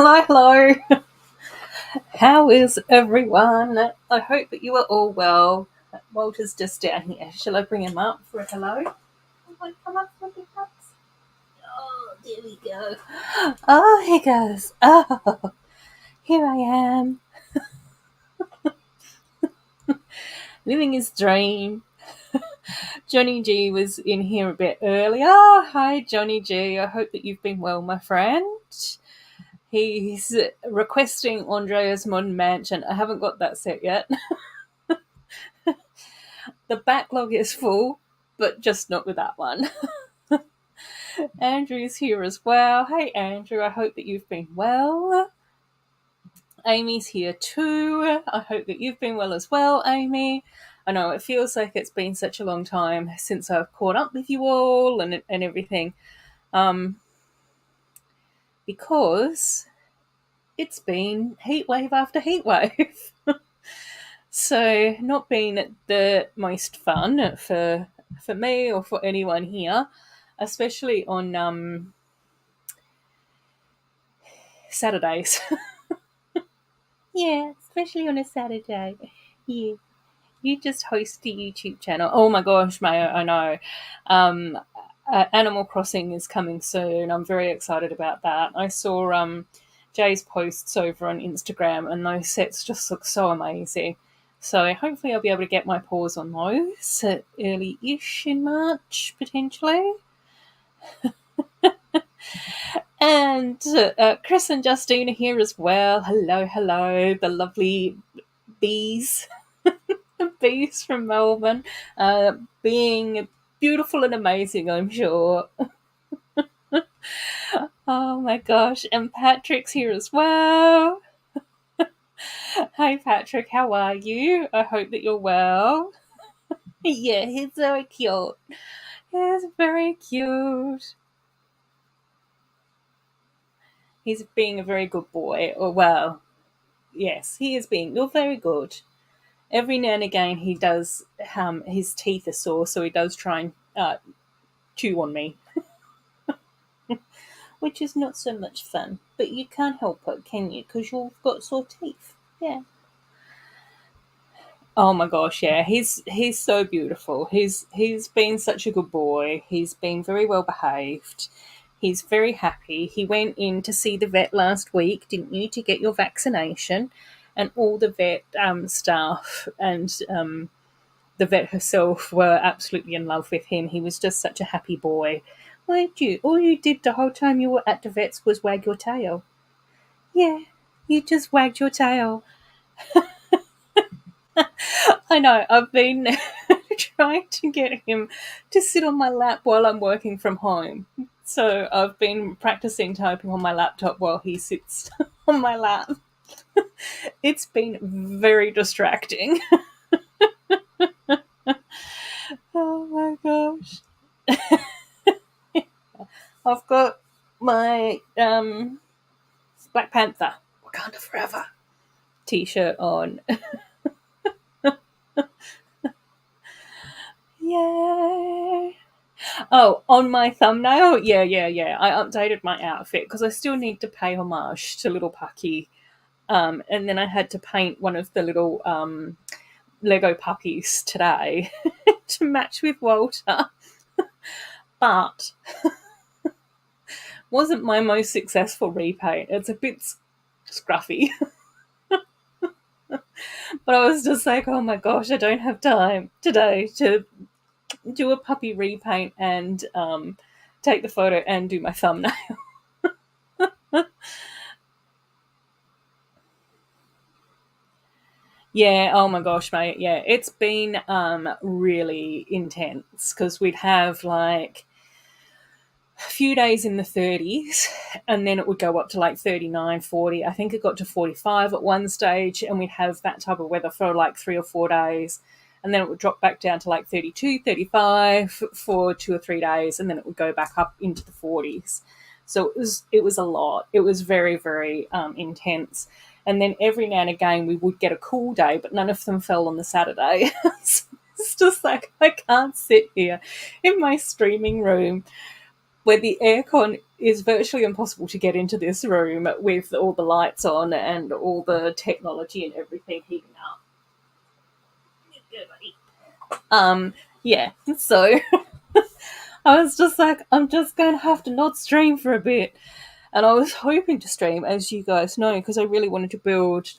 Hello. How is everyone? I hope that you are all well. Walter's just down here. Shall I bring him up for a hello? Come up for the cups. Oh, there we go. Oh, he goes. Oh, here I am. Living his dream. Johnny G was in here a bit earlier. Hi, Johnny G. I hope that you've been well, my friend. He's requesting Andrea's Modern Mansion. I haven't got that set yet. The backlog is full, but just not with that one. Andrew's here as well. Hey, Andrew. I hope that you've been well. Amy's here too. I hope that you've been well as well, Amy. I know it feels like it's been such a long time since I've caught up with you all and everything. Because it's been heat wave after heat wave. So not been the most fun for me or for anyone here, especially on Saturdays. Yeah, especially on a Saturday. Yeah. You just host a YouTube channel. Oh my gosh, Maya, I know. Animal Crossing is coming soon. I'm very excited about that. I saw Jay's posts over on Instagram and those sets just look so amazing. So hopefully I'll be able to get my paws on those early-ish in March, potentially. And Chris and Justine are here as well. Hello, hello, the lovely bees. The bees from Melbourne, being beautiful and amazing, I'm sure. Oh my gosh, and Patrick's here as well. Hey Patrick, how are you? I hope that you're well. Yeah, he's so cute. He's very cute. He's being a very good boy, or well, yes, he is being. You're very good. Every now and again he does, his teeth are sore, so he does try and chew on me. Which is not so much fun, but you can't help it, can you? Because you've got sore teeth. Yeah. Oh my gosh, yeah. He's so beautiful. He's been such a good boy. He's been very well behaved. He's very happy. He went in to see the vet last week, didn't you, to get your vaccination? And all the vet staff and the vet herself were absolutely in love with him. He was just such a happy boy. All you did the whole time you were at the vet's was wag your tail. Yeah, you just wagged your tail. I know, I've been trying to get him to sit on my lap while I'm working from home. So I've been practicing typing on my laptop while he sits on my lap. It's been very distracting. Oh my gosh. I've got my Black Panther, Wakanda Forever t-shirt on. Yay! Oh, on my thumbnail? Yeah. I updated my outfit because I still need to pay homage to little Pucky. And then I had to paint one of the little Lego puppies today to match with Walter. But wasn't my most successful repaint. It's a bit scruffy. But I was just like, oh my gosh, I don't have time today to do a puppy repaint and take the photo and do my thumbnail. Yeah, oh my gosh, mate. Yeah, it's been really intense because we'd have like a few days in the 30s and then it would go up to like 39, 40. I think it got to 45 at one stage, and we'd have that type of weather for like 3 or 4 days. And then it would drop back down to like 32, 35 for 2 or 3 days, and then it would go back up into the 40s. So it was a lot. It was very, very intense. And then every now and again we would get a cool day, but none of them fell on the Saturday. It's just like I can't sit here in my streaming room where the aircon is virtually impossible to get into this room with all the lights on and all the technology and everything heating up. Yeah, so I was just like, I'm just going to have to not stream for a bit. And I was hoping to stream, as you guys know, because I really wanted to build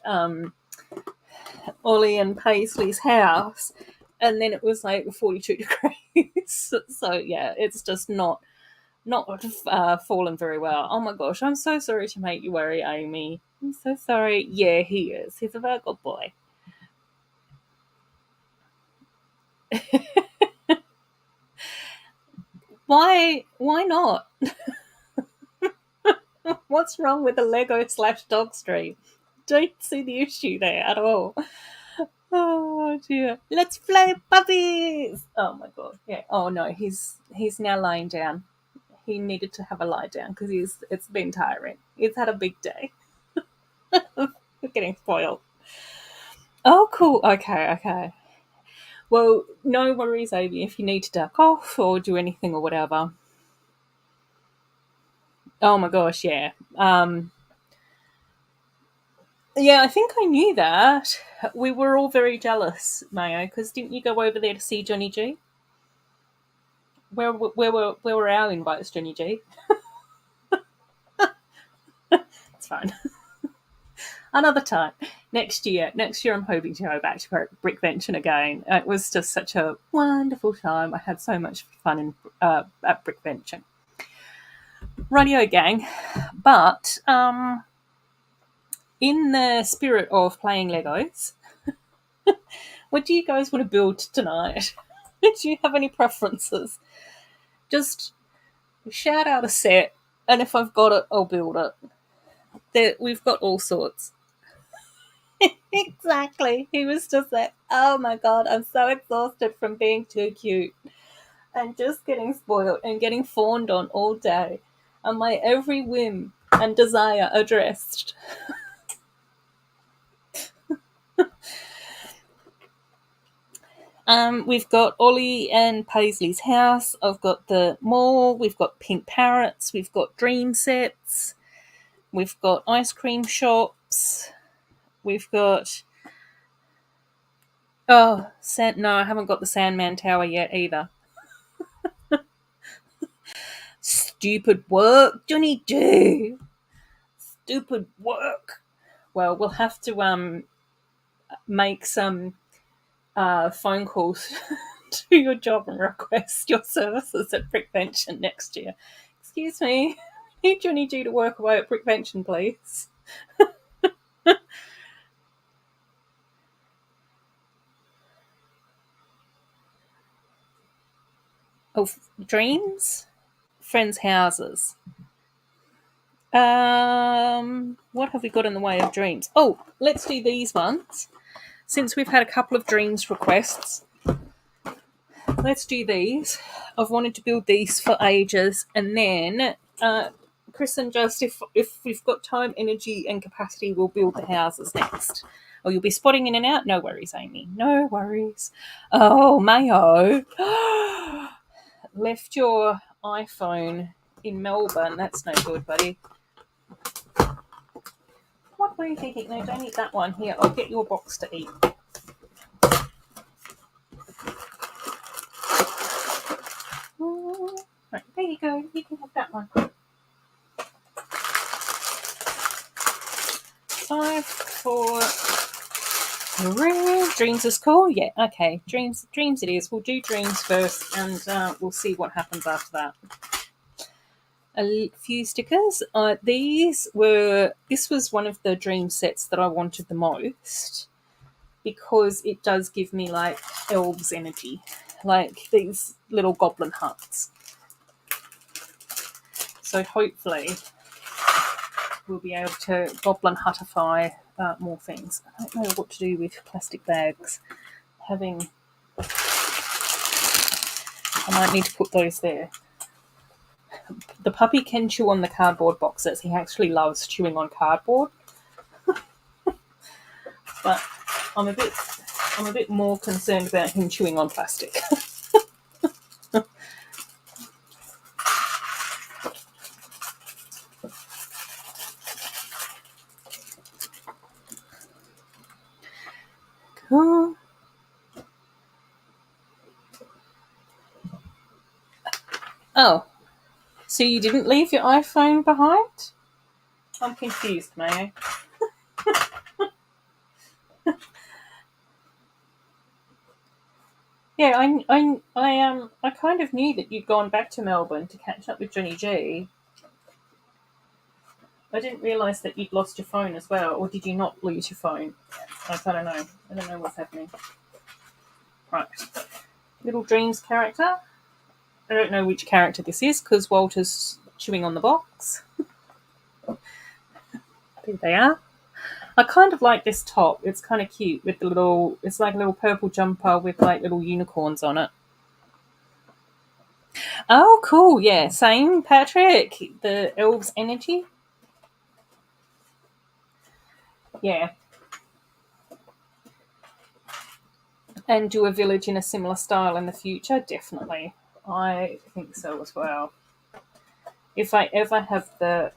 Ollie and Paisley's house. And then it was like 42 degrees. So yeah, it's just not fallen very well. Oh my gosh, I'm so sorry to make you worry, Amy. I'm so sorry. Yeah, he is. He's a very good boy. Why not? What's wrong with a Lego/dog stream? Don't see the issue there at all. Oh dear. Let's play puppies. Oh my god. Yeah. Oh no, he's now lying down. He needed to have a lie down because it's been tiring. He's had a big day. We're getting spoiled. Oh cool. Okay. Well, no worries, Amy, if you need to duck off or do anything or whatever. Oh my gosh, yeah. Yeah, I think I knew that. We were all very jealous, Mayo, because didn't you go over there to see Johnny G? Where were our invites, Johnny G? It's fine. Another time. Next year, I'm hoping to go back to Brickvention again. It was just such a wonderful time. I had so much fun at Brickvention. Radio gang. But in the spirit of playing Legos, what do you guys want to build tonight? Do you have any preferences? Just shout out a set, and if I've got it, I'll build it. We've got all sorts. Exactly. He was just like, oh my god, I'm so exhausted from being too cute and just getting spoiled and getting fawned on all day, and my every whim and desire addressed. We've got Ollie and Paisley's house. I've got the mall. We've got pink parrots. We've got dream sets. We've got ice cream shops. We've got... Oh, no, I haven't got the Sandman Tower yet either. Stupid work, Johnny G. Stupid work. Well, we'll have to make some phone calls to your job and request your services at Brickvention next year. Excuse me, I need Johnny G to work away at Brickvention, please. Oh, dreams? Friends' houses. What have we got in the way of dreams? Oh, let's do these ones. Since we've had a couple of dreams requests, let's do these. I've wanted to build these for ages, and then Chris and Just, if we've got time, energy, and capacity, we'll build the houses next. Oh, you'll be spotting in and out? No worries, Amy. No worries. Oh, Mayo. Left your iPhone in Melbourne. That's no good, buddy. What were you thinking? No, don't eat that one. Here, I'll get your box to eat. Right, there you go. You can have that one. 5, 4, 3. Dreams is cool. Yeah, okay. Dreams it is. We'll do dreams first, and we'll see what happens after that. A few stickers. This was one of the dream sets that I wanted the most because it does give me like elves energy, like these little goblin huts. So hopefully we'll be able to goblin hutify more things. I don't know what to do with plastic bags. I might need to put those there. The puppy can chew on the cardboard boxes. He actually loves chewing on cardboard. But I'm a bit more concerned about him chewing on plastic. Oh, so you didn't leave your iPhone behind? I'm confused, May. Yeah, I kind of knew that you'd gone back to Melbourne to catch up with Johnny G. I didn't realise that you'd lost your phone as well, or did you not lose your phone? I don't know. I don't know what's happening. Right. Little Dreams character. I don't know which character this is because Walter's chewing on the box. There they are. I kind of like this top. It's kind of cute with the little, it's like a little purple jumper with like little unicorns on it. Oh, cool. Yeah, same, Patrick. The elves' energy. Yeah. And do a village in a similar style in the future? Definitely. I think so as well. If I ever have the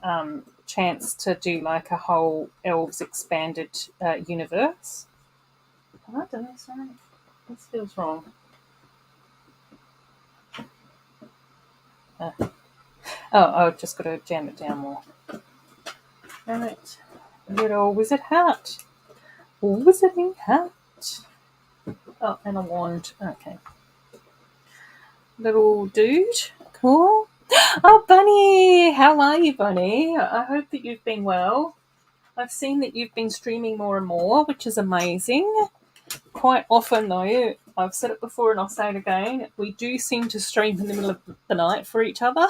chance to do like a whole elves expanded universe. I don't know, sorry. This feels wrong. I've just got to jam it down more. Damn it. Little wizard hat. Wizarding hat. Oh, and a wand. Okay. Little dude. Cool. Oh, Bunny! How are you, Bunny? I hope that you've been well. I've seen that you've been streaming more and more, which is amazing. Quite often, though, I've said it before and I'll say it again, we do seem to stream in the middle of the night for each other.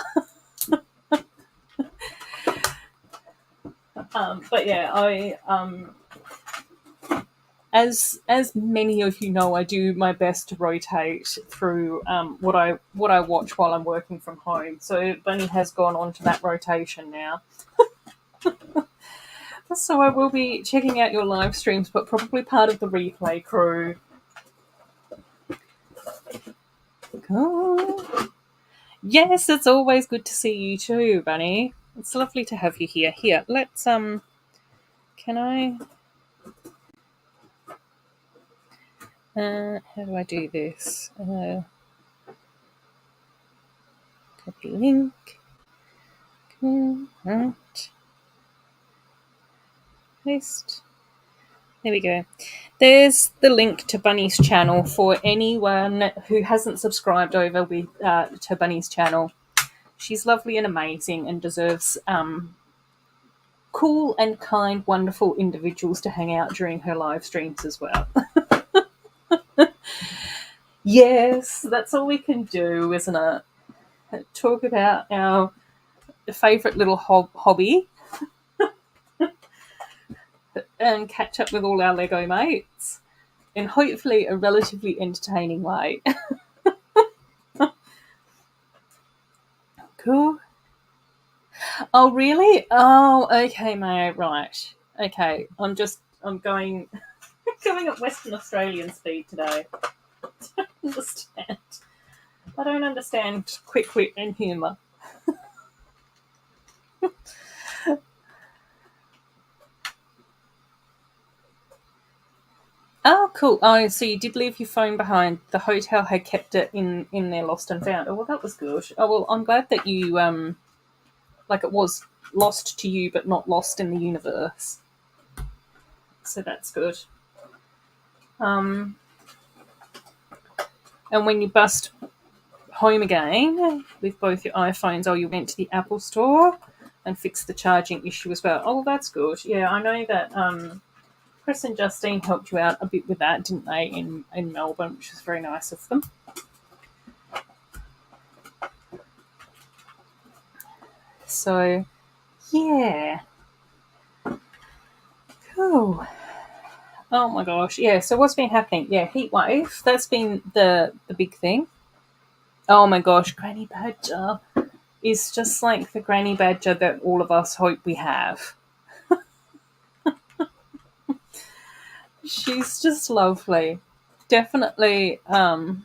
But yeah, as many of you know, I do my best to rotate through what I watch while I'm working from home. So Bunny has gone on to that rotation now. So I will be checking out your live streams, but probably part of the replay crew. Oh. Yes, it's always good to see you too, Bunny. It's lovely to have you here. Here, let's can I how do I do this? Copy link. Right. Paste. There we go. There's the link to Bunny's channel for anyone who hasn't subscribed over with to Bunny's channel. She's lovely and amazing and deserves cool and kind, wonderful individuals to hang out during her live streams as well. Yes, that's all we can do, isn't it? Talk about our favourite little hobby and catch up with all our Lego mates in hopefully a relatively entertaining way. Cool. Oh, really? Oh, okay, mate. Right. Okay. I'm going at Western Australian speed today. I don't understand. I don't understand quick wit and humour. Oh, cool. Oh, so you did leave your phone behind. The hotel had kept it in their lost and found. Oh, well, that was good. Oh, well, I'm glad that you, like it was lost to you but not lost in the universe. So that's good. And when you bust home again with both your iPhones, oh, you went to the Apple store and fixed the charging issue as well. Oh, well, that's good. Yeah, I know that Chris and Justine helped you out a bit with that, didn't they, in Melbourne, which is very nice of them. So, yeah. Cool. Oh my gosh. Yeah, so what's been happening? Yeah, heat wave. That's been the big thing. Oh my gosh, Granny Badger is just like the Granny Badger that all of us hope we have. She's just lovely. Definitely, Bunny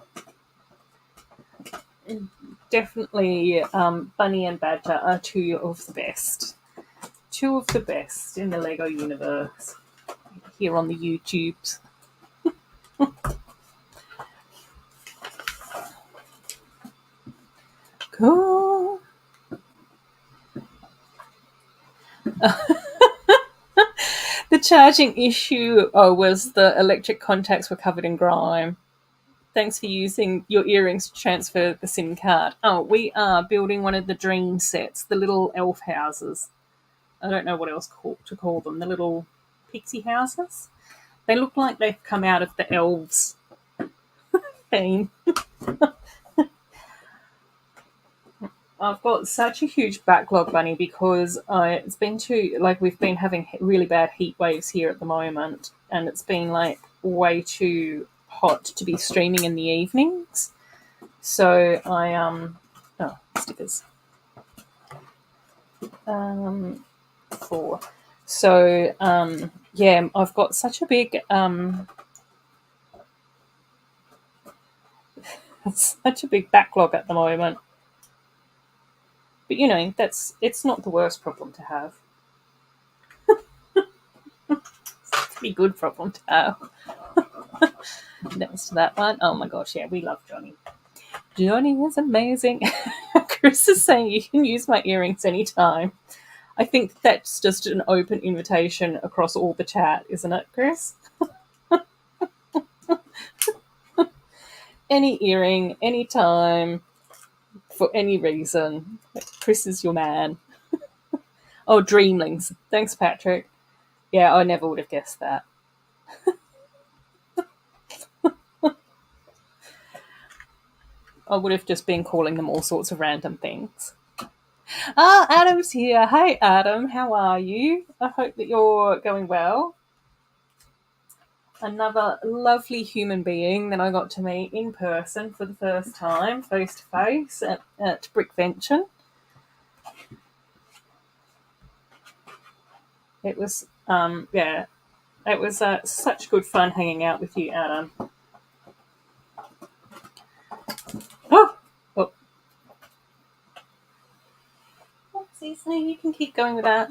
and Badger are two of the best. Two of the best in the Lego universe. Here on the YouTubes. Cool. The charging issue was the electric contacts were covered in grime. Thanks for using your earrings to transfer the SIM card. Oh, we are building one of the dream sets, the little elf houses. I don't know what else to call them. The little pixie houses. They look like they've come out of the elves theme. I've got such a huge backlog, Bunny, because it's been we've been having really bad heat waves here at the moment, and it's been like way too hot to be streaming in the evenings. So stickers. 4. So yeah, I've got such a big backlog at the moment. But you know, it's not the worst problem to have. It's a pretty good problem to have. Next to that one. Oh my gosh, yeah, we love Johnny. Johnny is amazing. Chris is saying you can use my earrings anytime. I think that's just an open invitation across all the chat, isn't it, Chris? Any earring, anytime, for any reason. Chris is your man. Oh, Dreamlings. Thanks, Patrick. Yeah, I never would have guessed that. I would have just been calling them all sorts of random things. Ah, Adam's here. Hey, Adam. How are you? I hope that you're going well. Another lovely human being that I got to meet in person for the first time, face to face, at Brickvention. It was, it was such good fun hanging out with you, Adam. Oh! Oopsies, no, you can keep going with that.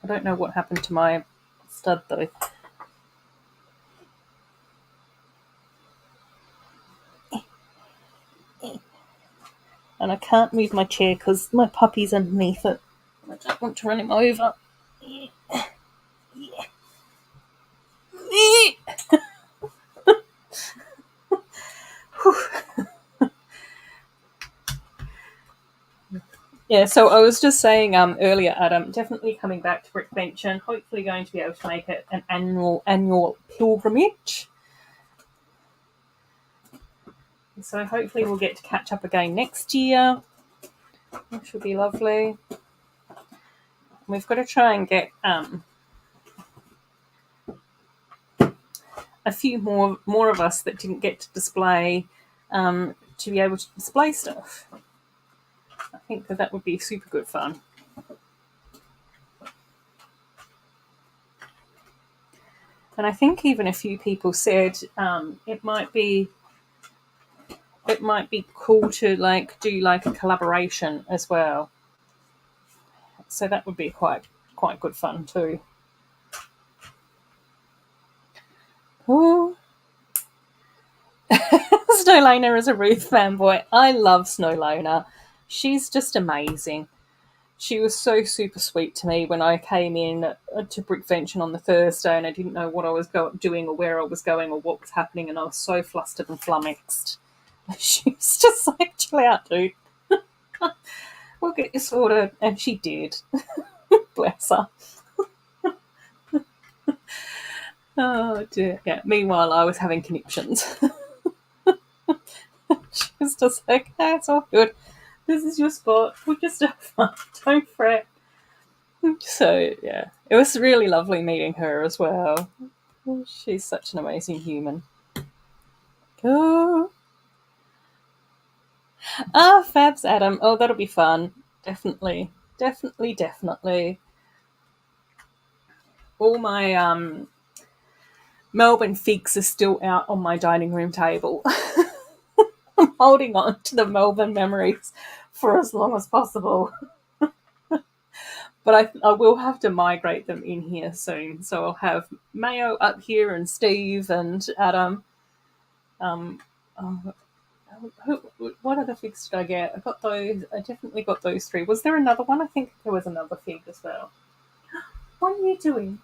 I don't know what happened to my stud, though. And I can't move my chair because my puppy's underneath it. I don't want to run him over. Yeah, so I was just saying earlier, Adam, definitely coming back to Brickvention, hopefully going to be able to make it an annual pilgrimage. So hopefully we'll get to catch up again next year, which will be lovely. We've got to try and get a few more of us that didn't get to display to be able to display stuff. I think that would be super good fun. And I think even a few people said it might be cool to do a collaboration as well. So that would be quite good fun too. Ooh. Snowlona is a Ruth fanboy. I love Snowlona. She's just amazing. She was so super sweet to me when I came in to Brickvention on the Thursday and I didn't know what I was doing or where I was going or what was happening, and I was so flustered and flummoxed. She was just like, chill out, dude. We'll get you sorted. And she did. Bless her. Oh, dear. Yeah. Meanwhile, I was having conniptions. She was just like, it's all good. This is your spot. We'll just have fun. Don't fret. So, yeah. It was really lovely meeting her as well. She's such an amazing human. Oh. Fabs, Adam. Oh, that'll be fun. Definitely. All my Melbourne figs are still out on my dining room table. I'm holding on to the Melbourne memories for as long as possible. But I will have to migrate them in here soon. So I'll have Mayo up here and Steve and Adam. What other figs did I get? I got those. I definitely got those 3. Was there another one? I think there was another fig as well. What are you doing?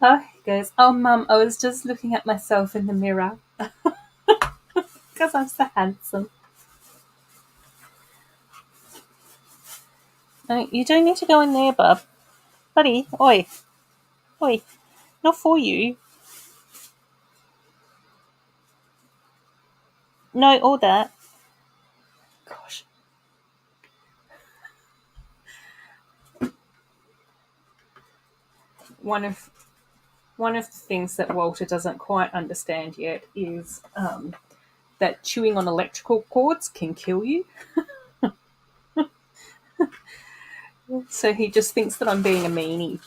Oh, he goes, oh, Mum, I was just looking at myself in the mirror because I'm so handsome. No, you don't need to go in there, bub. Buddy, oi, oi, not for you. No, all that. Gosh. One of the things that Walter doesn't quite understand yet is that chewing on electrical cords can kill you. So he just thinks that I'm being a meanie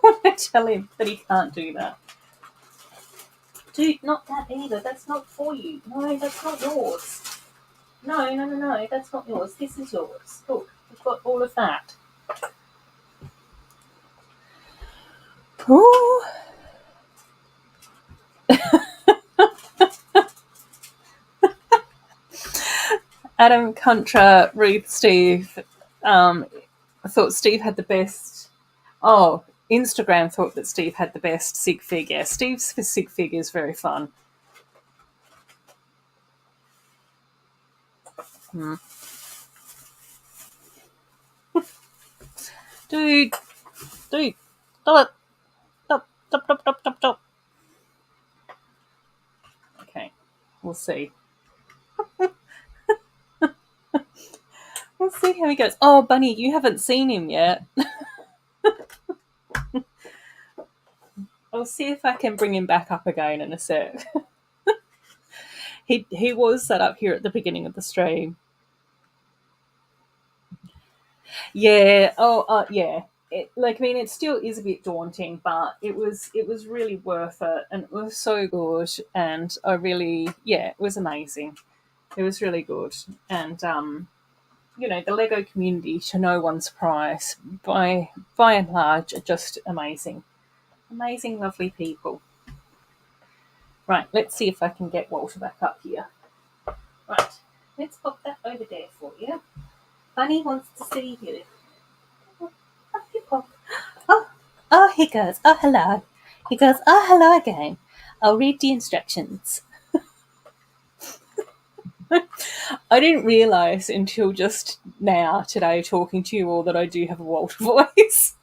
when I tell him that he can't do that. Dude, not that either. That's not for you. No, that's not yours. No. That's not yours. This is yours. Look, we've got all of that. Ooh. Adam contra Ruth Steve. I thought Steve had the best. Oh, Instagram thought that Steve had the best sig figure. Steve's sig figure is very fun. Dude, stop it. Stop. Okay, we'll see. We'll see how he goes. Oh, Bunny, you haven't seen him yet. I'll see if I can bring him back up again in a sec. He was set up here at the beginning of the stream. Yeah. Oh, yeah. It still is a bit daunting, but it was really worth it, and it was so good, and I really, yeah, it was amazing. It was really good, and the Lego community, to no one's surprise, by and large, are just amazing, lovely people. Right, let's see if I can get Walter back up here. Right, let's pop that over there for you. Bunny wants to see you. Oh, he goes, oh, hello. He goes, oh, hello again. I'll read the instructions. I didn't realise until just now, today, talking to you all, that I do have a Walter voice.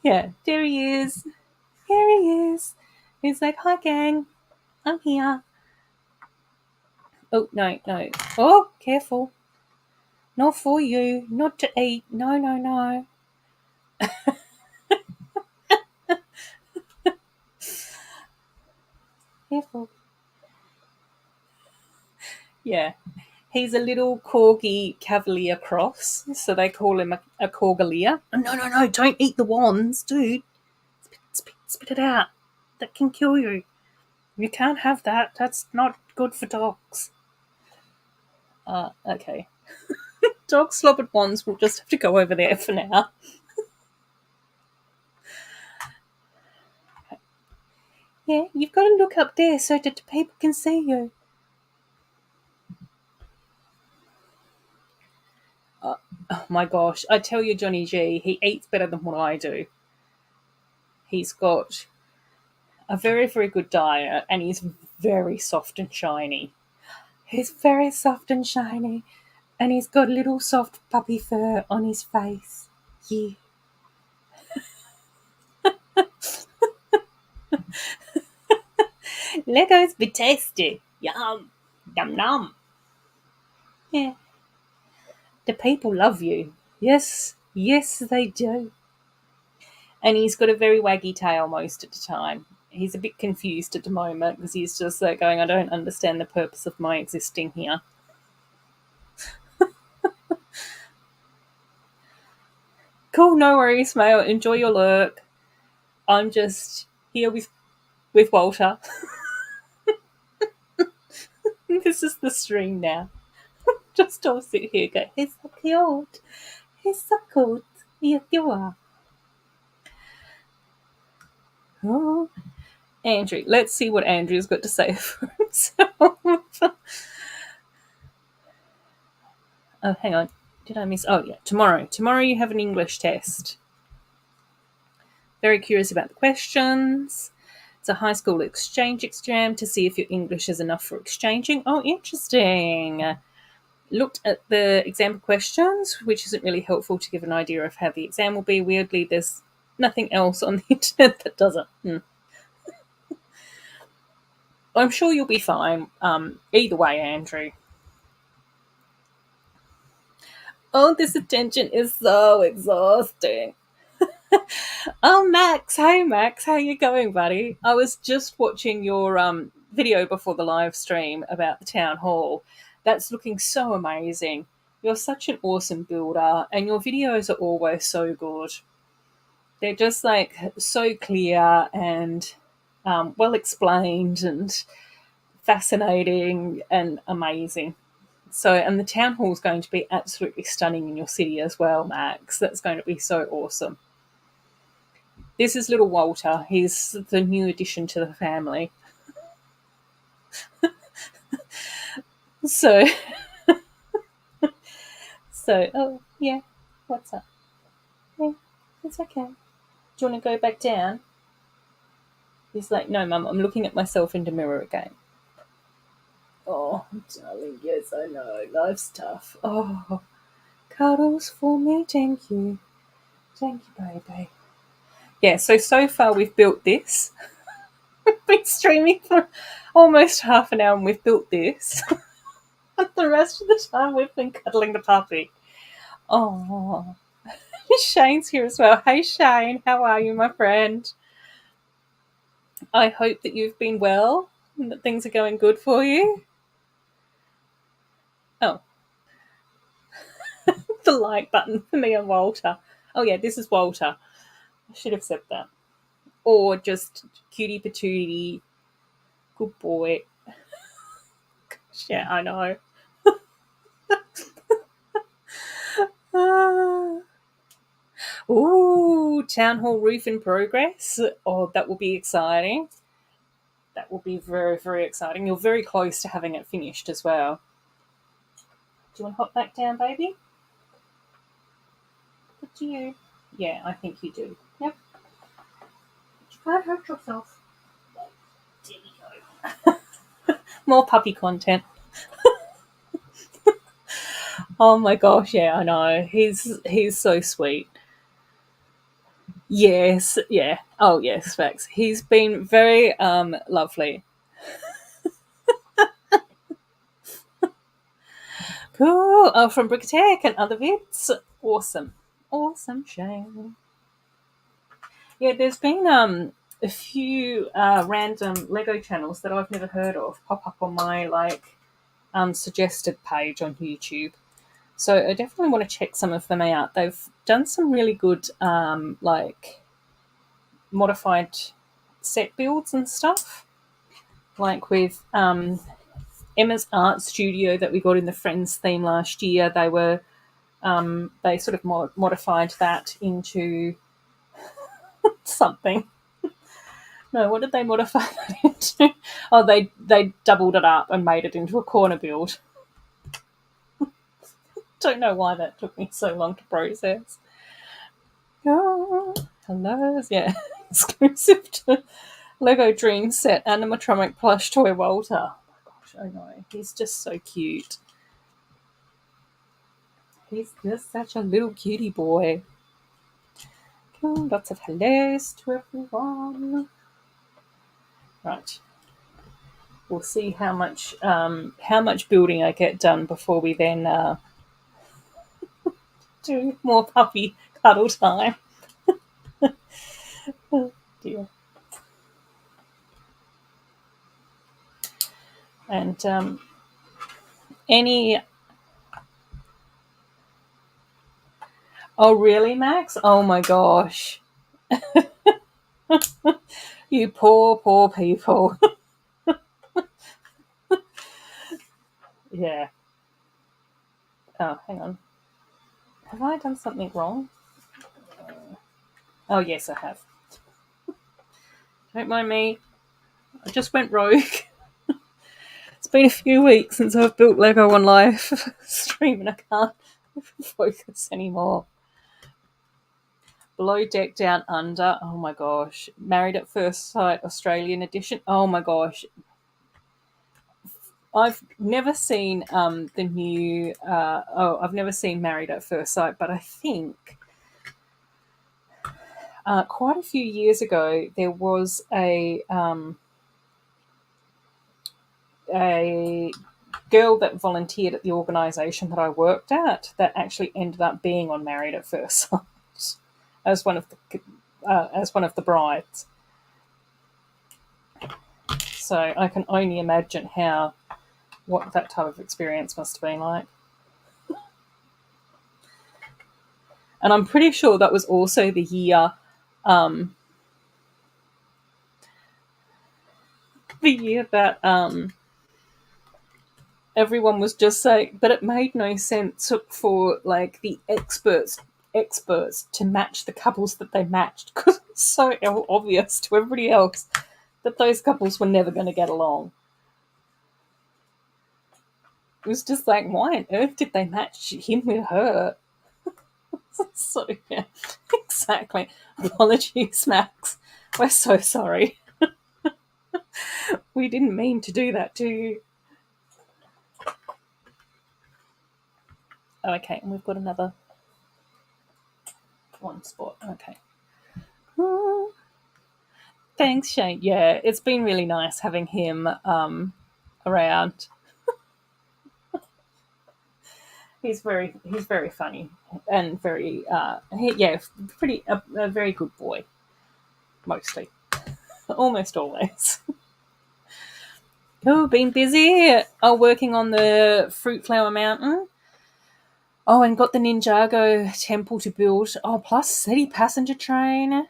Yeah, there he is. Here he is. He's like, hi, gang. I'm here. Oh, no. Oh, careful. Not for you. Not to eat. No. Careful. Yeah. He's a little corgi cavalier cross, so they call him a corgalier. No, don't eat the wands, dude. Spit it out. That can kill you. You can't have that. That's not good for dogs. Okay. Dog slobbered wands will just have to go over there for now. Yeah, you've got to look up there so that the people can see you. Oh my gosh, I tell you, Johnny G, he eats better than what I do. He's got a very, very good diet, and he's very soft and shiny. He's very soft and shiny, and he's got little soft puppy fur on his face. Yeah. Legos be tasty. Yum. Yum yum. Yeah. The people love you. Yes, they do. And he's got a very waggy tail most of the time. He's a bit confused at the moment because he's just like going, I don't understand the purpose of my existing here. Cool, no worries, mate. Enjoy your lurk. I'm just here with Walter. This is the stream now. Just all sit here and go, he's so cute. He's so cute. Yes, you are. Oh, Andrew. Let's see what Andrew's got to say for himself. Oh, hang on. Did I miss? Oh, yeah. Tomorrow. Tomorrow you have an English test. Very curious about the questions. It's a high school exchange exam to see if your English is enough for exchanging. Oh, interesting. Looked at the example questions, which isn't really helpful to give an idea of how the exam will be. Weirdly, there's nothing else on the internet that does it. I'm sure you'll be fine. Either way, Andrew. Oh, this attention is so exhausting. Oh, Max. Hey, Max. How you going, buddy? I was just watching your video before the live stream about the town hall. That's looking so amazing. You're such an awesome builder, and your videos are always so good. They're just like so clear and well explained and fascinating and amazing. So, and the town hall is going to be absolutely stunning in your city as well, Max. That's going to be so awesome. This is little Walter. He's the new addition to the family. So, oh, yeah. What's up? Yeah, it's okay. Do you want to go back down? He's like, no, Mum, I'm looking at myself in the mirror again. Oh, darling, yes, I know. Life's tough. Oh, cuddles for me. Thank you. Thank you, baby. Yeah, so far we've built this. We've been streaming for almost half an hour and we've built this. And the rest of the time we've been cuddling the puppy. Oh, Shane's here as well. Hey, Shane, how are you, my friend? I hope that you've been well and that things are going good for you. Oh, the like button for me and Walter. Oh, yeah, this is Walter. I should have said that. Or just cutie patootie. Good boy. Yeah, I know. Ooh, town hall roof in progress. Oh, that will be exciting. That will be very, very exciting. You're very close to having it finished as well. Do you want to hop back down, baby? Up to you. Yeah, I think you do. Yep. You can't hurt yourself. There we go. More puppy content. Oh my gosh, yeah, I know. He's so sweet. Yes, yeah. Oh yes, facts. He's been very lovely. Cool. Oh, from Brickatech and other vids. Awesome. Awesome, Shane. Yeah, there's been a few random Lego channels that I've never heard of pop up on my suggested page on YouTube. So I definitely want to check some of them out. They've done some really good modified set builds and stuff. Like with Emma's art studio that we got in the Friends theme last year, they sort of modified that into something. No, what did they modify that into? Oh, they doubled it up and made it into a corner build. Don't know why that took me so long to process. Oh, hello, yeah, exclusive to Lego Dream Set animatronic plush toy Walter. Oh my gosh, I know, he's just so cute. He's just such a little cutie boy. Lots of hellos to everyone. Right. We'll see how much building I get done before we then do more puppy cuddle time. Oh dear. And any. Oh really, Max? Oh my gosh. You poor people. Yeah. Oh, hang on. Have I done something wrong? Oh, yes, I have. Don't mind me. I just went rogue. It's been a few weeks since I've built Lego on live stream and I can't focus anymore. Below Deck Down Under. Oh my gosh. Married at First Sight Australian edition. Oh my gosh. I've never seen the new. I've never seen Married at First Sight, but I think quite a few years ago there was a girl that volunteered at the organisation that I worked at that actually ended up being on Married at First Sight as one of the brides. So I can only imagine what that type of experience must have been like. And I'm pretty sure that was also the year that everyone was just saying that it made no sense for like the experts to match the couples that they matched, because it's so obvious to everybody else that those couples were never going to get along. It was just like, why on earth did they match him with her? So yeah, exactly. Apologies, Max. We're so sorry. We didn't mean to do that to you. Oh, okay, and we've got another one spot. Okay. Thanks, Shane. Yeah, it's been really nice having him around. He's very funny and very pretty a very good boy. Mostly, almost always. Oh, been busy. Oh, working on the Fruit Flower Mountain. Oh, and got the Ninjago temple to build. Oh, plus city passenger train. A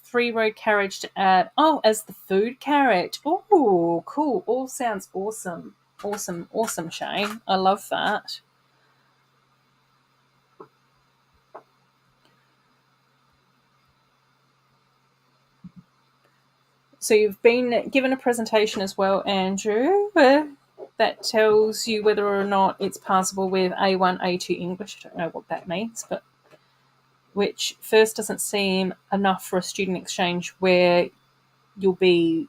3-road carriage to add. Oh, as the food carriage. Oh, cool. All sounds awesome. Awesome, Shane. I love that. So you've been given a presentation as well, Andrew, that tells you whether or not it's passable with A1, A2 English. I don't know what that means, but which first doesn't seem enough for a student exchange where you'll be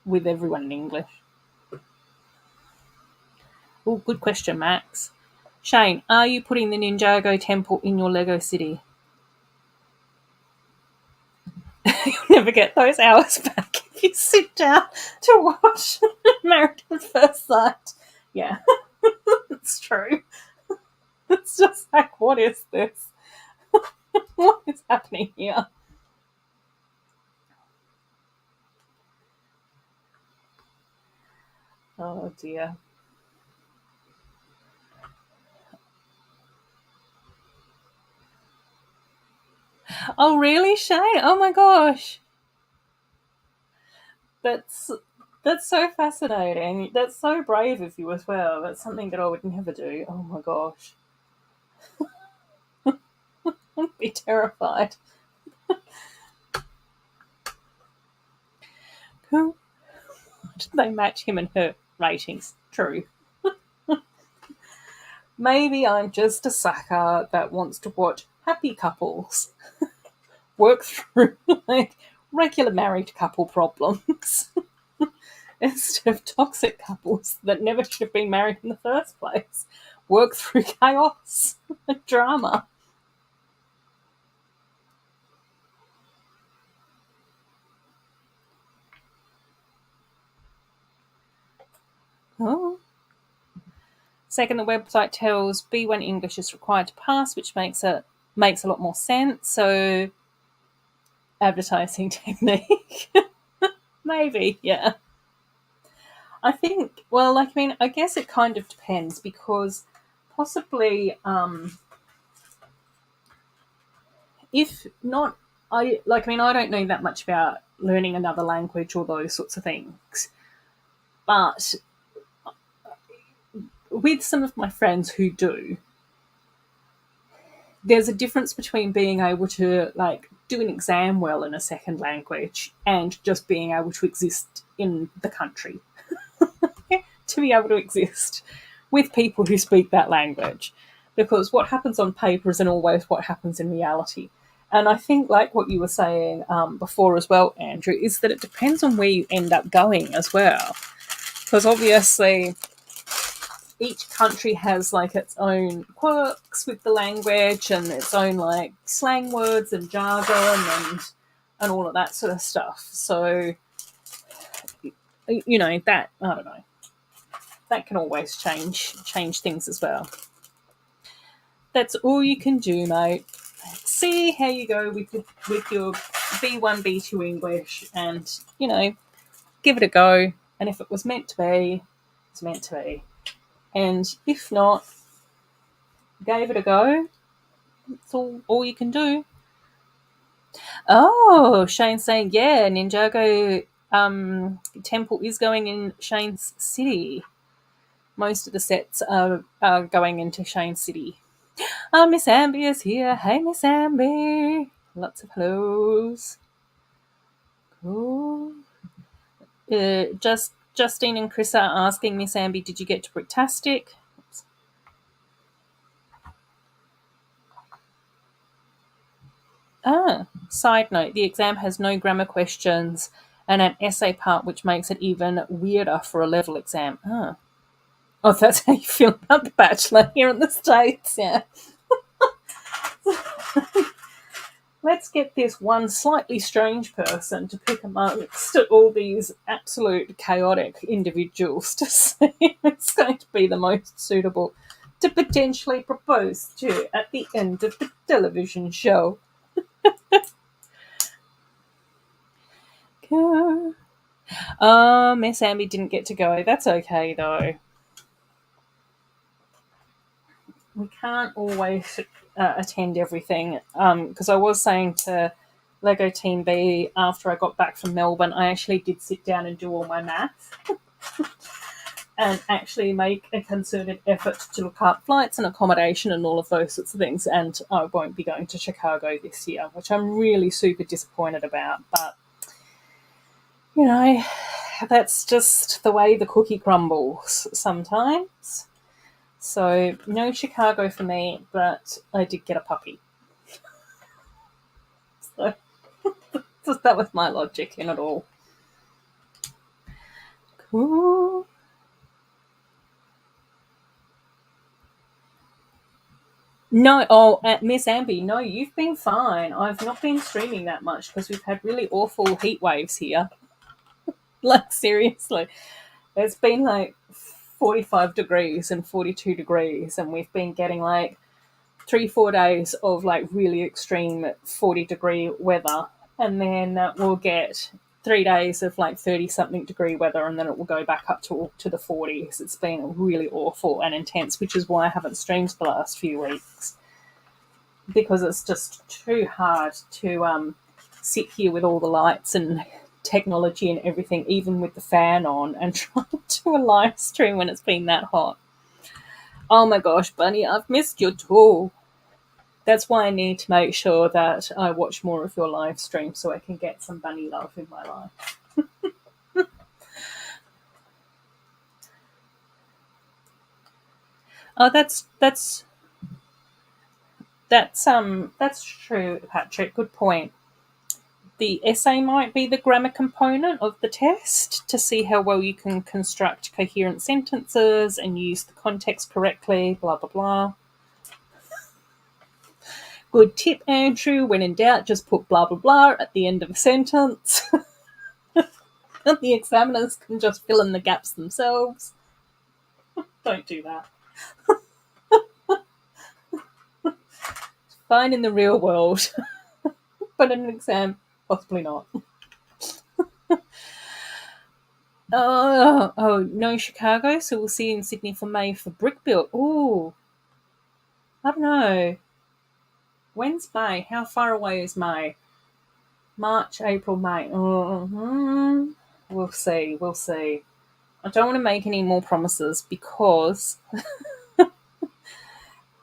with everyone in English. Oh, good question, Max. Shane, are you putting the Ninjago temple in your Lego city? You'll never get those hours back if you sit down to watch Married at First Sight. Yeah, it's true. It's just like, what is this? What is happening here? Oh dear. Oh really, Shane? Oh my gosh. That's so fascinating. That's so brave of you as well. That's something that I would never do. Oh my gosh. I'd be terrified. Who did they match him and her ratings? True. Maybe I'm just a sucker that wants to watch happy couples work through like regular married couple problems instead of toxic couples that never should have been married in the first place. Work through chaos and drama. Oh. Second, the website tells B1 English is required to pass, which makes a lot more sense. So, advertising technique, maybe, yeah. I think. Well, I guess it kind of depends, because possibly, if not, I don't know that much about learning another language or those sorts of things, but with some of my friends who do, there's a difference between being able to do an exam well in a second language and just being able to exist in the country. to be able to exist with people who speak that language, because what happens on paper isn't always what happens in reality. And I think, like what you were saying before as well, Andrew, is that it depends on where you end up going as well. Because obviously, each country has like its own quirks with the language and its own like slang words and jargon and all of that sort of stuff. So, you know, that, I don't know, that can always change things as well. That's all you can do, mate. See how you go with your B1, B2 English, and, you know, give it a go. And if it was meant to be, it's meant to be. And if not, gave it a go. That's all you can do. Oh, Shane's saying, yeah, Ninjago Temple is going in Shane's City. Most of the sets are going into Shane City. Miss Amby is here. Hey, Miss Amby. Lots of hellos. Cool. Justine and Chris are asking Miss Amby, did you get to Bricktastic? Side note, the exam has no grammar questions and an essay part, which makes it even weirder for a level exam. Oh, that's how you feel about the Bachelor here in the States, yeah. Let's get this one slightly strange person to pick amongst all these absolute chaotic individuals to see who's going to be the most suitable to potentially propose to at the end of the television show. Oh, Miss Amby didn't get to go. That's okay, though. We can't always attend everything. Because I was saying to Lego Team B after I got back from Melbourne, I actually did sit down and do all my maths and actually make a concerted effort to look up flights and accommodation and all of those sorts of things. And I won't be going to Chicago this year, which I'm really super disappointed about. But, you know, that's just the way the cookie crumbles sometimes. So, no Chicago for me, but I did get a puppy. So, that was my logic in it all. Cool. No, Miss Amby, no, you've been fine. I've not been streaming that much because we've had really awful heat waves here. Like, seriously. It's been like 45 degrees and 42 degrees, and we've been getting like 3-4 days of like really extreme 40-degree weather, and then we'll get 3 days of like 30-something degree weather, and then it will go back up to the 40s. It's been really awful and intense, which is why I haven't streamed the last few weeks, because it's just too hard to sit here with all the lights and technology and everything, even with the fan on, and try to do a live stream when it's been that hot. Oh my gosh, Bunny, I've missed you too. That's why I need to make sure that I watch more of your live stream so I can get some bunny love in my life. Oh, that's true, Patrick. Good point. The essay might be the grammar component of the test to see how well you can construct coherent sentences and use the context correctly, blah, blah, blah. Good tip, Andrew. When in doubt, just put blah, blah, blah at the end of a sentence. And the examiners can just fill in the gaps themselves. Don't do that. Fine in the real world. But in an exam, possibly not. Oh, no Chicago, so we'll see you in Sydney for May for Brickbuild. Ooh. I don't know. When's May? How far away is May? March, April, May. We'll see. We'll see. I don't want to make any more promises because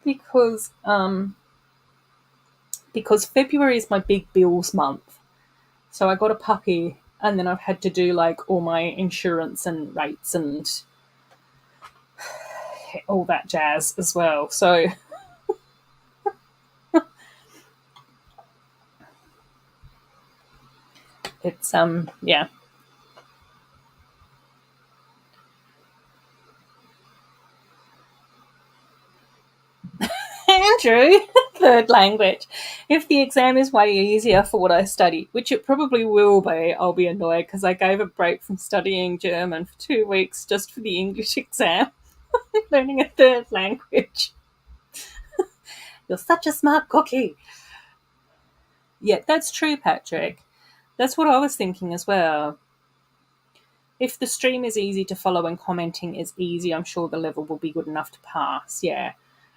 because February is my big bills month. So I got a puppy, and then I've had to do like all my insurance and rates and all that jazz as well. So it's yeah. Andrew, third language. If the exam is way easier for what I study, which it probably will be, I'll be annoyed because I gave a break from studying German for 2 weeks just for the English exam, learning a third language. You're such a smart cookie. Yeah, that's true, Patrick. That's what I was thinking as well. If the stream is easy to follow and commenting is easy, I'm sure the level will be good enough to pass. Yeah.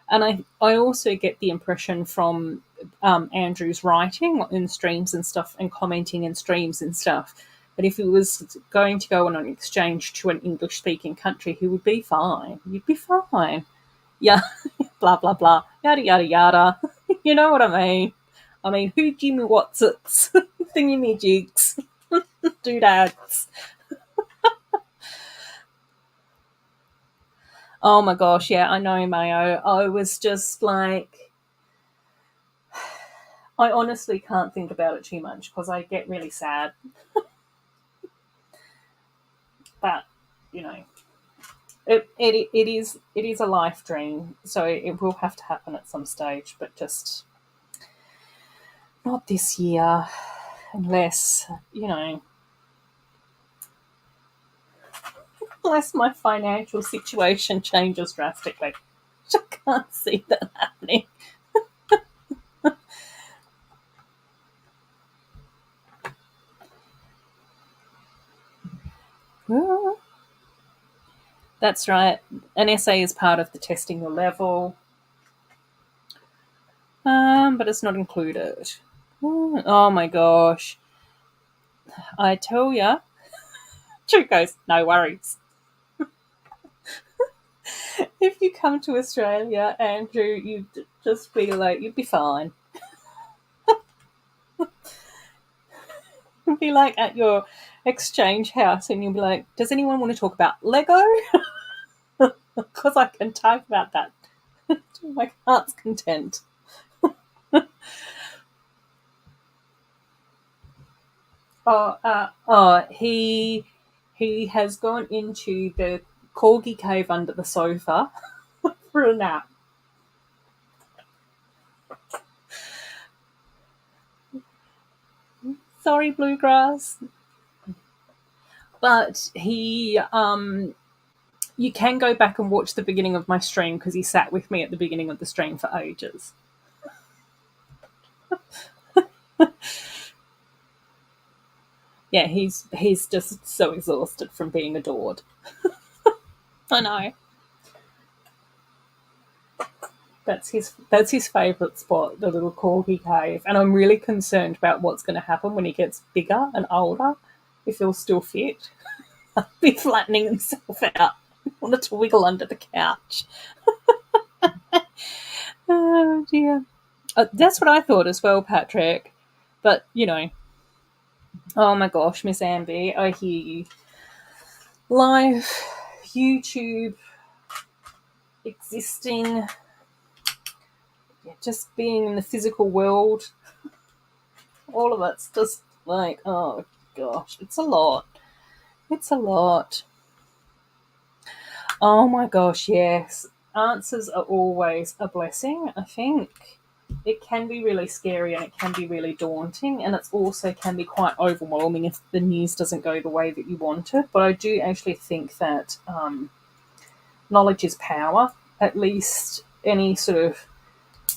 And I also get the impression from Andrew's writing in streams and stuff and commenting in streams and stuff that if he was going to go on an exchange to an English speaking country, he would be fine. You'd be fine. Yeah, blah, blah, blah, yada, yada, yada. You know what I mean? I mean, who Jimmy Watsits, thingy me jigs, doodads. Oh my gosh, yeah, I know, Mayo. I was just like, I honestly can't think about it too much because I get really sad. But, you know, it is a life dream, so it will have to happen at some stage, but just not this year, unless, unless my financial situation changes drastically. I can't see that happening. That's right. An essay is part of the testing your level, but it's not included. Oh my gosh. I tell ya. True goes, no worries. If you come to Australia, Andrew, you'd just be like, you'd be fine. You'd be like at your exchange house and you'll be like, does anyone want to talk about Lego? Because I can talk about that to my heart's content. He has gone into the corgi cave under the sofa for a nap. Sorry, Bluegrass. But you can go back and watch the beginning of my stream because he sat with me at the beginning of the stream for ages. Yeah, he's just so exhausted from being adored. I know. That's his favourite spot, the little corgi cave, and I'm really concerned about what's going to happen when he gets bigger and older. If he'll still fit, I'll be flattening himself out. I wanted to wiggle under the couch. Oh dear. That's what I thought as well, Patrick. But oh my gosh, Miss Amby, I hear you. Live, YouTube, existing, just being in the physical world, all of it's just like, oh gosh, it's a lot. It's a lot. Oh my gosh, yes. Answers are always a blessing, I think. It can be really scary and it can be really daunting, and it also can be quite overwhelming if the news doesn't go the way that you want it. But I do actually think that knowledge is power. At least any sort of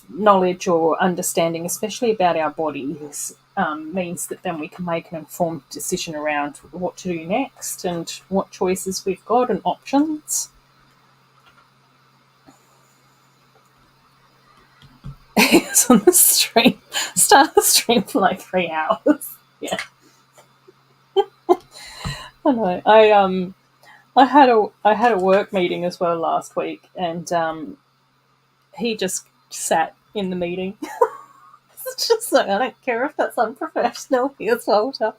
knowledge or understanding, especially about our bodies, means that then we can make an informed decision around what to do next and what choices we've got and options. It's on the stream. Start the stream for like 3 hours. Yeah. I know. I had a work meeting as well last week, and he just sat in the meeting. It's just like, I don't care if that's unprofessional. Here's Walter.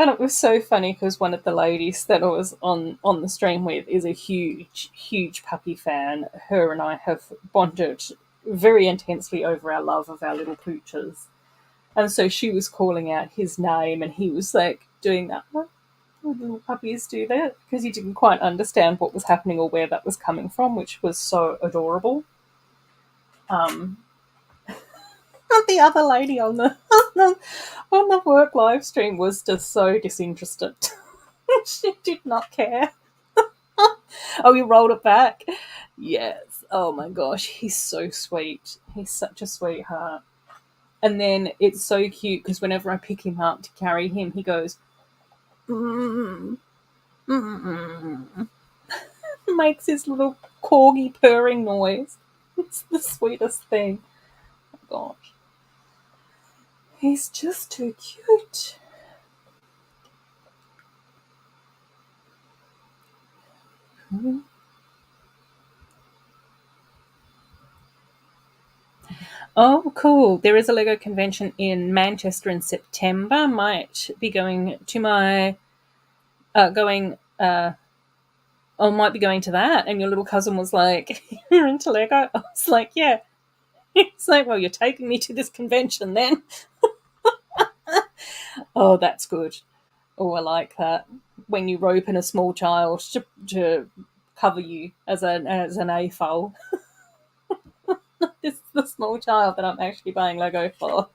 And it was so funny because one of the ladies that I was on the stream with is a huge puppy fan. Her and I have bonded very intensely over our love of our little pooches. And so she was calling out his name, and he was like doing that. What little puppies do that? Because he didn't quite understand what was happening or where that was coming from, which was so adorable. Um, the other lady on the on the work live stream was just so disinterested. She did not care. Oh, you rolled it back? Yes. Oh my gosh, he's so sweet. He's such a sweetheart. And then it's so cute because whenever I pick him up to carry him, he goes, mm, mm, makes his little corgi purring noise. It's the sweetest thing. Oh my gosh. He's just too cute. Oh, cool. There is a Lego convention in Manchester in September. Might be going to my going I might be going to that. And your little cousin was like, you're into Lego? I was like, yeah. It's like, well, you're taking me to this convention then. Oh, that's good. Oh, I like that. When you rope in a small child to cover you as an AFOL. This is the small child that I'm actually buying Lego for.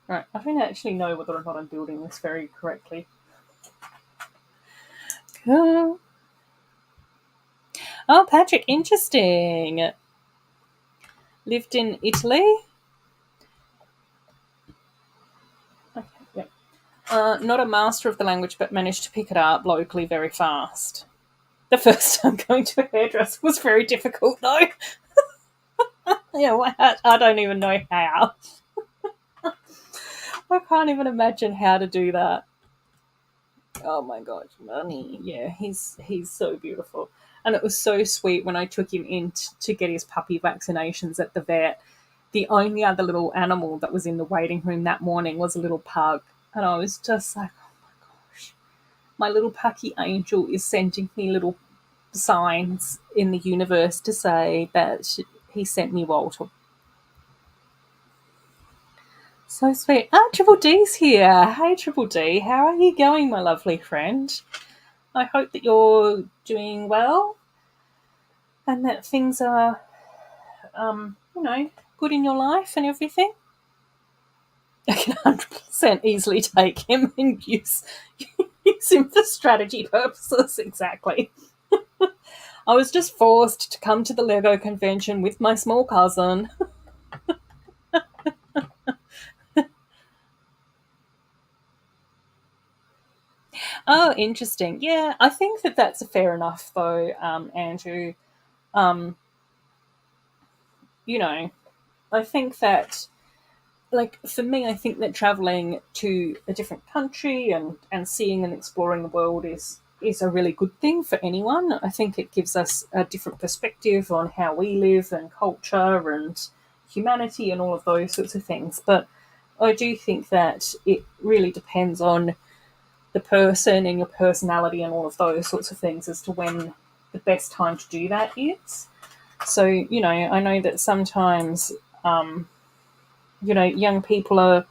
Right, I don't actually know whether or not I'm building this very correctly. Cool. Oh, Patrick, interesting. Lived in Italy. Okay, yep. Not a master of the language, but managed to pick it up locally very fast. The first time going to a hairdresser was very difficult, though. Yeah, I don't even know how. I can't even imagine how to do that. Oh my gosh, money. Yeah, he's so beautiful. And it was so sweet when I took him in to get his puppy vaccinations at the vet. The only other little animal that was in the waiting room that morning was a little pug. And I was just like, oh my gosh, my little Pucky angel is sending me little signs in the universe to say that he sent me Walter. So sweet. Ah, Triple D's here. Hey, Triple D. How are you going, my lovely friend? I hope that you're doing well and that things are, good in your life and everything. I can 100% easily take him and use him for strategy purposes. Exactly. I was just forced to come to the Lego convention with my small cousin. Oh, interesting. Yeah, I think that that's fair enough, though, Andrew. Um, you know, I think that, like, for me, I think that traveling to a different country and seeing and exploring the world is a really good thing for anyone. I think it gives us a different perspective on how we live and culture and humanity and all of those sorts of things. But I do think that it really depends on the person and your personality and all of those sorts of things as to when the best time to do that is. So, I know that sometimes, young people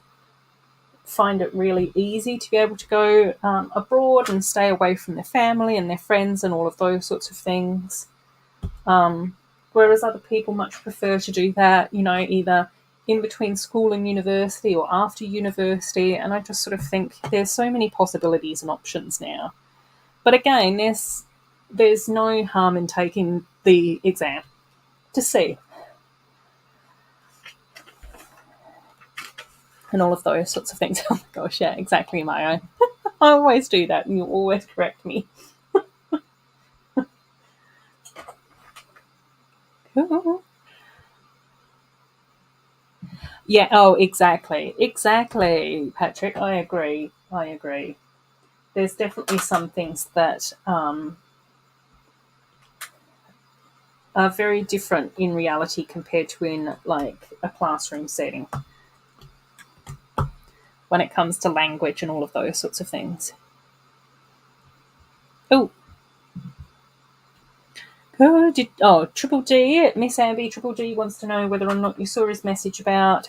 find it really easy to be able to go abroad and stay away from their family and their friends and all of those sorts of things. Whereas other people much prefer to do that, either in between school and university or after university. And I just sort of think there's so many possibilities and options now. But again, there's no harm in taking the exam to see. And all of those sorts of things. Oh my gosh, yeah, exactly, my own. I always do that, and you always correct me. Yeah, oh, exactly, Patrick. I agree. There's definitely some things that are very different in reality compared to in like a classroom setting. when it comes to language and all of those sorts of things. Oh, Triple D, Miss Amby, Triple D wants to know whether or not you saw his message about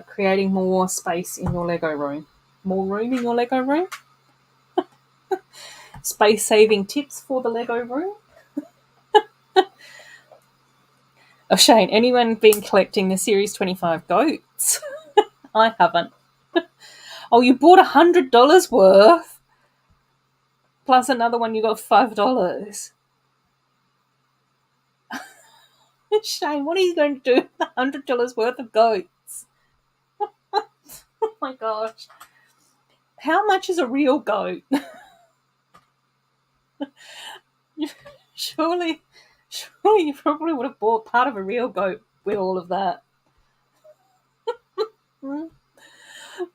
creating more space in your Lego room. More room in your Lego room? Space saving tips for the Lego room? Oh, Shane, anyone been collecting the Series 25 goats? I haven't. Oh, you bought $100 worth? Plus another one you got $5. Shane, what are you going to do with $100 worth of goats? Oh my gosh. How much is a real goat? Surely you probably would have bought part of a real goat with all of that.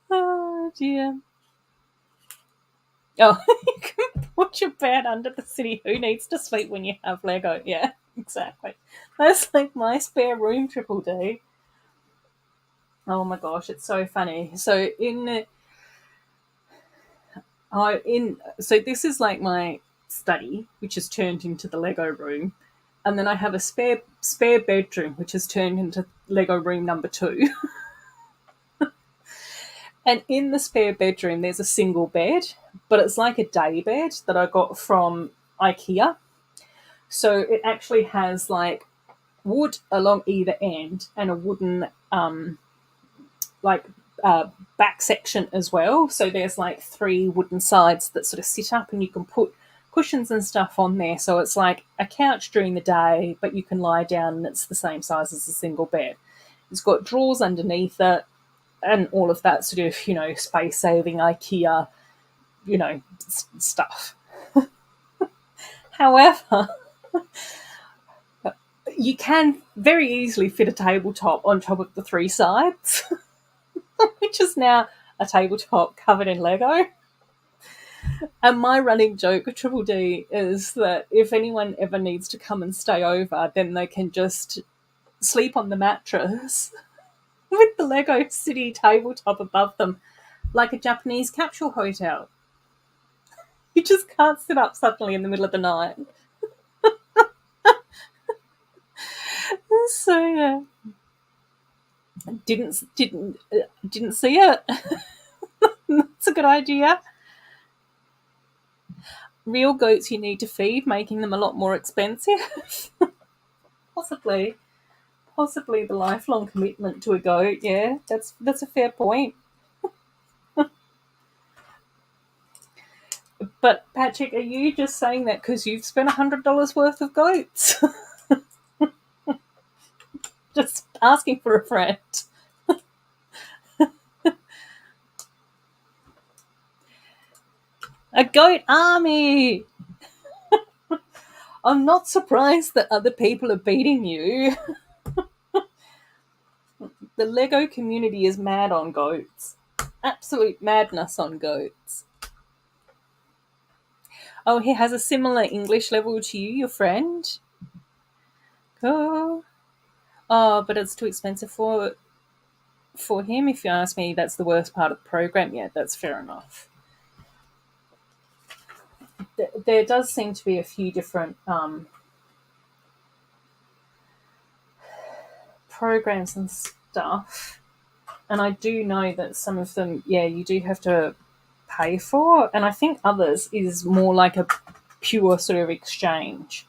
Oh dear. Oh, you can put your bed under the city. Who needs to sleep when you have Lego? Yeah, exactly. That's like my spare room, Triple D. Oh my gosh, it's so funny. So so this is like my study, which is turned into the Lego room, and then I have a spare bedroom, which is turned into Lego room number 2. And in the spare bedroom, there's a single bed, but it's like a day bed that I got from IKEA. So it actually has like wood along either end and a wooden like back section as well. So there's like 3 wooden sides that sort of sit up, and you can put cushions and stuff on there. So it's like a couch during the day, but you can lie down and it's the same size as a single bed. It's got drawers underneath it and all of that sort of, space saving IKEA, stuff. However, you can very easily fit a tabletop on top of the 3 sides, which is now a tabletop covered in Lego. And my running joke with Triple D is that if anyone ever needs to come and stay over, then they can just sleep on the mattress with the Lego City tabletop above them, like a Japanese capsule hotel. You just can't sit up suddenly in the middle of the night. So yeah, didn't see it. That's a good idea. Real goats you need to feed, making them a lot more expensive. Possibly the lifelong commitment to a goat. Yeah, that's a fair point. But Patrick, are you just saying that because you've spent $100 worth of goats? Just asking for a friend. A goat army! I'm not surprised that other people are beating you. The Lego community is mad on goats. Absolute madness on goats. Oh, he has a similar English level to you, your friend? Oh, but it's too expensive for him. If you ask me, that's the worst part of the program. Yeah, that's fair enough. There does seem to be a few different programs and stuff, and I do know that some of them, you do have to pay for, and I think others is more like a pure sort of exchange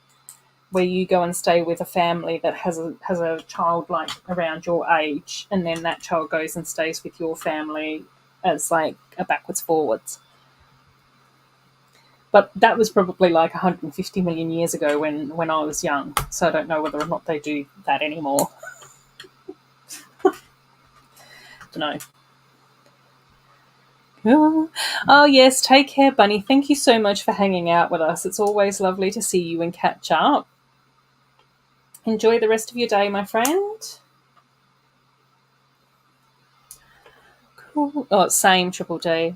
where you go and stay with a family that has a child like around your age, and then that child goes and stays with your family as like a backwards forwards. But that was probably like 150 million years ago when I was young, so I don't know whether or not they do that anymore. Don't know. Oh, yes, take care, Bunny. Thank you so much for hanging out with us. It's always lovely to see you and catch up. Enjoy the rest of your day, my friend. Cool. Oh, same, Triple D.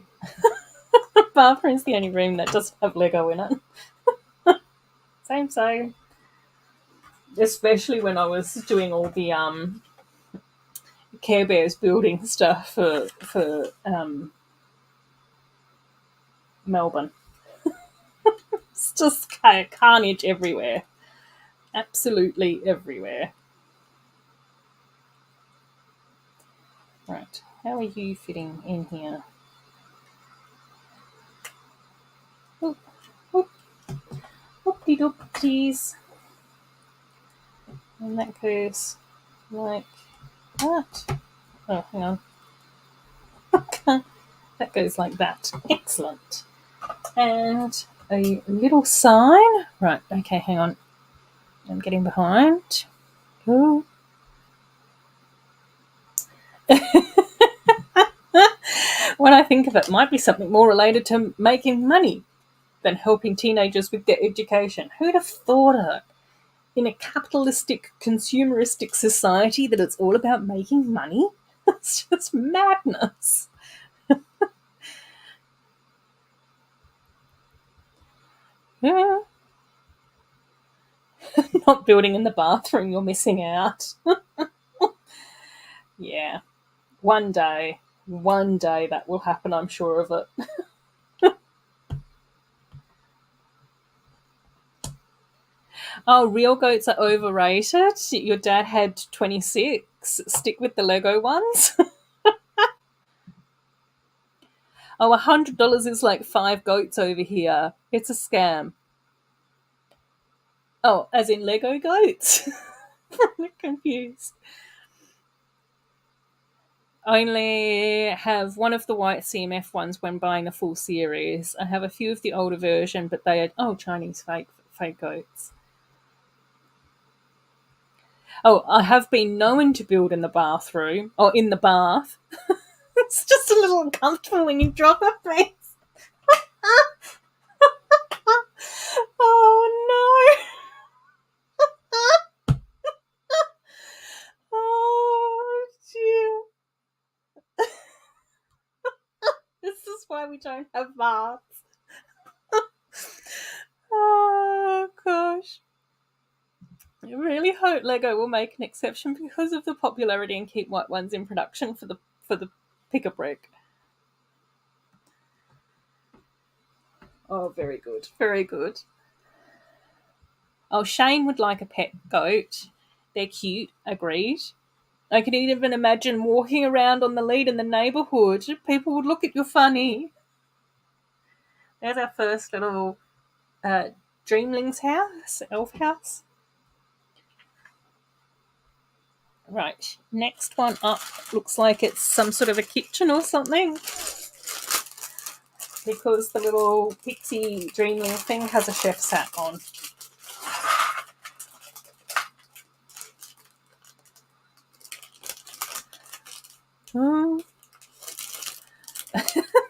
Bathroom's the only room that doesn't have Lego in it. Same. Especially when I was doing all the Care Bears building stuff for Melbourne. It's just carnage everywhere. Absolutely everywhere. Right. How are you fitting in here? Oop, oop, oopty doopties. And that goes like that. Oh, hang on. That goes like that. Excellent. And a little sign. Right, okay, hang on. I'm getting behind. Ooh. When I think of it, might be something more related to making money than helping teenagers with their education. Who'd have thought it? In a capitalistic, consumeristic society that it's all about making money? It's just madness. Yeah. Not building in the bathroom, you're missing out. Yeah. One day that will happen, I'm sure of it. Oh, real goats are overrated. Your dad had 26. Stick with the Lego ones. Oh, $100 is like 5 goats over here. It's a scam. Oh, as in Lego goats? I'm confused. Only have one of the white CMF ones when buying the full series. I have a few of the older version, but they are Chinese fake goats. Oh, I have been known to build in the bathroom or in the bath. It's just a little uncomfortable when you drop a face. Oh no! Oh dear! This is why we don't have baths. Oh gosh! I really hope Lego will make an exception because of the popularity and keep white ones in production for the pick-a-brick. Oh, very good, very good. Oh, Shane would like a pet goat. They're cute, agreed. I can even imagine walking around on the lead in the neighbourhood. People would look at you funny. There's our first little Dreamling's house, elf house. Right, next one up looks like it's some sort of a kitchen or something. Because the little pixie Dreamling thing has a chef's hat on.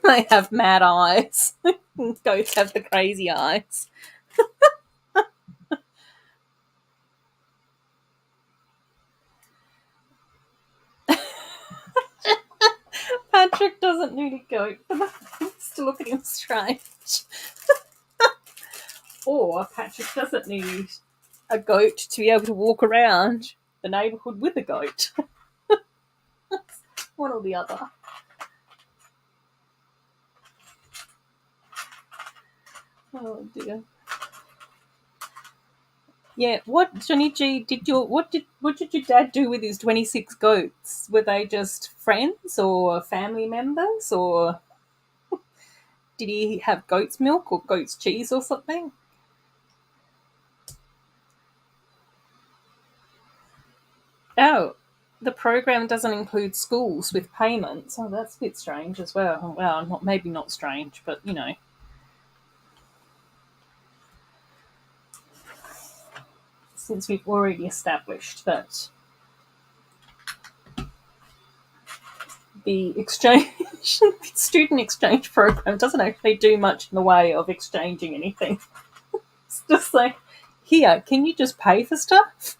They have mad eyes. Goats have the crazy eyes. Patrick doesn't need a goat for the things to look at him strange. Or Patrick doesn't need a goat to be able to walk around the neighbourhood with a goat. One or the other. Oh dear. Yeah, what Johnny G what did your dad do with his 26 goats? Were they just friends or family members, or did he have goat's milk or goat's cheese or something? Oh, the program doesn't include schools with payments. Oh, that's a bit strange as well. Well, maybe not strange, but you know. Since we've already established that the student exchange program doesn't actually do much in the way of exchanging anything. It's just like, here, can you just pay for stuff?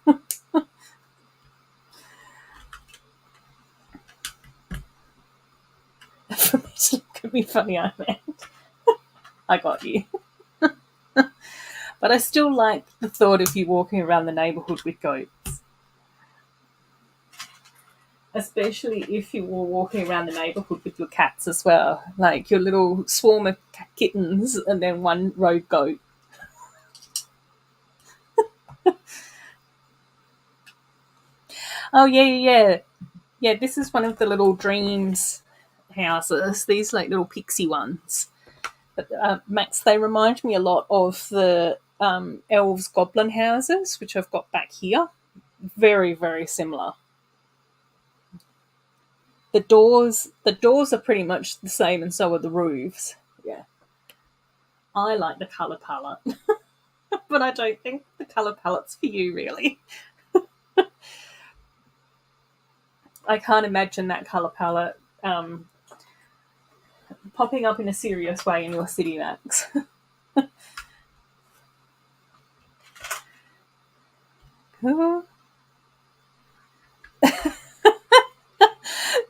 For me to look at me funny, I meant. I got you. But I still like the thought of you walking around the neighbourhood with goats. especially if you were walking around the neighbourhood with your cats as well, like your little swarm of kittens and then one road goat. Oh yeah. Yeah, this is one of the little dreams houses. These like little pixie ones. But Max, they remind me a lot of the elves goblin houses, which I've got back here. Very, very similar. The doors are pretty much the same, and so are the roofs. Yeah, I like the color palette, but I don't think the color palette's for you, really. I can't imagine that color palette popping up in a serious way in your city, Max.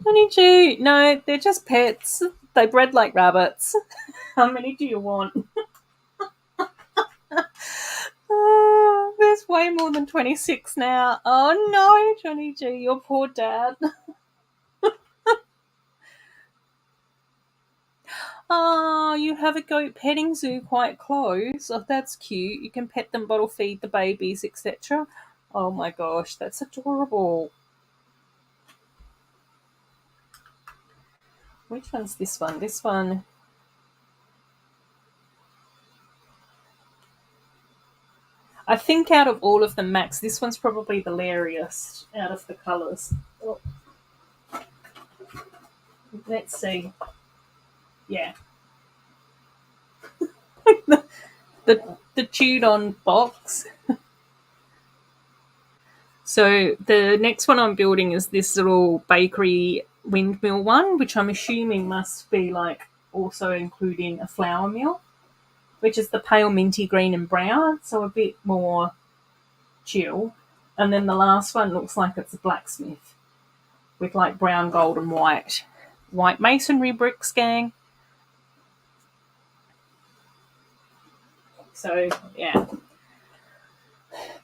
Honey G, no, they're just pets. They bred like rabbits. How many do you want? Oh, there's way more than 26 now. Oh no, Johnny G, your poor dad. Oh, you have a goat petting zoo quite close. Oh, that's cute. You can pet them, bottle feed the babies, etc. Oh my gosh, that's adorable. Which one's this one? This one. I think out of all of them, Max, this one's probably the lairiest out of the colours. Oh, let's see. Yeah. The chewed on box. So the next one I'm building is this little bakery windmill one, which I'm assuming must be like also including a flour mill, which is the pale minty green and brown, so a bit more chill. And then the last one looks like it's a blacksmith with like brown, gold, and white masonry bricks, gang. So yeah.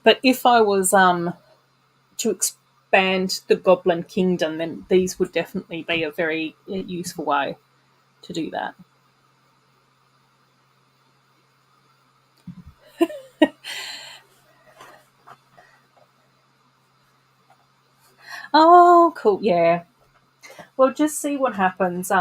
But if I was to expand the Goblin Kingdom, then these would definitely be a very useful way to do that. Oh, cool. Yeah. Well, just see what happens,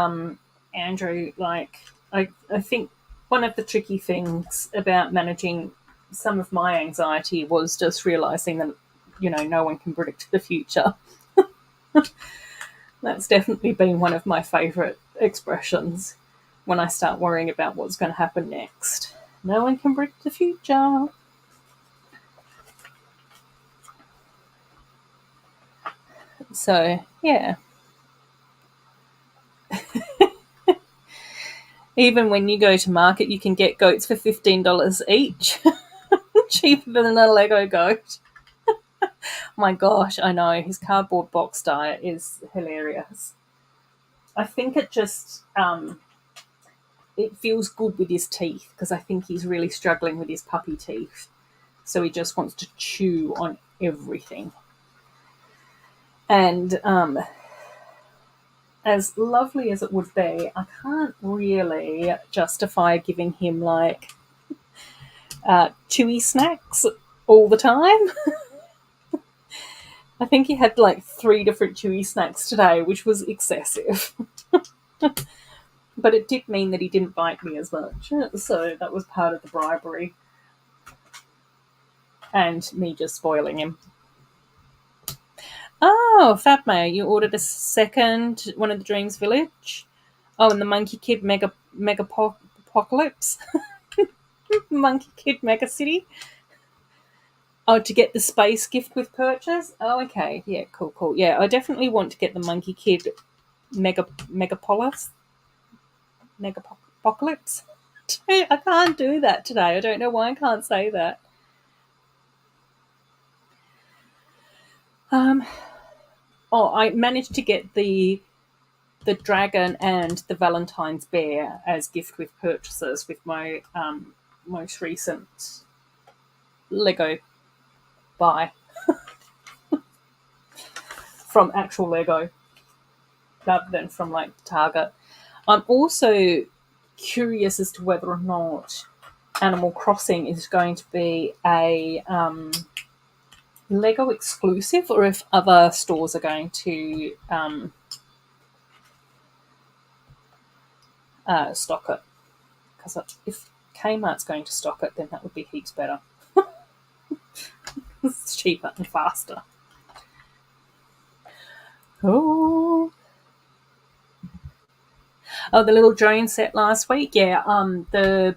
Andrew. Like, I think one of the tricky things about managing some of my anxiety was just realizing that, no one can predict the future. That's definitely been one of my favorite expressions when I start worrying about what's going to happen next. No one can predict the future. So, yeah. Even when you go to market, you can get goats for $15 each. Cheaper than a Lego goat. My gosh, I know. His cardboard box diet is hilarious. I think it just it feels good with his teeth because I think he's really struggling with his puppy teeth. So he just wants to chew on everything. And as lovely as it would be, I can't really justify giving him like chewy snacks all the time. I think he had like 3 different chewy snacks today, which was excessive. But it did mean that he didn't bite me as much. So that was part of the bribery. And me just spoiling him. Oh, Fatma, you ordered a second one of the Dreams Village. Oh, and the Monkey Kid Mega Apocalypse. Monkey Kid Mega City. Oh, to get the space gift with purchase? Oh, okay. Yeah, cool. Yeah, I definitely want to get the Monkey Kid Megapolis. Megapocalypse. I can't do that today. I don't know why I can't say that. I managed to get the dragon and the Valentine's bear as gift with purchases with my most recent Lego buy from actual Lego rather than from like Target. I'm also curious as to whether or not Animal Crossing is going to be a Lego exclusive, or if other stores are going to stock it. Because if Kmart's going to stock it, then that would be heaps better. It's cheaper and faster. Oh, the little drone set last week. Yeah, the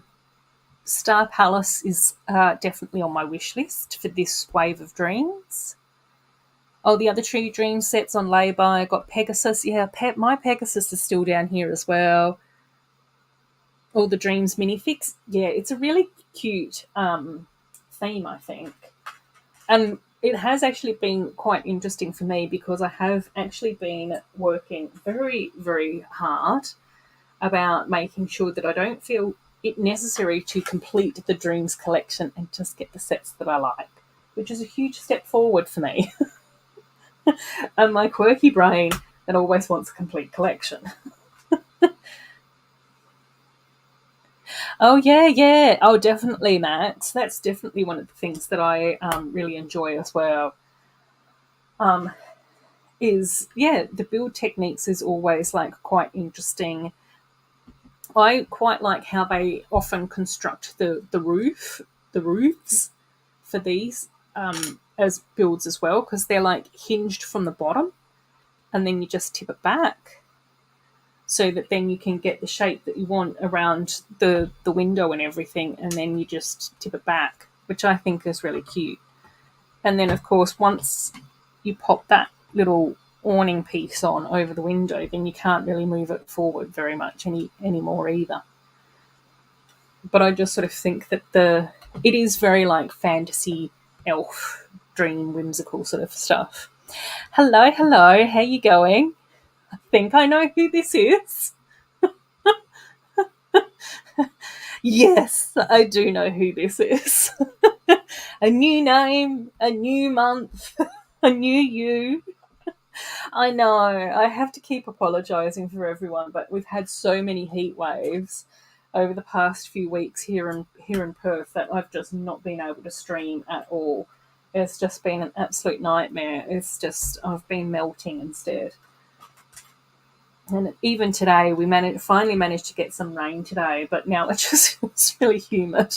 Star Palace is definitely on my wish list for this wave of dreams. Oh, the other two dream sets on lay-by. I got Pegasus. Yeah, my Pegasus is still down here as well. All the dreams minifix. Yeah, it's a really cute theme, I think. And it has actually been quite interesting for me because I have actually been working very, very hard about making sure that I don't feel it necessary to complete the Dreams collection and just get the sets that I like, which is a huge step forward for me. And my quirky brain that always wants a complete collection. Oh, yeah, yeah. Oh, definitely, Matt. That's definitely one of the things that I really enjoy as well. The build techniques is always like quite interesting. I quite like how they often construct the roofs for these as builds as well, because they're like hinged from the bottom and then you just tip it back so that then you can get the shape that you want around the window and everything, and then you just tip it back, which I think is really cute. And then, of course, once you pop that little awning piece on over the window, then you can't really move it forward very much anymore either. But I just sort of think that it is very like fantasy, elf, dream, whimsical sort of stuff. Hello, hello, how you going? I think I know who this is. Yes, I do know who this is. A new name, a new month, a new you. I know. I have to keep apologising for everyone, but we've had so many heat waves over the past few weeks here in Perth that I've just not been able to stream at all. It's just been an absolute nightmare. It's just I've been melting instead. And even today, we finally managed to get some rain today, but now it just feels really humid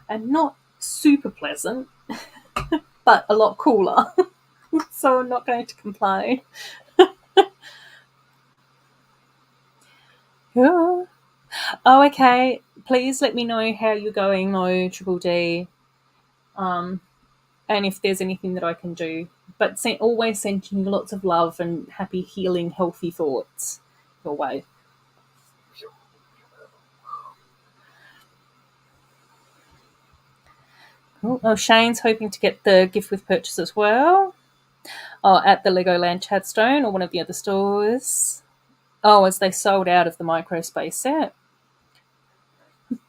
and not super pleasant, but a lot cooler. So I'm not going to complain. Yeah. Oh, okay. Please let me know how you're going, though, Triple D, and if there's anything that I can do. But always sending you lots of love and happy, healing, healthy thoughts your way. Cool. Oh, Shane's hoping to get the gift with purchase as well. Oh, at the Legoland Chadstone or one of the other stores. Oh, as they sold out of the microspace set.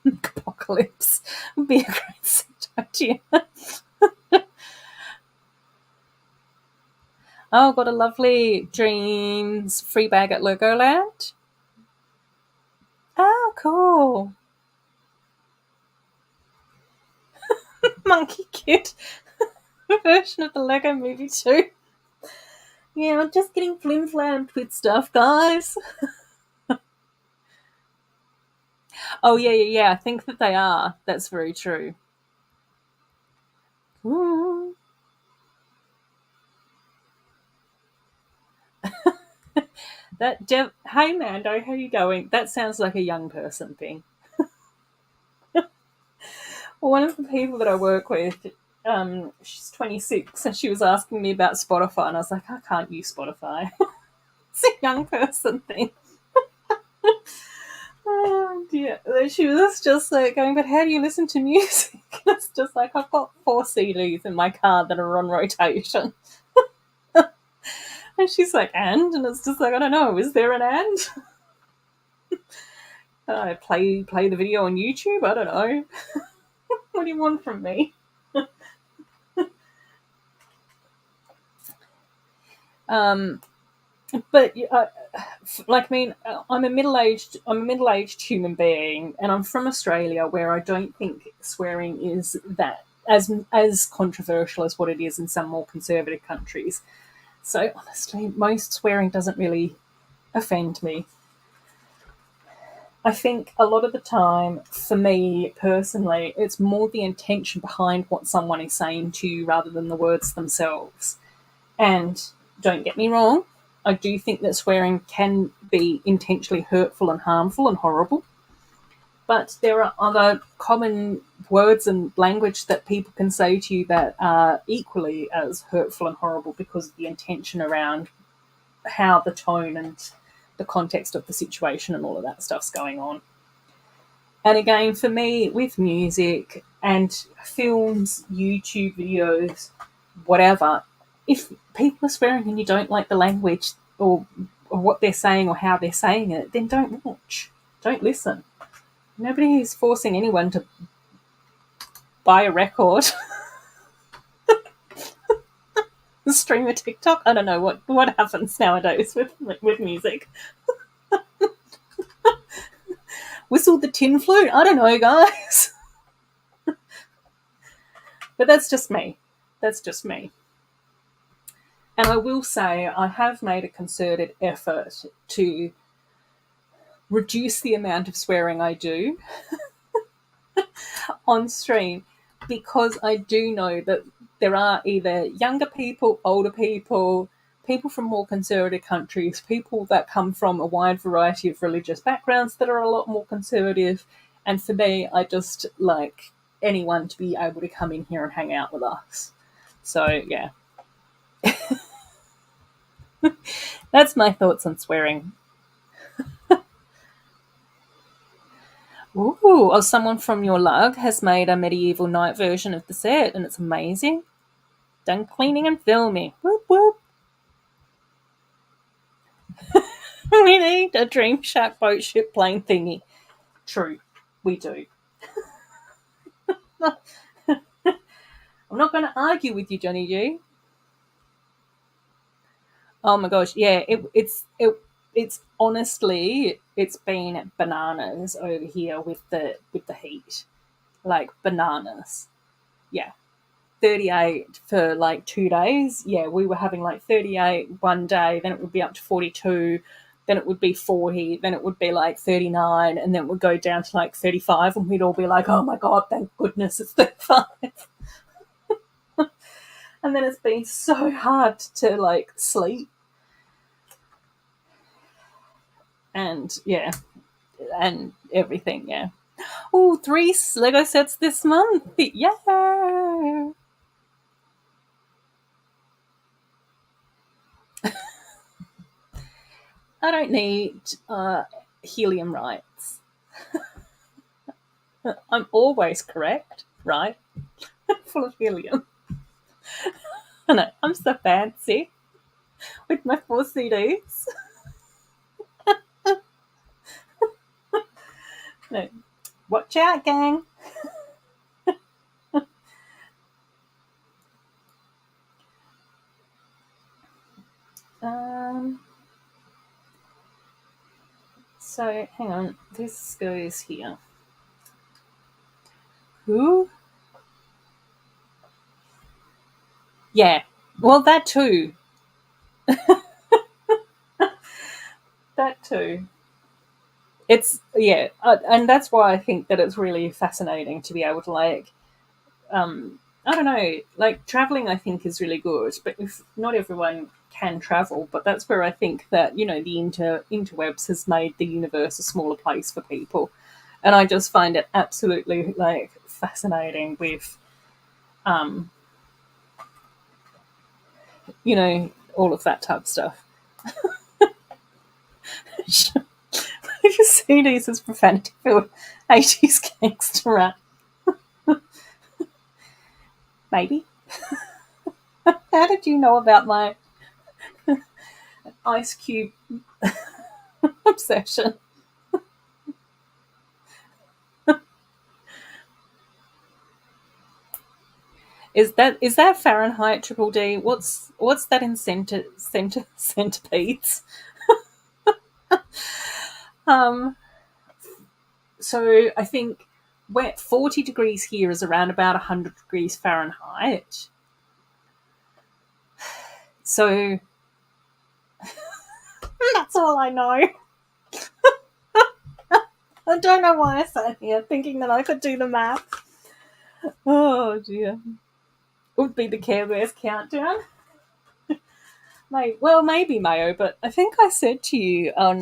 Apocalypse would be a great set idea. Oh, got a lovely Dreams free bag at Legoland. Oh, cool. Monkey Kid version of the Lego movie too. Yeah, I'm just getting flim-flammed with stuff, guys. Oh, yeah. I think that they are. That's very true. Ooh. Hey, Mando, how you going? That sounds like a young person thing. Well, one of the people that I work with, she's 26, and she was asking me about Spotify, and I was like, I can't use Spotify. It's a young person thing. Oh, dear. She was just like going, but how do you listen to music? It's just like, I've got 4 CDs in my car that are on rotation. And she's like, and it's just like, I don't know, is there an and? Play the video on YouTube? I don't know. What do you want from me? But like, I mean, I'm a middle-aged human being, and I'm from Australia, where I don't think swearing is that as controversial as what it is in some more conservative countries. So honestly, most swearing doesn't really offend me. I think a lot of the time, for me personally, it's more the intention behind what someone is saying to you rather than the words themselves. And don't get me wrong, I do think that swearing can be intentionally hurtful and harmful and horrible. But there are other common words and language that people can say to you that are equally as hurtful and horrible because of the intention around how the tone and the context of the situation and all of that stuff's going on. And again, for me, with music and films, YouTube videos, whatever, if people are swearing and you don't like the language or what they're saying or how they're saying it, then don't watch. Don't listen. Nobody is forcing anyone to buy a record, stream a TikTok. I don't know what happens nowadays with music. Whistle the tin flute? I don't know, guys. But that's just me. That's just me. And I will say I have made a concerted effort to reduce the amount of swearing I do on stream, because I do know that there are either younger people, older people, people from more conservative countries, people that come from a wide variety of religious backgrounds that are a lot more conservative. And for me, I just like anyone to be able to come in here and hang out with us. So, yeah, that's my thoughts on swearing. Ooh, oh, someone from your lug has made a medieval night version of the set, and it's amazing. Done cleaning and filming. Whoop, whoop. We need a Dream Shack boat ship plane thingy. True, we do. I'm not going to argue with you, Johnny G. Oh my gosh, yeah, it's honestly, it's been bananas over here with the heat, like bananas. Yeah, 38 for like 2 days. Yeah, we were having like 38 one day, then it would be up to 42, then it would be 40, then it would be like 39, and then it would go down to like 35, and we'd all be like, oh my God, thank goodness it's 35. And then it's been so hard to like sleep. And yeah, and everything, yeah. Oh, 3 Lego sets this month. Yeah. I don't need helium rights. I'm always correct, right? Full of helium. I know, I'm so fancy with my 4 CDs. No, watch out, gang. Um, so, hang on. This goes here. Who? Yeah. Well, that too. That too. It's, yeah. And that's why I think that it's really fascinating to be able to, like, I don't know, like traveling I think is really good, but if not everyone can travel, but that's where I think that, the interwebs has made the universe a smaller place for people. And I just find it absolutely like fascinating with um, all of that type of stuff. If you see these as profanity filled 80s gangster rap, maybe. How did you know about my Ice Cube obsession? Is that Fahrenheit triple D? What's that in centipedes? Um, so I think where 40 degrees here is around about 100 degrees Fahrenheit. So that's all I know. I don't know why I sat here thinking that I could do the math. Oh dear. It would be the Care Bears countdown. Maybe Mayo, but I think I said to you on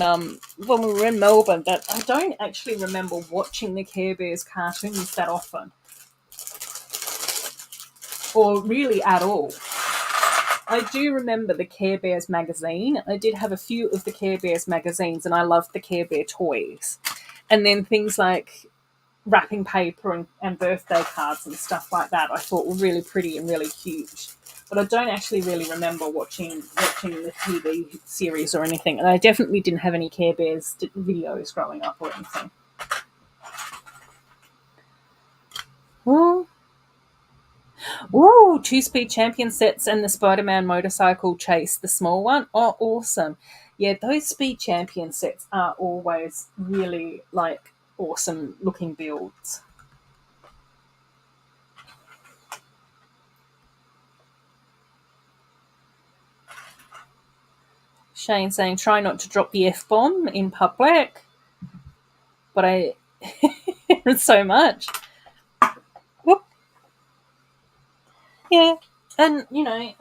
when we were in Melbourne that I don't actually remember watching the Care Bears cartoons that often, or really at all. I do remember the Care Bears magazine. I did have a few of the Care Bears magazines, and I loved the Care Bear toys. And then things like wrapping paper and birthday cards and stuff like that I thought were really pretty and really cute. But I don't actually really remember watching the TV series or anything. And I definitely didn't have any Care Bears videos growing up or anything. Ooh, 2-speed champion sets and the Spider-Man motorcycle chase, the small one. Oh, awesome. Yeah, those speed champion sets are always really, like, awesome looking builds. Shane saying, try not to drop the F-bomb in public. But I... so much. Whoop. Yeah. And, I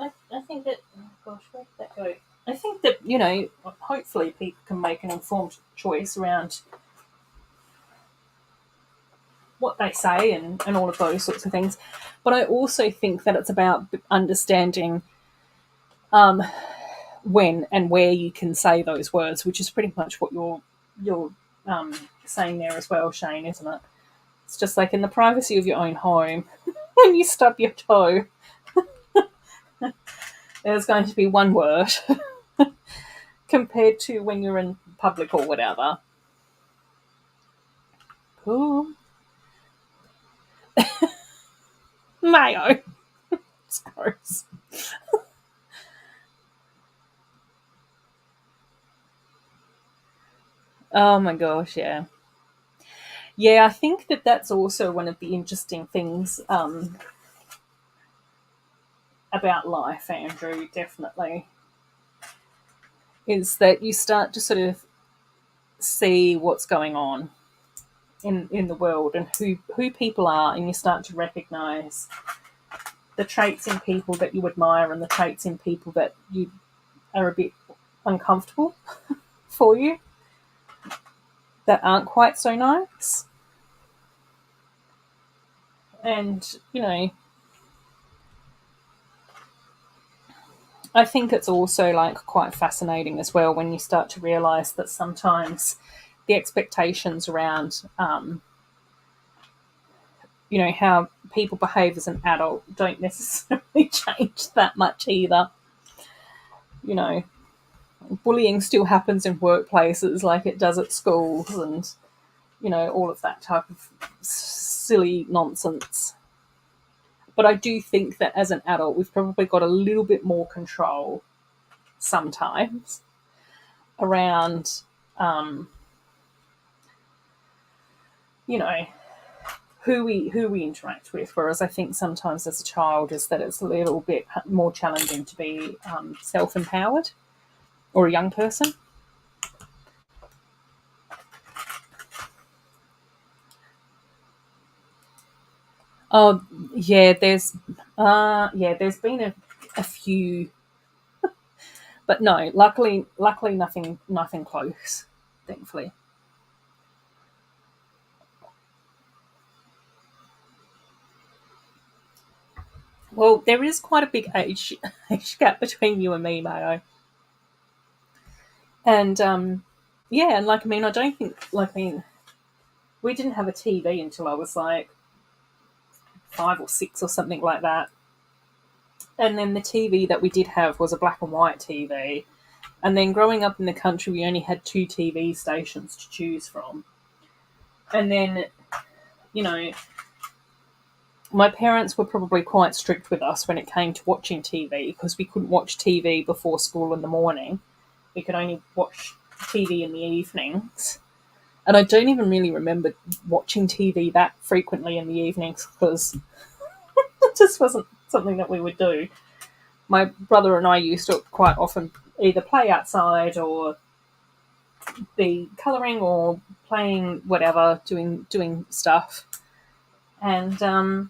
think that... Oh, gosh, where did that go? I think that, hopefully people can make an informed choice around what they say and all of those sorts of things. But I also think that it's about understanding when and where you can say those words, which is pretty much what you're saying there as well, Shane, isn't it? It's just like in the privacy of your own home, when you stub your toe, there's going to be one word compared to when you're in public or whatever. Cool. Mayo. It's gross. Oh my gosh, yeah. Yeah, I think that that's also one of the interesting things about life, Andrew, definitely, is that you start to sort of see what's going on in the world and who people are, and you start to recognise the traits in people that you admire and the traits in people that you are a bit uncomfortable for you, that aren't quite so nice. And, I think it's also like quite fascinating as well when you start to realise that sometimes the expectations around, how people behave as an adult don't necessarily change that much either. You know, bullying still happens in workplaces like it does at schools, and all of that type of silly nonsense. But I do think that as an adult, we've probably got a little bit more control sometimes around, you know, who we interact with. Whereas I think sometimes as a child is that it's a little bit more challenging to be self-empowered, or a young person. Oh yeah, there's been a few, but no, luckily nothing close, thankfully. Well, there is quite a big age gap between you and me, Mayo. And yeah, and I don't think we didn't have a TV until I was like 5 or 6 or something like that. And then the TV that we did have was a black and white TV. And then growing up in the country, we only had 2 TV stations to choose from. And then, you know, my parents were probably quite strict with us when it came to watching TV because we couldn't watch TV before school in the morning. We could only watch TV in the evenings. And I don't even really remember watching TV that frequently in the evenings because it just wasn't something that we would do. My brother and I used to quite often either play outside or be colouring or playing whatever, doing stuff. And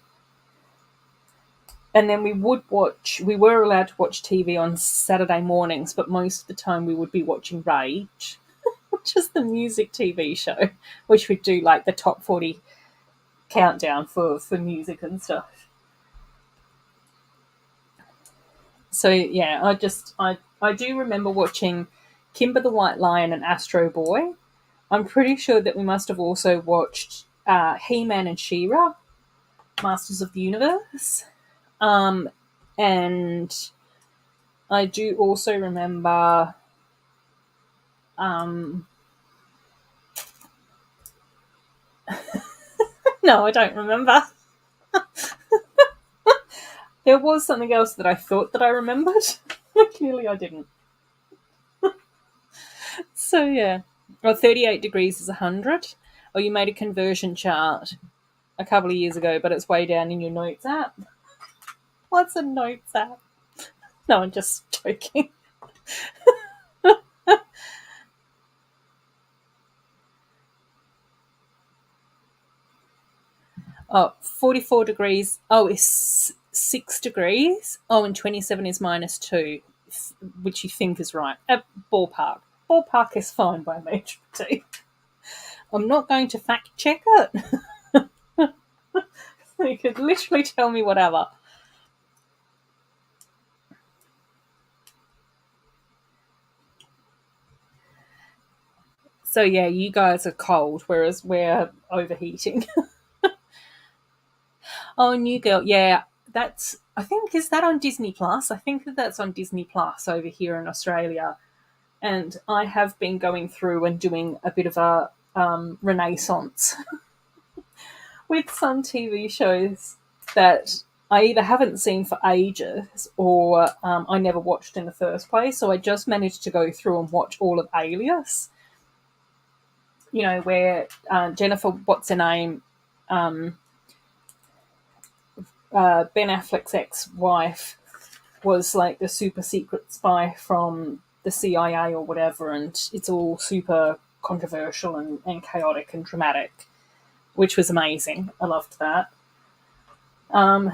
then we were allowed to watch TV on Saturday mornings, but most of the time we would be watching Rage, which is the music TV show, which would do like the top 40 countdown for music and stuff. So yeah, I do remember watching Kimber the White Lion and Astro Boy. I'm pretty sure that we must have also watched He-Man and She-Ra, Masters of the Universe. And I do also remember no, I don't remember. There was something else that I thought that I remembered. Clearly I didn't. So yeah. Well, 38 degrees is 100. Or you made a conversion chart a couple of years ago, but it's way down in your notes app. What's a notes app? No, I'm just joking. Oh, 44 degrees. Oh, it's 6 degrees. Oh, and 27 is -2, which you think is right. Ballpark. Ballpark is fine by me, too. I'm not going to fact check it. You could literally tell me whatever. So yeah, you guys are cold, whereas we're overheating. Oh, New Girl, yeah, that's. I think is that on Disney Plus. I think that's on Disney Plus over here in Australia, and I have been going through and doing a bit of a renaissance with some TV shows that I either haven't seen for ages or I never watched in the first place. So I just managed to go through and watch all of Alias. You know, where Jennifer, what's her name, Ben Affleck's ex-wife was like the super secret spy from the CIA or whatever, and it's all super controversial and chaotic and dramatic, which was amazing. I loved that. And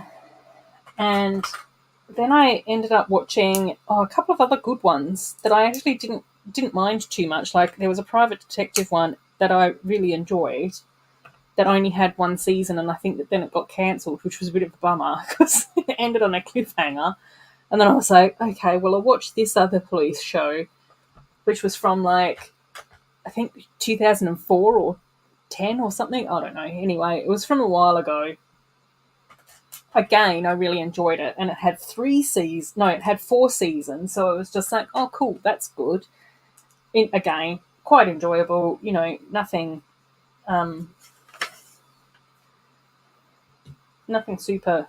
then I ended up watching a couple of other good ones that I actually didn't mind too much. Like there was a private detective one that I really enjoyed that only had one season, and I think that then it got cancelled, which was a bit of a bummer because it ended on a cliffhanger. And then I was like, okay, well, I watched this other police show, which was from like, I think 2004 or 10 or something. I don't know. Anyway, it was from a while ago. Again, I really enjoyed it. And it had 4 seasons. So it was just like, oh, cool, that's good. Again, quite enjoyable. You know, nothing super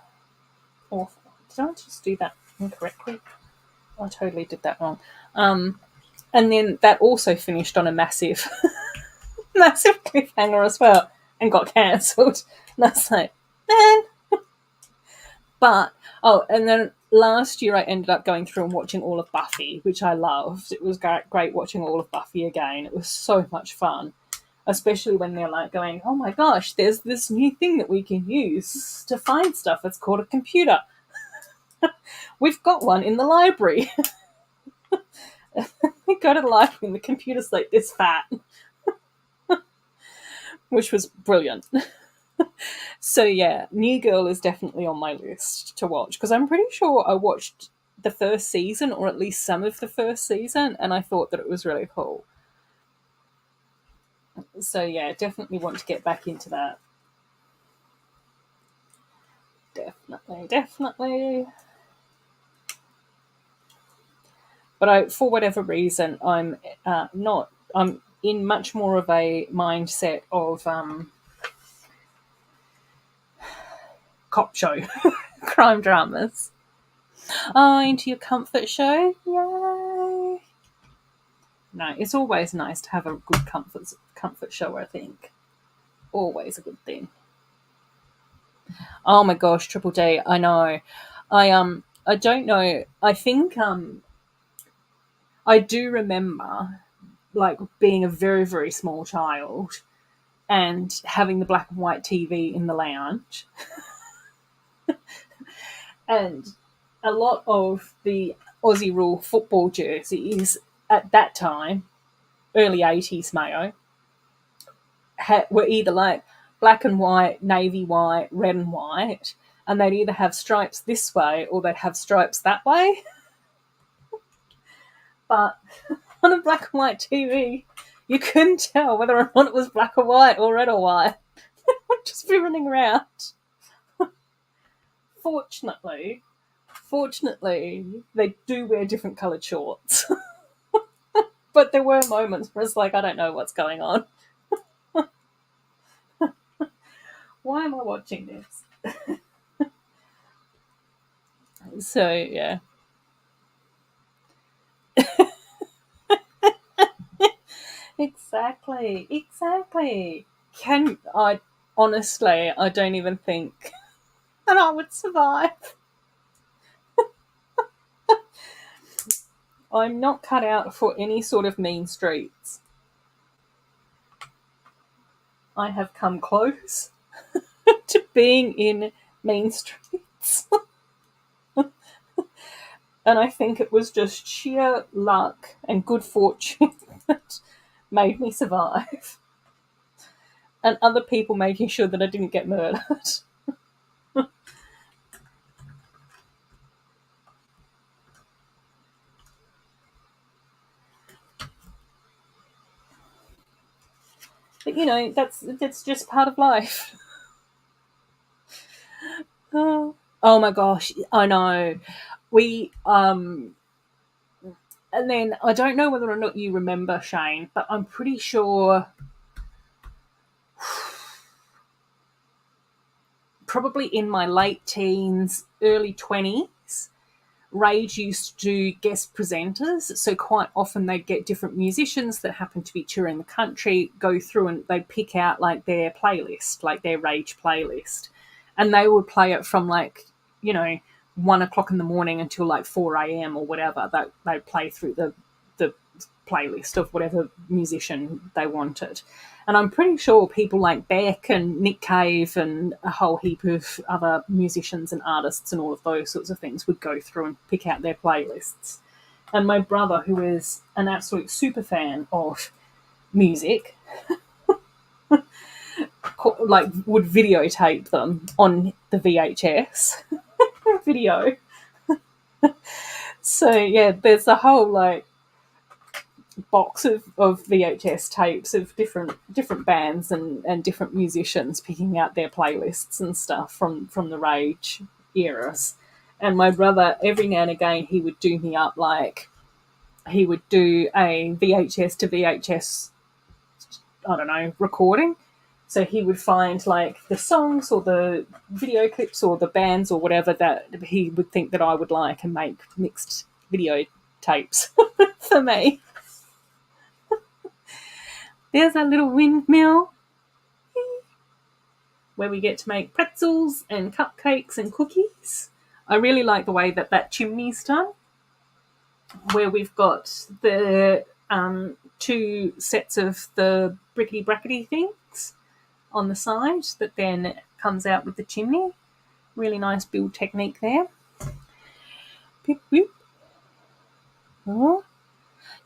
awful. Did I just do that incorrectly? I totally did that wrong. And then that also finished on a massive, massive cliffhanger as well and got cancelled. And I was like, man. But, and then last year I ended up going through and watching all of Buffy, which I loved. It was great watching all of Buffy again. It was so much fun. Especially when they're like going, oh my gosh, there's this new thing that we can use to find stuff. It's called a computer. We've got one in the library. We go to the library and the computer's like this fat. Which was brilliant. So yeah, New Girl is definitely on my list to watch because I'm pretty sure I watched the first season or at least some of the first season and I thought that it was really cool. So yeah, definitely want to get back into that. Definitely. But for whatever reason, I'm not. I'm in much more of a mindset of cop show, crime dramas. Oh, into your comfort show? Yay! No, it's always nice to have a good comfort show, I think. Always a good thing. Oh my gosh, Triple D, I know. I don't know. I think I do remember like being a very, very small child and having the black and white TV in the lounge. And a lot of the Aussie rule football jerseys at that time, early 80s Mayo, were either like black and white, navy white, red and white, and they'd either have stripes this way or they'd have stripes that way. But on a black and white TV, you couldn't tell whether or not it was black or white or red or white. Just be running around. Fortunately, they do wear different coloured shorts. But there were moments where it's like, I don't know what's going on. Why am I watching this? So, yeah. Exactly. Honestly, I don't even think that I would survive. I'm not cut out for any sort of mean streets. I have come close to being in mean streets. And I think it was just sheer luck and good fortune that made me survive. And other people making sure that I didn't get murdered. But you know, that's just part of life. Oh my gosh, I know. We and then I don't know whether or not you remember, Shane, but I'm pretty sure probably in my late teens, early 20s, Rage used to do guest presenters. So quite often they'd get different musicians that happen to be touring the country, go through and they'd pick out like their playlist, like their Rage playlist. And they would play it from like, 1 o'clock in the morning until like 4 a.m. or whatever. They'd play through the playlist of whatever musician they wanted. And I'm pretty sure people like Beck and Nick Cave and a whole heap of other musicians and artists and all of those sorts of things would go through and pick out their playlists. And my brother, who is an absolute super fan of music, like would videotape them on the VHS video. So yeah, there's a whole like box of VHS tapes of different bands and different musicians picking out their playlists and stuff from the Rage eras. And my brother, every now and again, he would do me up like he would do a VHS to VHS, I don't know, recording. So he would find like the songs or the video clips or the bands or whatever that he would think that I would like and make mixed video tapes for me. There's our little windmill where we get to make pretzels and cupcakes and cookies. I really like the way that chimney's done, where we've got the 2 sets of the brickety brackety things on the side that then comes out with the chimney. Really nice build technique there. Beep, beep. Oh.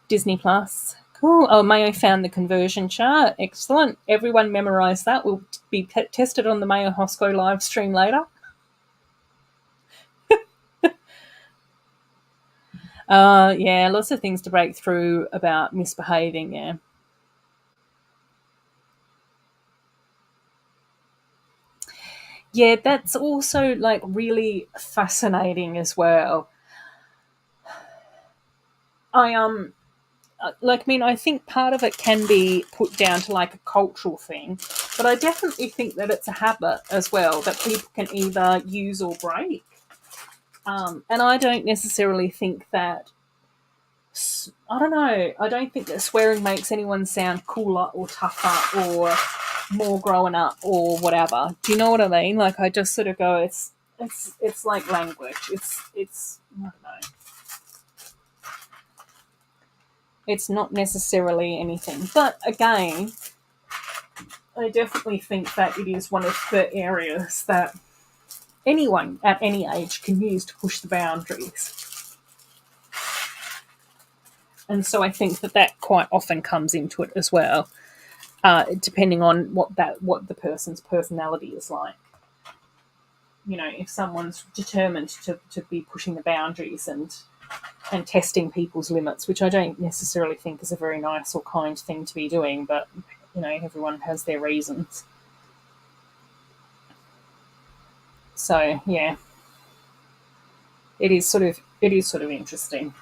Disney Plus. Cool. Oh, Mayo found the conversion chart. Excellent. Everyone memorise that. Will be tested on the Mayo Hosco live stream later. Yeah, lots of things to break through about misbehaving, yeah. Yeah, that's also like really fascinating as well. like, I mean, I think part of it can be put down to like a cultural thing, but I definitely think that it's a habit as well that people can either use or break. And I don't necessarily think that, I don't know, I don't think that swearing makes anyone sound cooler or tougher or more growing up or whatever. Do you know what I mean? Like, I just sort of go, it's like language. It's I don't know. It's not necessarily anything. But again, I definitely think that it is one of the areas that anyone at any age can use to push the boundaries. And so I think that that quite often comes into it as well, depending on what the person's personality is like. You know, if someone's determined to be pushing the boundaries and testing people's limits, which I don't necessarily think is a very nice or kind thing to be doing, but you know, everyone has their reasons. So yeah, it is sort of interesting.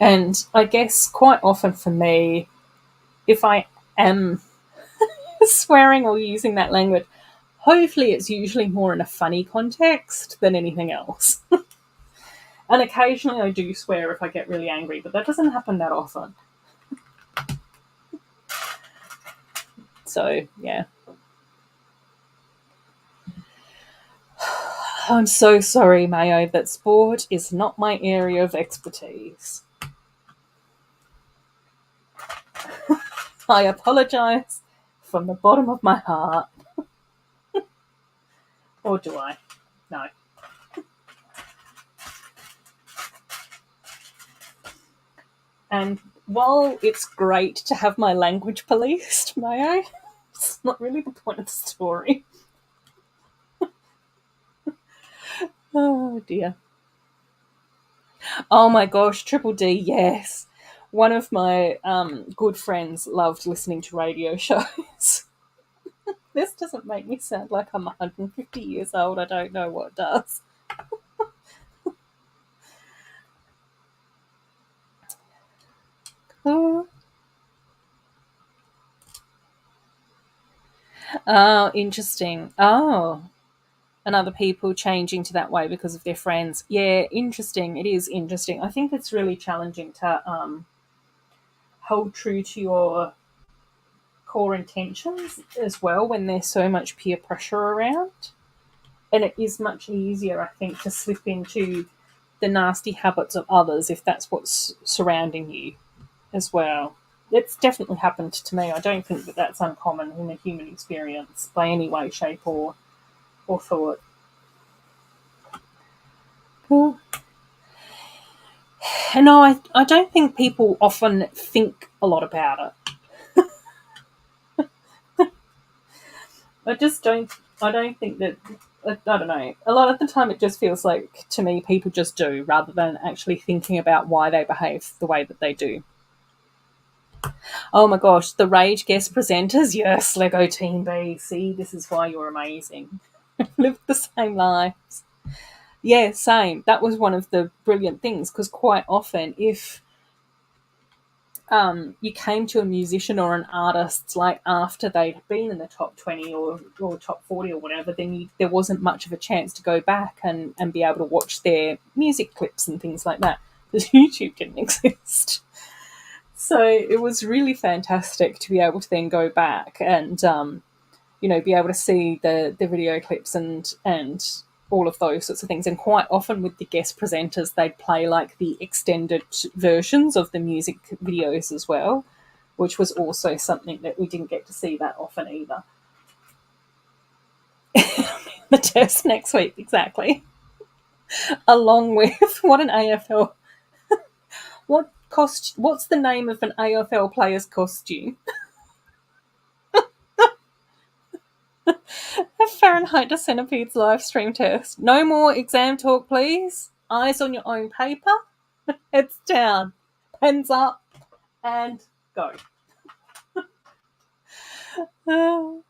And I guess quite often for me, if I am swearing or using that language, hopefully it's usually more in a funny context than anything else. And occasionally I do swear if I get really angry, but that doesn't happen that often. So yeah. I'm so sorry, Mayo, that sport is not my area of expertise. I apologise from the bottom of my heart. Or do I? No. And while it's great to have my language policed, Mayo, it's not really the point of the story. Oh dear. Oh my gosh, Triple D, yes. One of my good friends loved listening to radio shows. This doesn't make me sound like I'm 150 years old. I don't know what does. Oh, oh, interesting. Oh, and other people changing to that way because of their friends. Yeah, interesting. It is interesting. I think it's really challenging to hold true to your core intentions as well when there's so much peer pressure around. And it is much easier, I think, to slip into the nasty habits of others if that's what's surrounding you as well. It's definitely happened to me. I don't think that that's uncommon in the human experience by any way, shape, or thought. Cool. And no, I don't think people often think a lot about it. I just don't. I don't think that. I don't know. A lot of the time, it just feels like to me people just do rather than actually thinking about why they behave the way that they do. Oh my gosh, the rage guest presenters. Yes, Lego Team B. See, this is why you're amazing. Live the same lives. Yeah, same. That was one of the brilliant things because quite often, if you came to a musician or an artist like after they'd been in the top 20 or top 40 or whatever, then there wasn't much of a chance to go back and be able to watch their music clips and things like that because YouTube didn't exist. So it was really fantastic to be able to then go back and be able to see the video clips and all of those sorts of things. And quite often with the guest presenters, they'd play like the extended versions of the music videos as well, which was also something that we didn't get to see that often either. The test next week, exactly. Along with what an AFL, what's the name of an AFL player's costume? A Fahrenheit to Centipedes live stream test. No more exam talk, please. Eyes on your own paper. Heads down. Pens up. And go. Oh,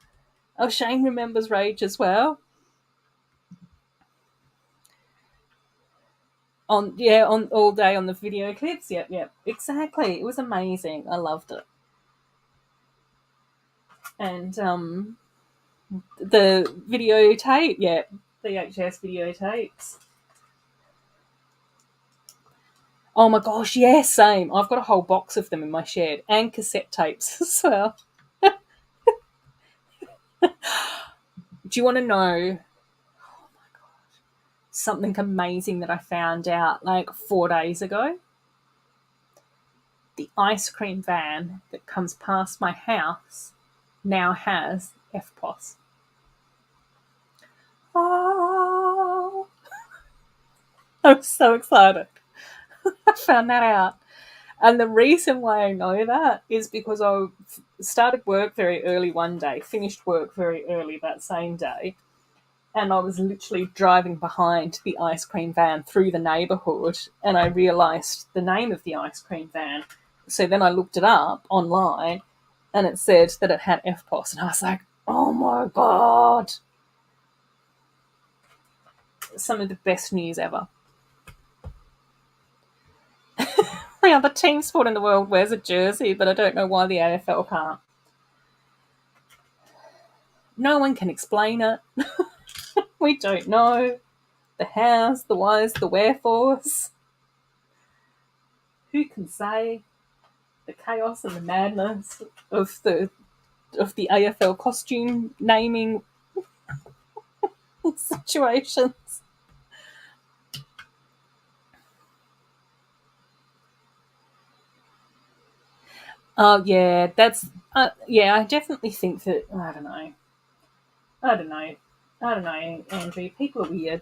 Shane remembers rage as well. on all day on the video clips. Yep, exactly. It was amazing. I loved it. And the videotape, yeah, VHS videotapes. Oh my gosh, yeah, same. I've got a whole box of them in my shed, and cassette tapes as well. Do you want to know something amazing that I found out like 4 days ago? The ice cream van that comes past my house now has FPOS. Oh, I'm so excited. I found that out. And the reason why I know that is because I started work very early one day, finished work very early that same day, and I was literally driving behind the ice cream van through the neighbourhood, and I realised the name of the ice cream van. So then I looked it up online, and it said that it had FPOS, and I was like, oh my God. Some of the best news ever. The other team sport in the world wears a jersey, but I don't know why the AFL can't. No one can explain it. We don't know the hows, the whys, the wherefores. Who can say? The chaos and the madness of the AFL costume naming situations. Oh yeah, that's yeah. I definitely think that I don't know. I don't know. I don't know, Andrew. People are weird.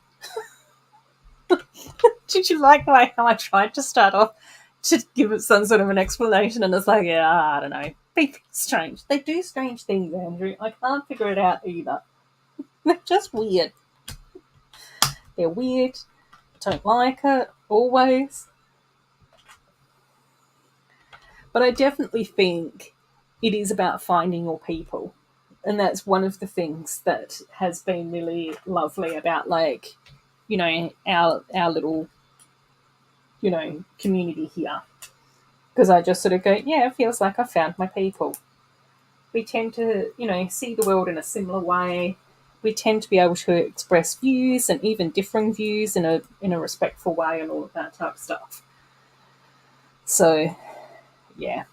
Did you like how I tried to start off to give it some sort of an explanation, and it's like, yeah, I don't know. People are strange. They do strange things, Andrew. I can't figure it out either. They're just weird. They're weird. I don't like it always. But I definitely think it is about finding your people. And that's one of the things that has been really lovely about, like, our little, community here. Because I just sort of go, yeah, it feels like I found my people. We tend to, see the world in a similar way. We tend to be able to express views and even differing views in a respectful way and all of that type of stuff. So, yeah.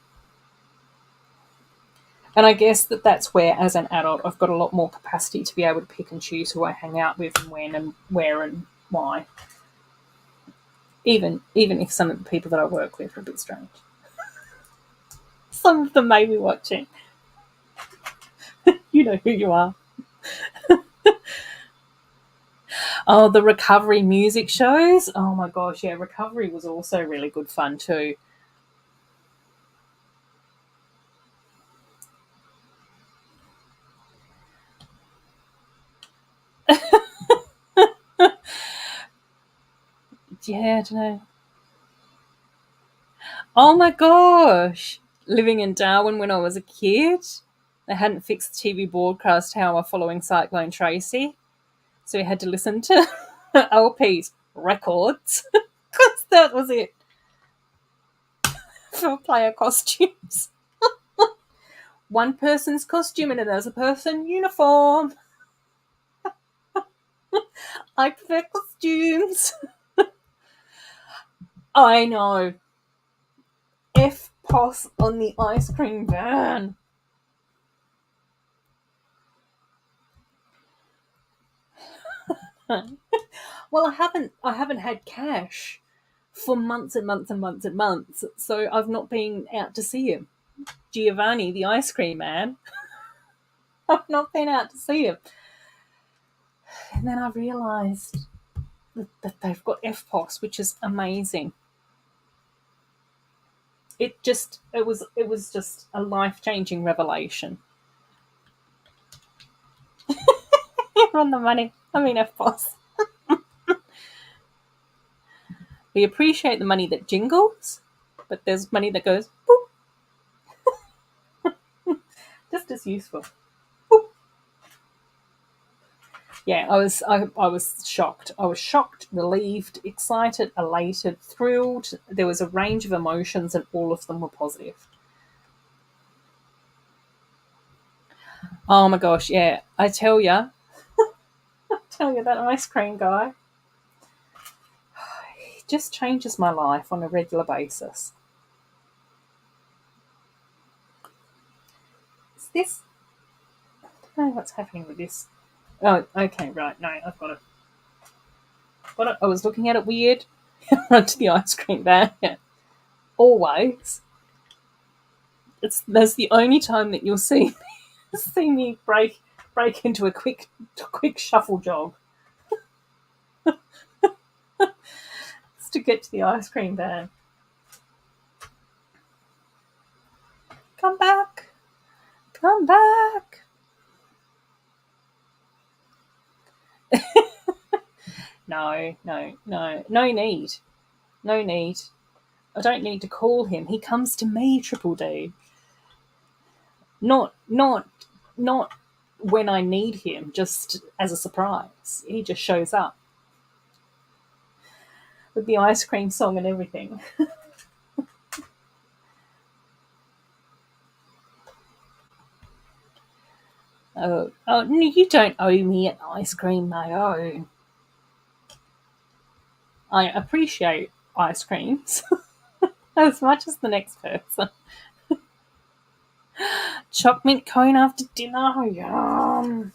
And I guess that's where, as an adult, I've got a lot more capacity to be able to pick and choose who I hang out with and when and where and why. Even if some of the people that I work with are a bit strange. Some of them may be watching. You know who you are. Oh, the recovery music shows. Oh my gosh, yeah, recovery was also really good fun too. Yeah, I don't know. Oh my gosh. Living in Darwin when I was a kid, they hadn't fixed the TV broadcast tower following Cyclone Tracy. So we had to listen to LP's records because that was it for player costumes. One person's costume and another person's uniform. I prefer costumes. I know. FPOS on the ice cream van. Well, I haven't had cash for months and months and months and months, so I've not been out to see him. Giovanni, the ice cream man. I've not been out to see him. And then I realised that they've got FPOS, which is amazing. It was just a life-changing revelation. You're on the money. I mean FPOS. We appreciate the money that jingles, but there's money that goes boop. Just as useful. Boop. Yeah, I was shocked. I was shocked, relieved, excited, elated, thrilled. There was a range of emotions, and all of them were positive. Oh my gosh, yeah. I tell you that ice cream guy just changes my life on a regular basis. Is this? I don't know what's happening with this. Oh, okay, right. No, I've got it. Got it. I was looking at it weird. Run to the ice cream van. Always. That's the only time that you'll see me break into a quick shuffle jog just to get to the ice cream van. Come back. Come back. No need. No need. I don't need to call him. He comes to me, Triple D. Not when I need him, just as a surprise. He just shows up with the ice cream song and everything. Oh, no, you don't owe me an ice cream, Mayo. I appreciate ice creams as much as the next person. Choc mint cone after dinner, yum.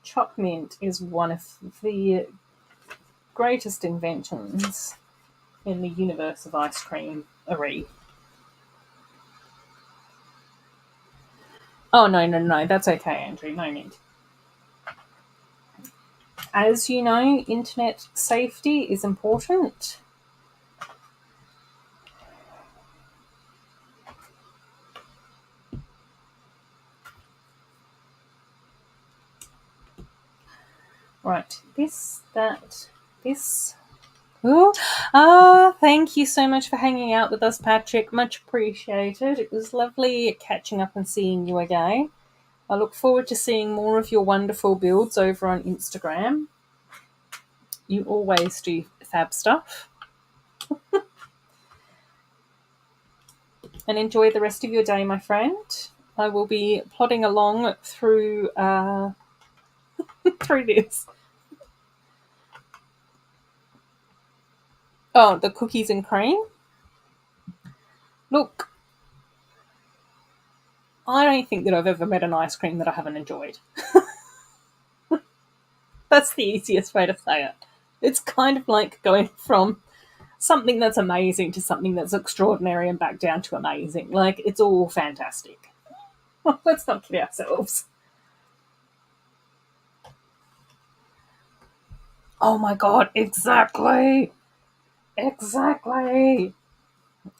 Choc mint is one of the greatest inventions in the universe of ice cream. Oh, no, that's okay, Andrew, no need. As you know, internet safety is important. Right, this. Ooh. Thank you so much for hanging out with us, Patrick. Much appreciated. It was lovely catching up and seeing you again. I look forward to seeing more of your wonderful builds over on Instagram. You always do fab stuff. And enjoy the rest of your day, my friend. I will be plodding along through through this. Oh, the cookies and cream. Look, I don't think that I've ever met an ice cream that I haven't enjoyed. That's the easiest way to say it. It's kind of like going from something that's amazing to something that's extraordinary and back down to amazing. Like, it's all fantastic. Let's not kid ourselves. Oh my god, exactly. Exactly.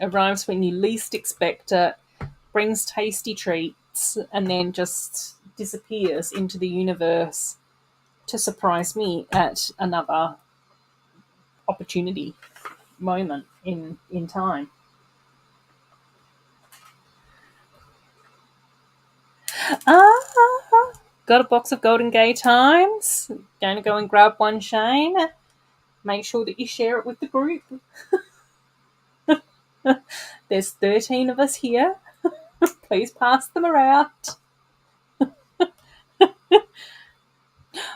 Arrives when you least expect it, brings tasty treats, and then just disappears into the universe to surprise me at another opportunity moment in time. Ah, got a box of Golden Gay Times. Going to go and grab one, Shane. Make sure that you share it with the group. There's 13 of us here. Please pass them around.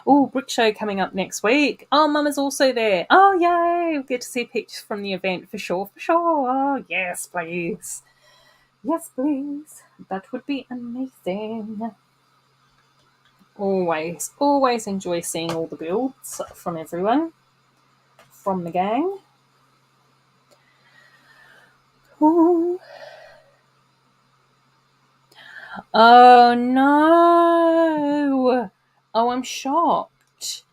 Oh, Brick Show coming up next week. Oh, Mama's also there. Oh, yay. We'll get to see pictures from the event for sure, for sure. Oh, yes, please. Yes, please. That would be amazing. Always enjoy seeing all the builds from everyone, from the gang. Ooh. Oh, no. Oh, I'm shocked.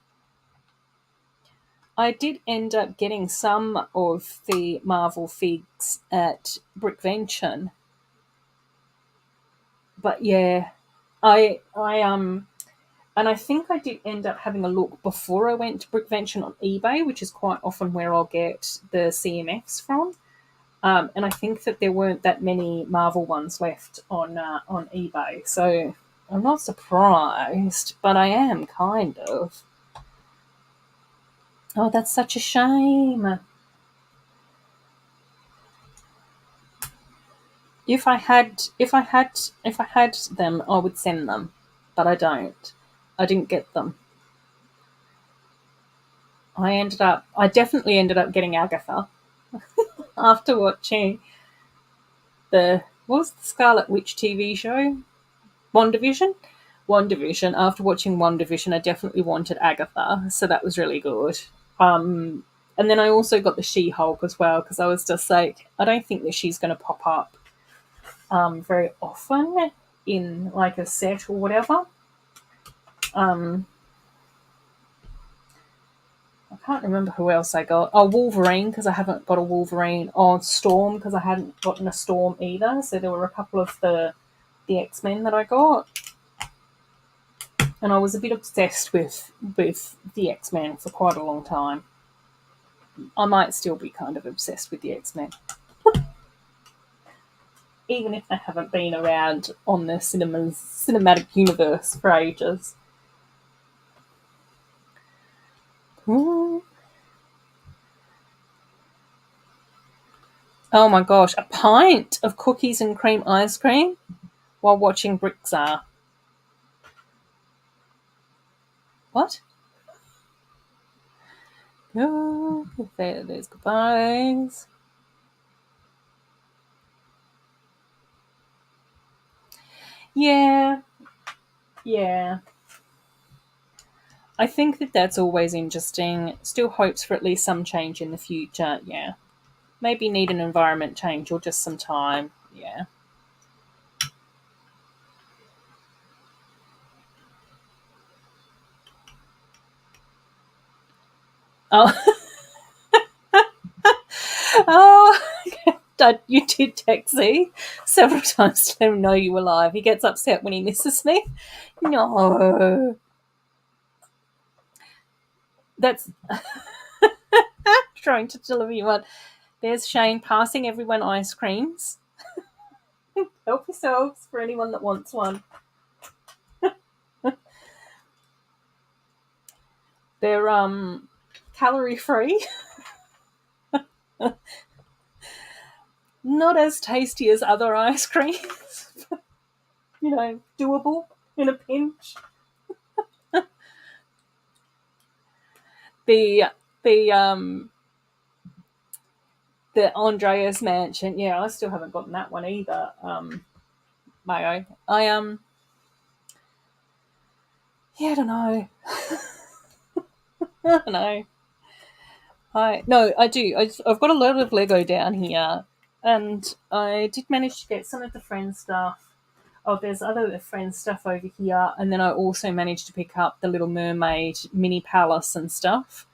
I did end up getting some of the Marvel figs at Brickvention. But yeah, and I think I did end up having a look before I went to Brickvention on eBay, which is quite often where I'll get the CMFs from. And I think that there weren't that many Marvel ones left on eBay, so I'm not surprised, but I am kind of. Oh, that's such a shame. If I had them, I would send them, but I don't. I didn't get them. I definitely ended up getting Agatha after watching the what was the Scarlet Witch TV show? WandaVision? WandaVision. After watching WandaVision, I definitely wanted Agatha, so that was really good. Um, and then I also got the She-Hulk as well because I was just like, I don't think that she's going to pop up very often in like a set or whatever. Um, I can't remember who else I got. Oh, Wolverine because I haven't got a Wolverine. Oh, Storm because I hadn't gotten a Storm either. So there were a couple of the X-Men that I got, and I was a bit obsessed with the X-Men for quite a long time. I might still be kind of obsessed with the X-Men, even if they haven't been around on the cinematic universe for ages. Ooh. Oh my gosh, a pint of cookies and cream ice cream while watching Brickzar. What? Oh, there's goodbyes. Yeah, yeah. I think that that's always interesting. Still hopes for at least some change in the future. Yeah. Maybe need an environment change or just some time. Yeah. Oh, oh, Dad, you did text me several times to let him know you were live. He gets upset when he misses me. No. That's trying to deliver you one. There's Shane passing everyone ice creams. Help yourselves for anyone that wants one. They're calorie free, not as tasty as other ice creams. Doable in a pinch. The the the Andreas Mansion. Yeah, I still haven't gotten that one either. Mayo. Yeah, I don't know. I don't know. I no, I do. I've got a lot of Lego down here, and I did manage to get some of the friend stuff. Oh, there's other friend stuff over here, and then I also managed to pick up the Little Mermaid mini palace and stuff.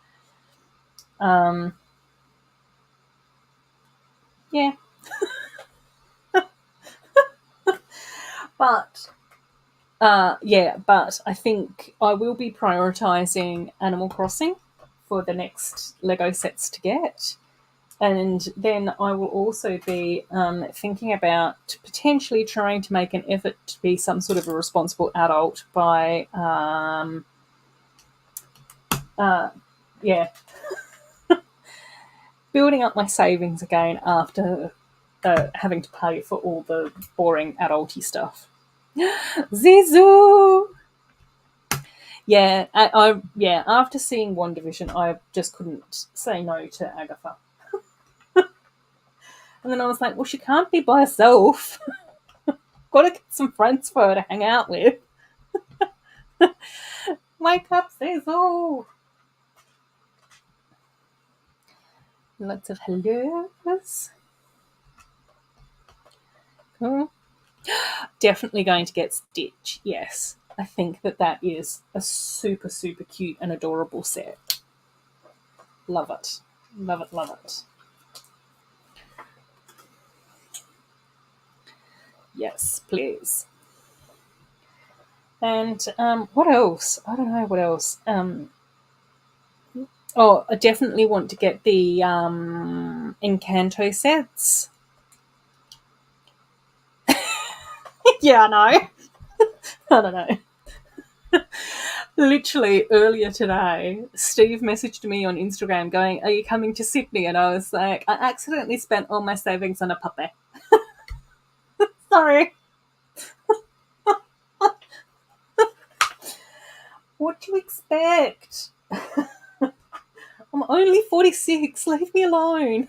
Um, yeah, but but I think I will be prioritizing Animal Crossing for the next Lego sets to get. And then I will also be thinking about potentially trying to make an effort to be some sort of a responsible adult by, yeah, building up my savings again after having to pay for all the boring adulty stuff. Zizou! Yeah, yeah. After seeing WandaVision, I just couldn't say no to Agatha. And then I was like, well, she can't be by herself. Got to get some friends for her to hang out with. Wake up, Cecil! Lots of hellos. Cool. Definitely going to get Stitch, yes. I think that is a super, super cute and adorable set. Love it. Love it, love it. Yes, please. And what else? I don't know what else. I definitely want to get the Encanto sets. Yeah, I know. I don't know. Literally earlier today, Steve messaged me on Instagram going, "Are you coming to Sydney?" And I was like, "I accidentally spent all my savings on a puppy. Sorry." What do you expect? I'm only 46. Leave me alone.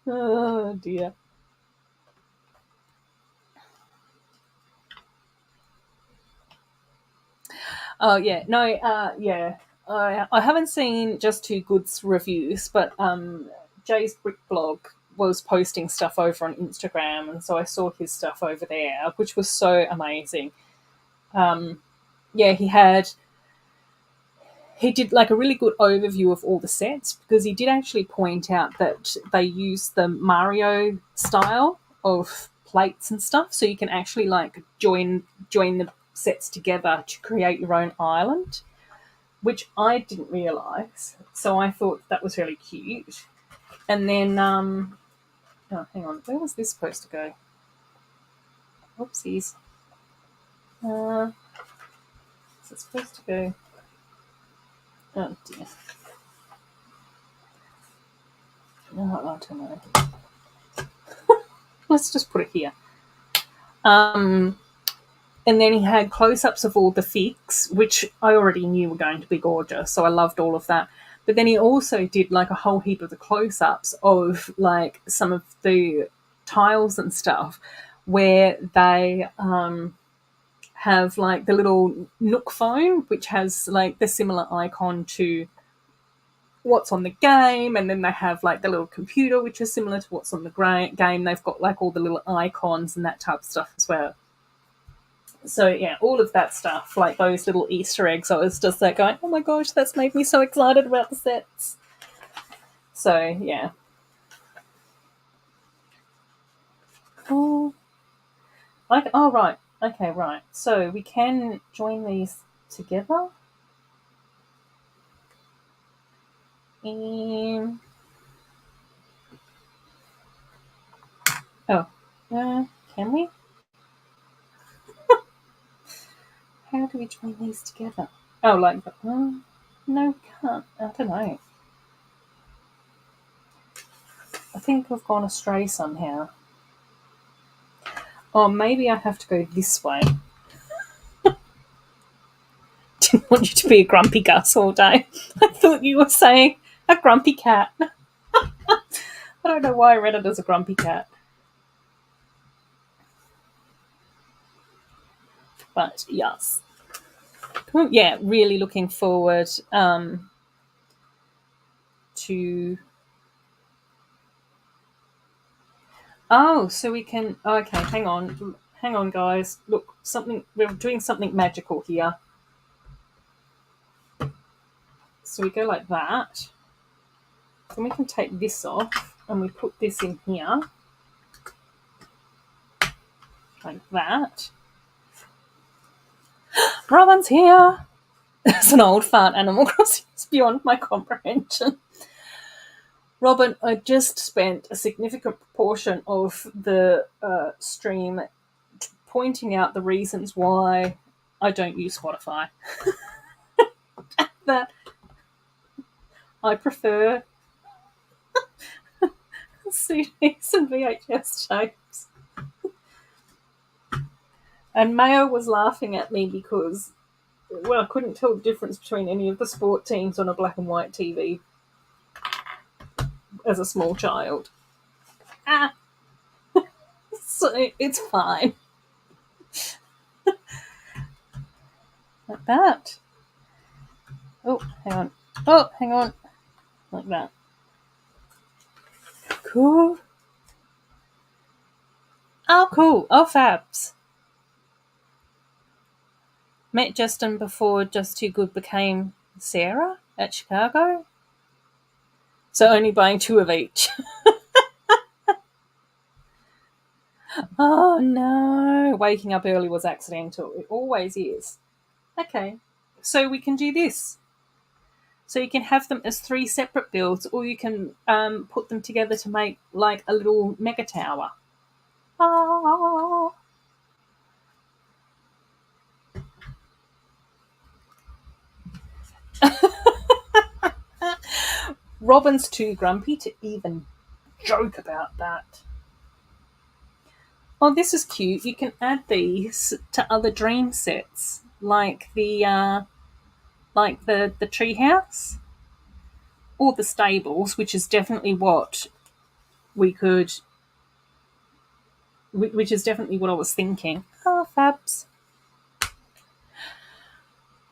Oh dear. Oh yeah, no, yeah. I haven't seen Just Too Good's reviews, but Jay's Brick blog was posting stuff over on Instagram, and so I saw his stuff over there, which was so amazing. Yeah, he did like a really good overview of all the sets because he did actually point out that they use the Mario style of plates and stuff, so you can actually like join the sets together to create your own island, which I didn't realize. So I thought that was really cute. And then, oh, hang on, where was this supposed to go? Whoopsies. Uh, is it supposed to go? Oh dear. Oh, I don't know. Let's just put it here. And then he had close-ups of all the figs, which I already knew were going to be gorgeous, so I loved all of that. But then he also did like a whole heap of the close-ups of like some of the tiles and stuff where they have like the little Nook phone, which has like the similar icon to what's on the game, and then they have like the little computer, which is similar to what's on the game. They've got like all the little icons and that type of stuff as well. So yeah, all of that stuff, like those little Easter eggs, I was just like going, "Oh my gosh, that's made me so excited about the sets." So yeah. Oh, like oh right, okay, right. So we can join these together. Um, oh, can we? How do we join these together? Oh, like no, can't. I don't know. I think we've gone astray somehow. Or maybe I have to go this way. Didn't want you to be a grumpy Gus all day. I thought you were saying a grumpy cat. I don't know why I read it as a grumpy cat. But yes. Yeah, really looking forward to. Oh, so we can. Okay, hang on, guys. Look, something. We're doing something magical here. So we go like that. Then we can take this off and we put this in here. Like that. Robin's here! It's an old fart Animal Crossing. It's beyond my comprehension. Robin, I just spent a significant proportion of the stream pointing out the reasons why I don't use Spotify. That I prefer CDs and VHS tapes. And Mayo was laughing at me because, well, I couldn't tell the difference between any of the sport teams on a black and white TV as a small child. Ah, so it's fine. Like that. Oh, hang on. Oh, hang on. Like that. Cool. Oh, cool. Oh, fabs. Met Justin before Just Too Good became Sarah at Chicago. So only buying 2 of each. Oh, no. Waking up early was accidental. It always is. Okay. So we can do this. So you can have them as 3 separate builds, or you can put them together to make like a little mega tower. Ah. Robin's too grumpy to even joke about that. Oh, this is cute. You can add these to other dream sets, like the treehouse or the stables, which is definitely what we could, which is definitely what I was thinking. Oh, fabs.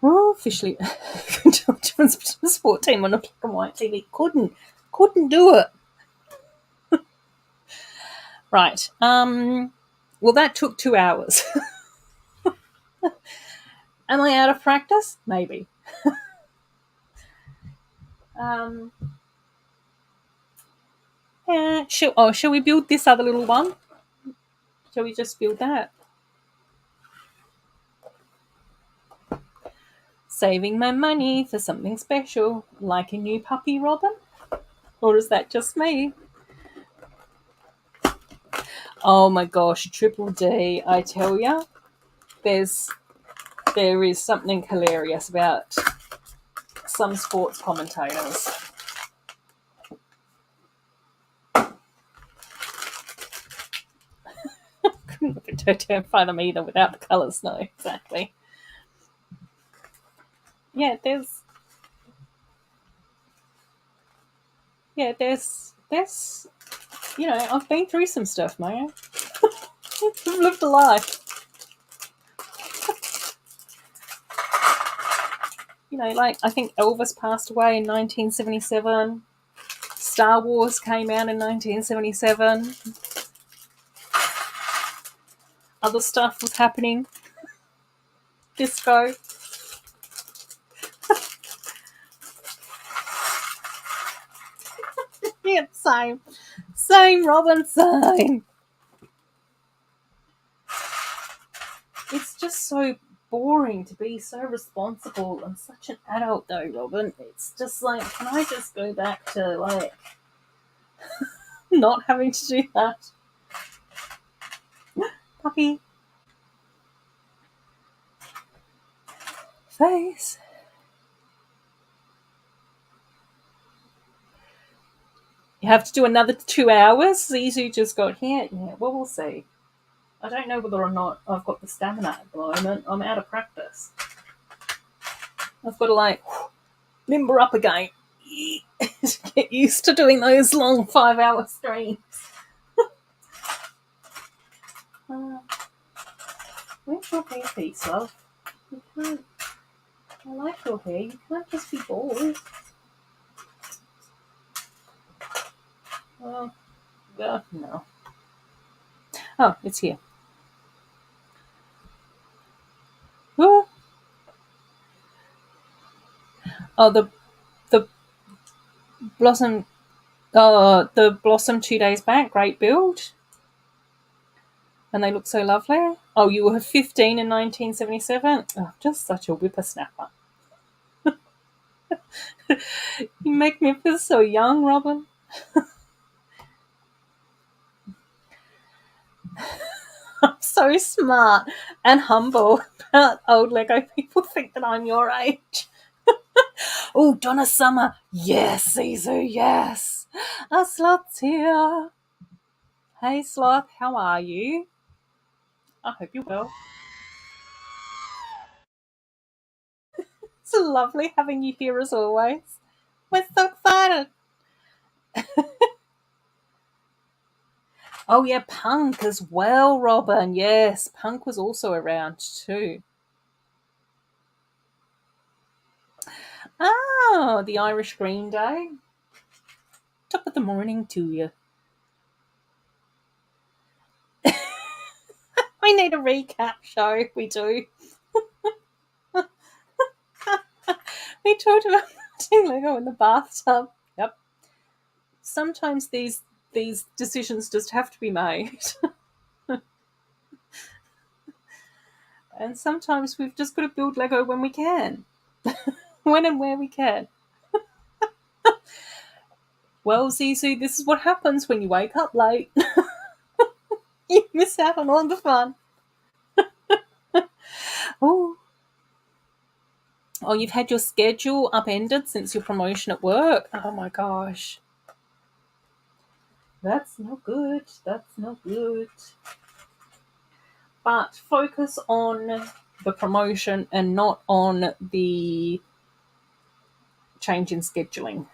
Oh, officially, difference between a sport team on a black and white TV. Couldn't do it. Right. Well, that took 2 hours. Am I out of practice? Maybe. Um, yeah. Shall we build this other little one? Shall we just build that? Saving my money for something special, like a new puppy, Robin? Or is that just me? Oh my gosh, Triple D, I tell ya, there is something hilarious about some sports commentators. Couldn't look at Toto in front of me either without the colours, no, exactly. Yeah, there's I've been through some stuff, mate. I've lived a life. Like I think Elvis passed away in 1977. Star Wars came out in 1977. Other stuff was happening. Disco. Yeah, same. Same, Robin, same. It's just so boring to be so responsible and such an adult, though, Robin. It's just like, can I just go back to, like, not having to do that? Puppy. Face. You have to do another 2 hours? Zizu just got here? Yeah, well, we'll see. I don't know whether or not I've got the stamina at the moment. I'm out of practice. I've got to, like, limber up again. To get used to doing those long 5-hour streams. Where's your hair piece, love? You can't. I like your hair. You can't just be bald. Well, no. Oh, it's here. Oh, the blossom. The blossom 2 days back. Great build. And they look so lovely. Oh, you were 15 in 1977? Oh, just such a whippersnapper. You make me feel so young, Robin. I'm so smart and humble about old Lego people think that I'm your age. Oh, Donna Summer. Yes, Caesar, yes. A Sloth's here. Hey, Sloth, how are you? I hope you're well. It's lovely having you here as always. We're so excited. Oh, yeah, Punk as well, Robin. Yes, Punk was also around too. Oh, the Irish Green Day. Top of the morning to you. We need a recap show. We do. We talked about putting Lego in the bathtub. Yep. Sometimes these decisions just have to be made. And sometimes we've just got to build Lego when we can. When and where we can. Well, Zizu, this is what happens when you wake up late. You miss out on all the fun. Oh. Oh, you've had your schedule upended since your promotion at work? Oh my gosh. That's no good. That's no good. But focus on the promotion and not on the change in scheduling.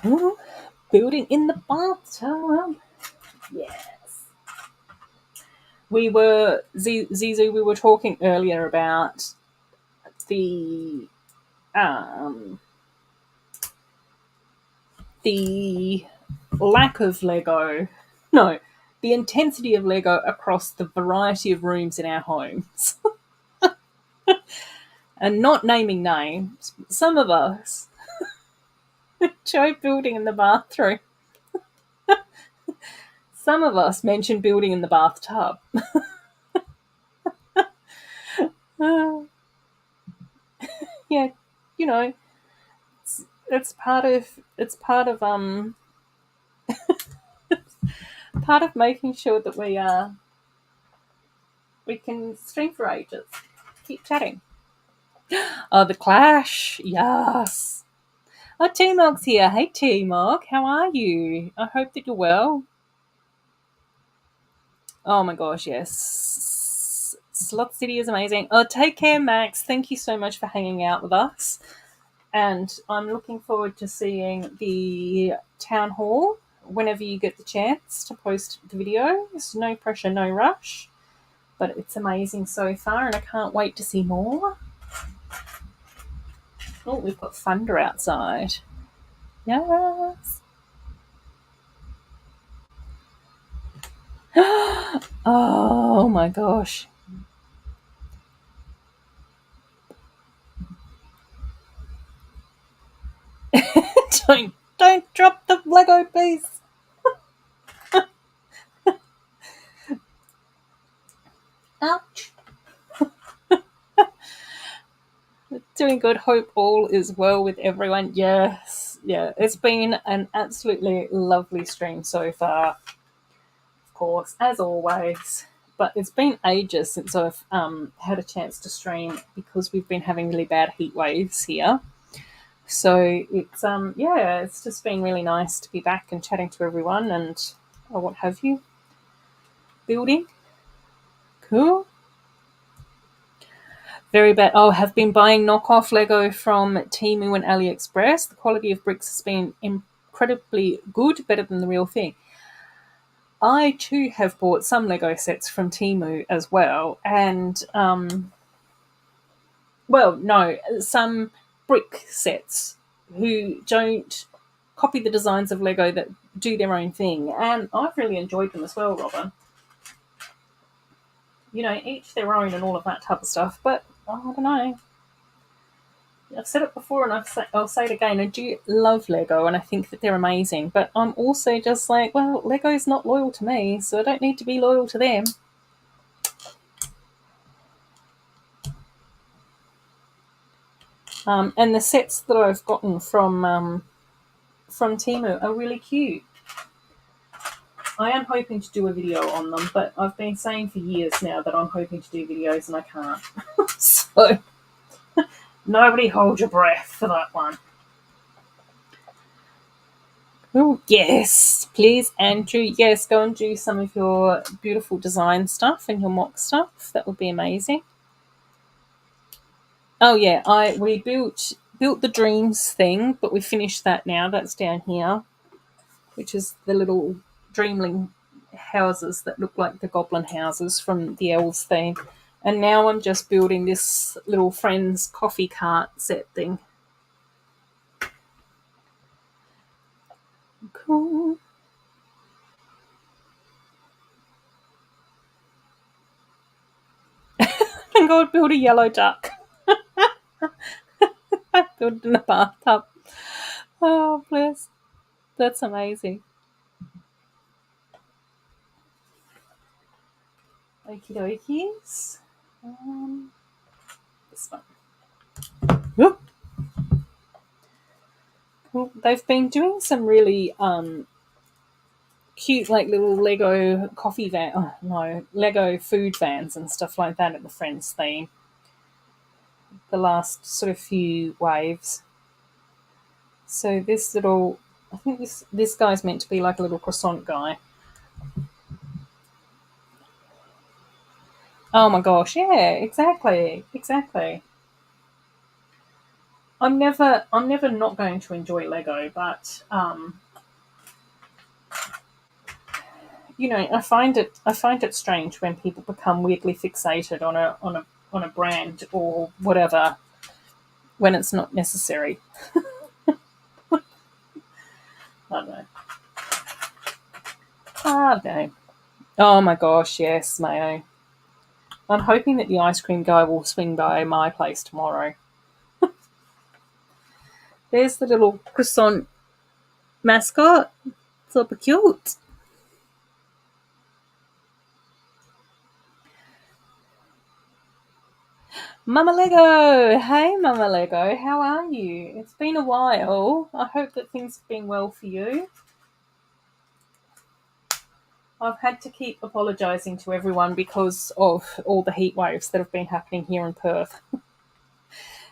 Ooh, building in the bathtub. Yes. Zizu, we were talking earlier about the um, the lack of Lego. No, the intensity of Lego across the variety of rooms in our homes. And not naming names, some of us enjoy building in the bathroom. Some of us mentioned building in the bathtub. Yeah, you know, it's part of making sure that we can stream for ages. Keep chatting. Oh, the Clash, yes. Oh, T-Mog's here. Hey, T-Mog, how are you? I hope that you're well. Oh my gosh, yes. Slot City is amazing. Oh, take care, Max. Thank you so much for hanging out with us. And I'm looking forward to seeing the town hall whenever you get the chance to post the videos. No pressure, no rush. But it's amazing so far, and I can't wait to see more. Oh, we've got thunder outside. Yes. Oh my gosh. Don't drop the Lego piece. Ouch. Doing good. Hope all is well with everyone. Yes. Yeah. It's been an absolutely lovely stream so far. Of course, as always. But it's been ages since I've had a chance to stream because we've been having really bad heat waves here. So it's yeah, it's just been really nice to be back and chatting to everyone and what have you. Building. Cool. Very bad. Oh, have been buying knockoff Lego from Temu and AliExpress. The quality of bricks has been incredibly good, better than the real thing. I too have bought some Lego sets from Temu as well, and well, no, some brick sets who don't copy the designs of Lego that do their own thing, and I've really enjoyed them as well, Robin. You know, each their own and all of that type of stuff, but I don't know. I've said it before and I'll say it again. I do love Lego and I think that they're amazing, but I'm also just like, well, Lego's not loyal to me, so I don't need to be loyal to them. And the sets that I've gotten from Temu are really cute. I am hoping to do a video on them, but I've been saying for years now that I'm hoping to do videos and I can't. So nobody hold your breath for that one. Oh, yes, please, Andrew. Yes, go and do some of your beautiful design stuff and your mock stuff. That would be amazing. Oh yeah, we built the dreams thing, but we finished that now. That's down here, which is the little dreamling houses that look like the goblin houses from the elves theme. And now I'm just building this little friends coffee cart set thing. Cool. I'm going to build a yellow duck. I built it in the bathtub. Oh, bless. That's amazing. Okie dokies. This one. Whoop. Cool. They've been doing some really cute like little Lego coffee van. Oh no, Lego food vans and stuff like that at the Friends theme. The last sort of few waves. So this little, I think this guy's meant to be like a little croissant guy. Oh my gosh, yeah, exactly. I'm never not going to enjoy Lego, but I find it strange when people become weirdly fixated on a brand or whatever when it's not necessary. I don't know. I don't know. Oh my gosh, yes, Mayo. I'm hoping that the ice cream guy will swing by my place tomorrow. There's the little croissant mascot. Super cute. Mama Lego! Hey, Mama Lego, how are you? It's been a while. I hope that things have been well for you. I've had to keep apologising to everyone because of all the heat waves that have been happening here in Perth.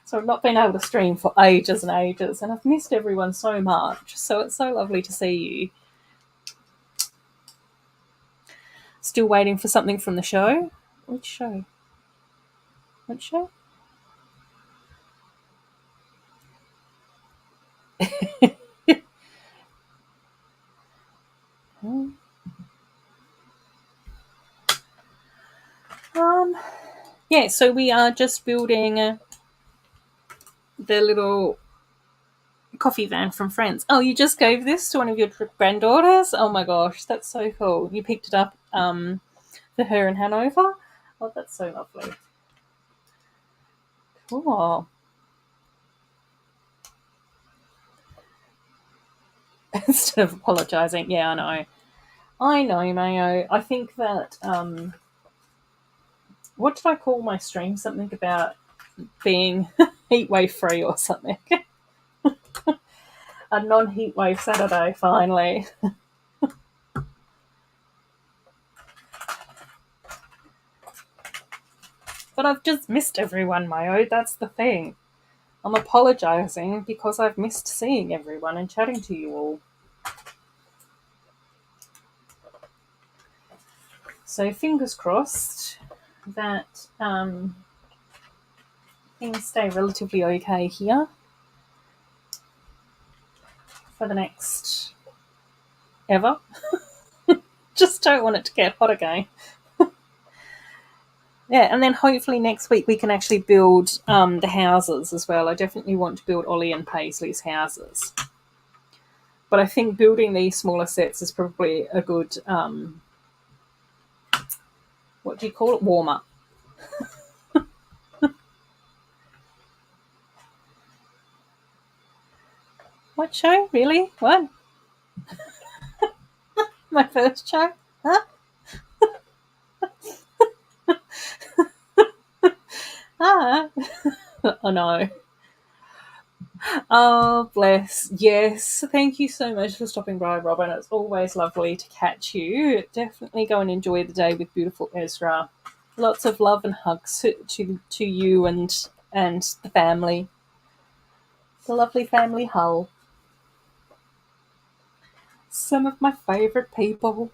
So I've not been able to stream for ages and ages, and I've missed everyone so much. So it's so lovely to see you. Still waiting for something from the show? Which show? Which show? Hmm. Yeah, so we are just building the little coffee van from Friends. Oh, you just gave this to one of your granddaughters? Oh my gosh, that's so cool. You picked it up for her in Hanover? Oh, that's so lovely. Cool. Instead of apologising. Yeah, I know. I know, Mayo. I think that, what did I call my stream? Something about being heatwave free or something. A non-heatwave Saturday, finally. But I've just missed everyone, Mayo. That's the thing. I'm apologising because I've missed seeing everyone and chatting to you all. So fingers crossed that things stay relatively okay here for the next ever. Just don't want it to get hot again. Yeah, and then hopefully next week we can actually build the houses as well. I definitely want to build Ollie and Paisley's houses. But I think building these smaller sets is probably a good, what do you call it, warm-up. What show? Really? What? My first show? Huh? Ah. Oh, no. Oh, bless. Yes. Thank you so much for stopping by, Robin. It's always lovely to catch you. Definitely go and enjoy the day with beautiful Ezra. Lots of love and hugs to you and the family. The lovely family Hull. Some of my favourite people.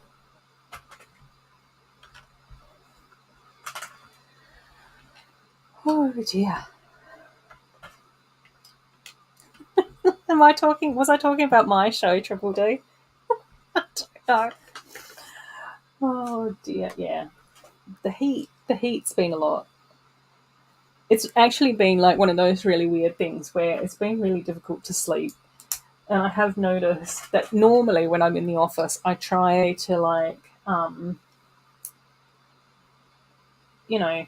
Oh dear. Was I talking about my show, Triple D? I don't know. Oh dear, yeah. The heat's been a lot. It's actually been like one of those really weird things where it's been really difficult to sleep. And I have noticed that normally when I'm in the office, I try to you know,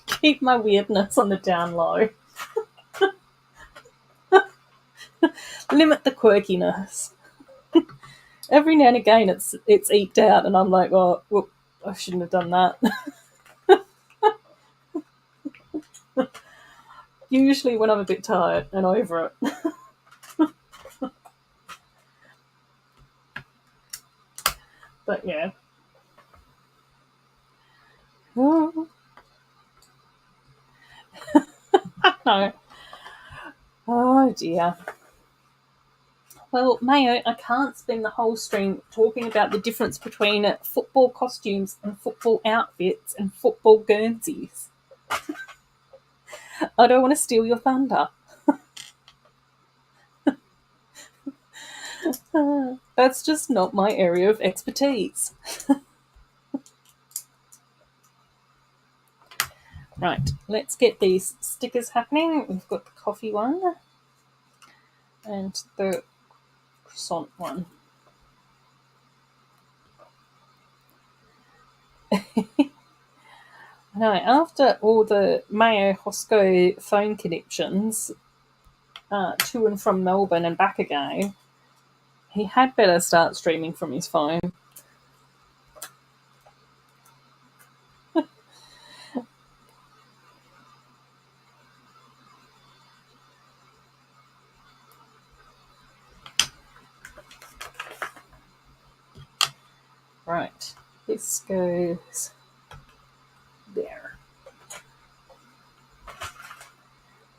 keep my weirdness on the down low. Limit the quirkiness. Every now and again it's eked out and I'm like, oh, whoop, I shouldn't have done that. Usually when I'm a bit tired and over it. But yeah. Oh, no. Oh dear. Well, Mayo, I can't spend the whole stream talking about the difference between football costumes and football outfits and football Guernseys. I don't want to steal your thunder. That's just not my area of expertise. Right, let's get these stickers happening. We've got the coffee one and the croissant one. No, after all the Mayo Hosco phone connections to and from Melbourne and back again, he had better start streaming from his phone. Right, this goes there.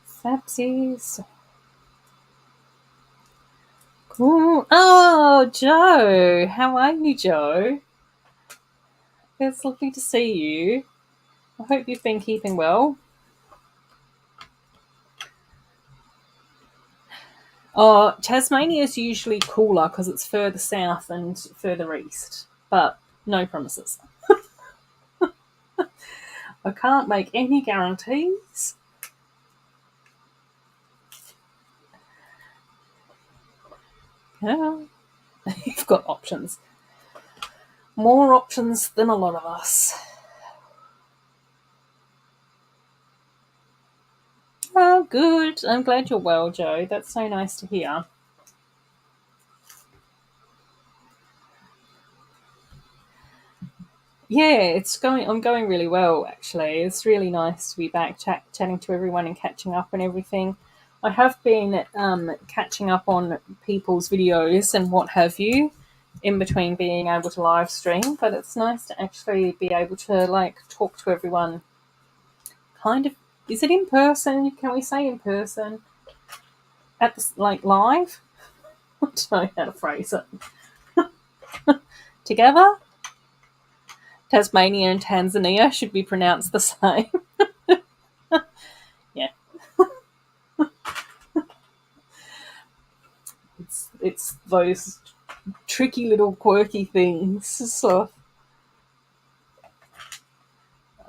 Fabsies. Cool. Oh, Joe. How are you, Joe? It's lovely to see you. I hope you've been keeping well. Oh, Tasmania is usually cooler because it's further south and further east, but no promises. I can't make any guarantees. Yeah, you've got options. More options than a lot of us. Oh, good. I'm glad you're well, Joe. That's so nice to hear. Yeah, it's going. I'm going really well, actually. It's really nice to be back chatting to everyone and catching up and everything. I have been catching up on people's videos and what have you in between being able to live stream, but it's nice to actually be able to like talk to everyone. Kind of, is it in person? Can we say in person at the like live? I don't know how to phrase it. Together, Tasmania and Tanzania should be pronounced the same. Yeah. It's those tricky little quirky things. So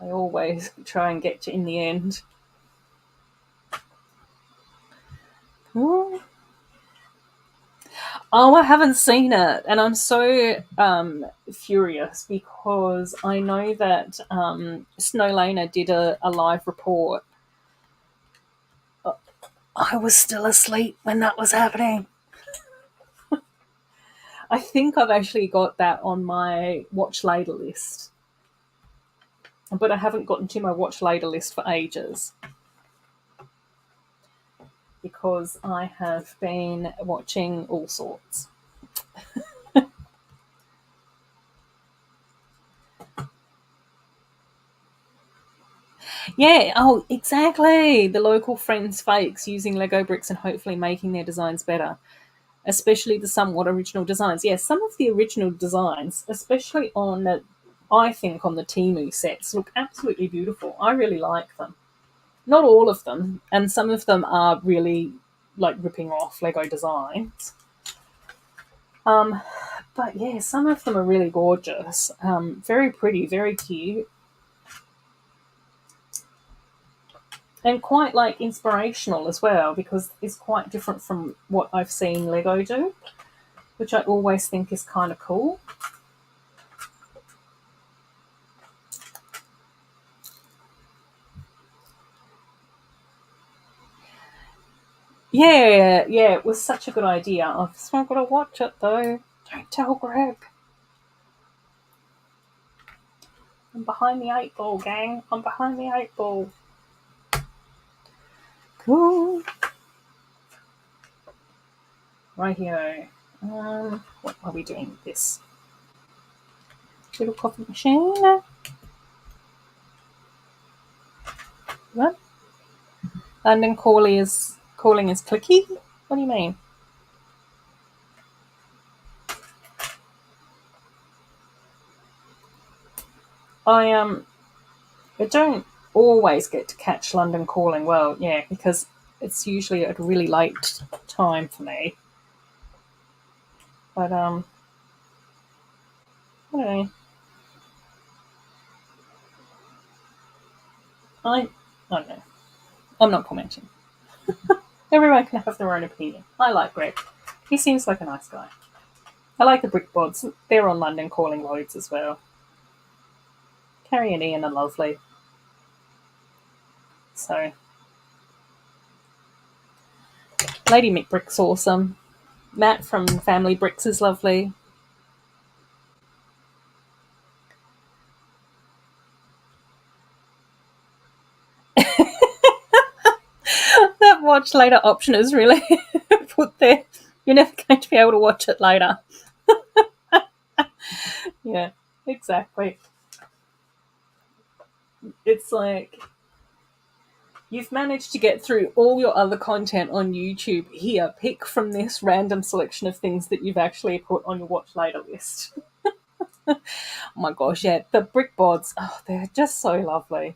I always try and get you in the end. Oh, I haven't seen it, and I'm so furious because I know that Snowlana did a live report. I was still asleep when that was happening. I think I've actually got that on my watch later list, but I haven't gotten to my watch later list for ages because I have been watching all sorts. Yeah, oh, exactly. The local friends fakes using Lego bricks and hopefully making their designs better, especially the somewhat original designs. Yes, some of the original designs, especially I think on the Temu sets, look absolutely beautiful. I really like them. Not all of them, and some of them are really like ripping off Lego designs. Um, but yeah, some of them are really gorgeous. Very pretty, very cute. And quite like inspirational as well because it's quite different from what I've seen Lego do, which I always think is kind of cool. Yeah, it was such a good idea. I've still got to watch it though. Don't tell Greg. I'm behind the 8 ball, gang. I'm behind the 8 ball. Cool. Right here. What are we doing with this? Little coffee machine. What? London calling is clicky? What do you mean? I I don't always get to catch London calling. Well, yeah, because it's usually at a really late time for me. But I don't know. I don't know. I'm not commenting. Everyone can have their own opinion. I like Greg. He seems like a nice guy. I like the brick bods. They're on London calling loads as well. Carrie and Ian are lovely. So Lady McBrick's awesome. Matt from Family Bricks is lovely. That watch later option is really put there. You're never going to be able to watch it later. Yeah, exactly. It's like you've managed to get through all your other content on YouTube. Here, pick from this random selection of things that you've actually put on your watch later list. Oh my gosh, yeah, the brick bods, oh, they're just so lovely.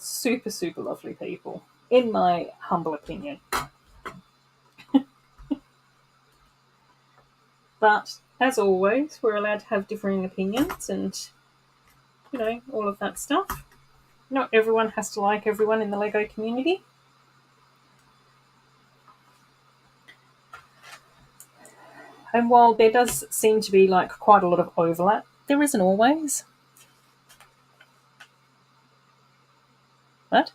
Super, super lovely people, in my humble opinion. But as always, we're allowed to have differing opinions and, all of that stuff. Not everyone has to like everyone in the Lego community. And while there does seem to be like quite a lot of overlap, there isn't always. What?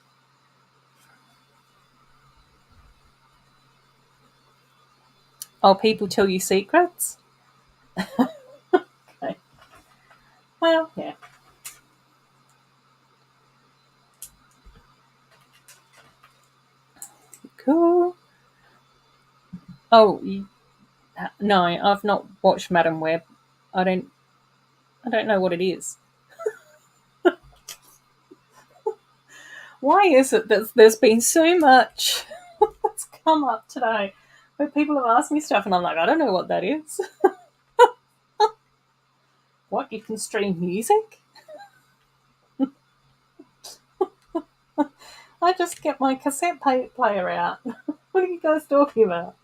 Oh, people tell you secrets? Okay. Well, yeah. Cool. Oh, no, I've not watched Madam Web. I don't know what it is. Why is it that there's been so much that's come up today where people have asked me stuff and I'm like, I don't know what that is. What, you can stream music? I just get my cassette player out. What are you guys talking about?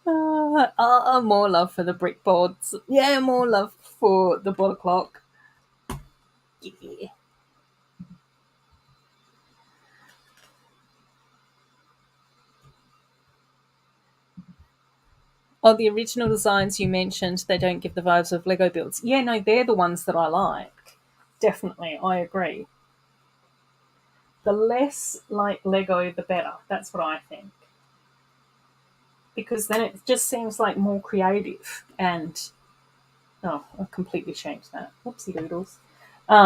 More love for the brick boards. Yeah, more love for the bottle clock. Yeah. Oh, the original designs you mentioned, they don't give the vibes of Lego builds. Yeah, no, they're the ones that I like. Definitely, I agree. The less like Lego, the better. That's what I think. Because then it just seems like more creative. And, oh, I've completely changed that. Whoopsie doodles. I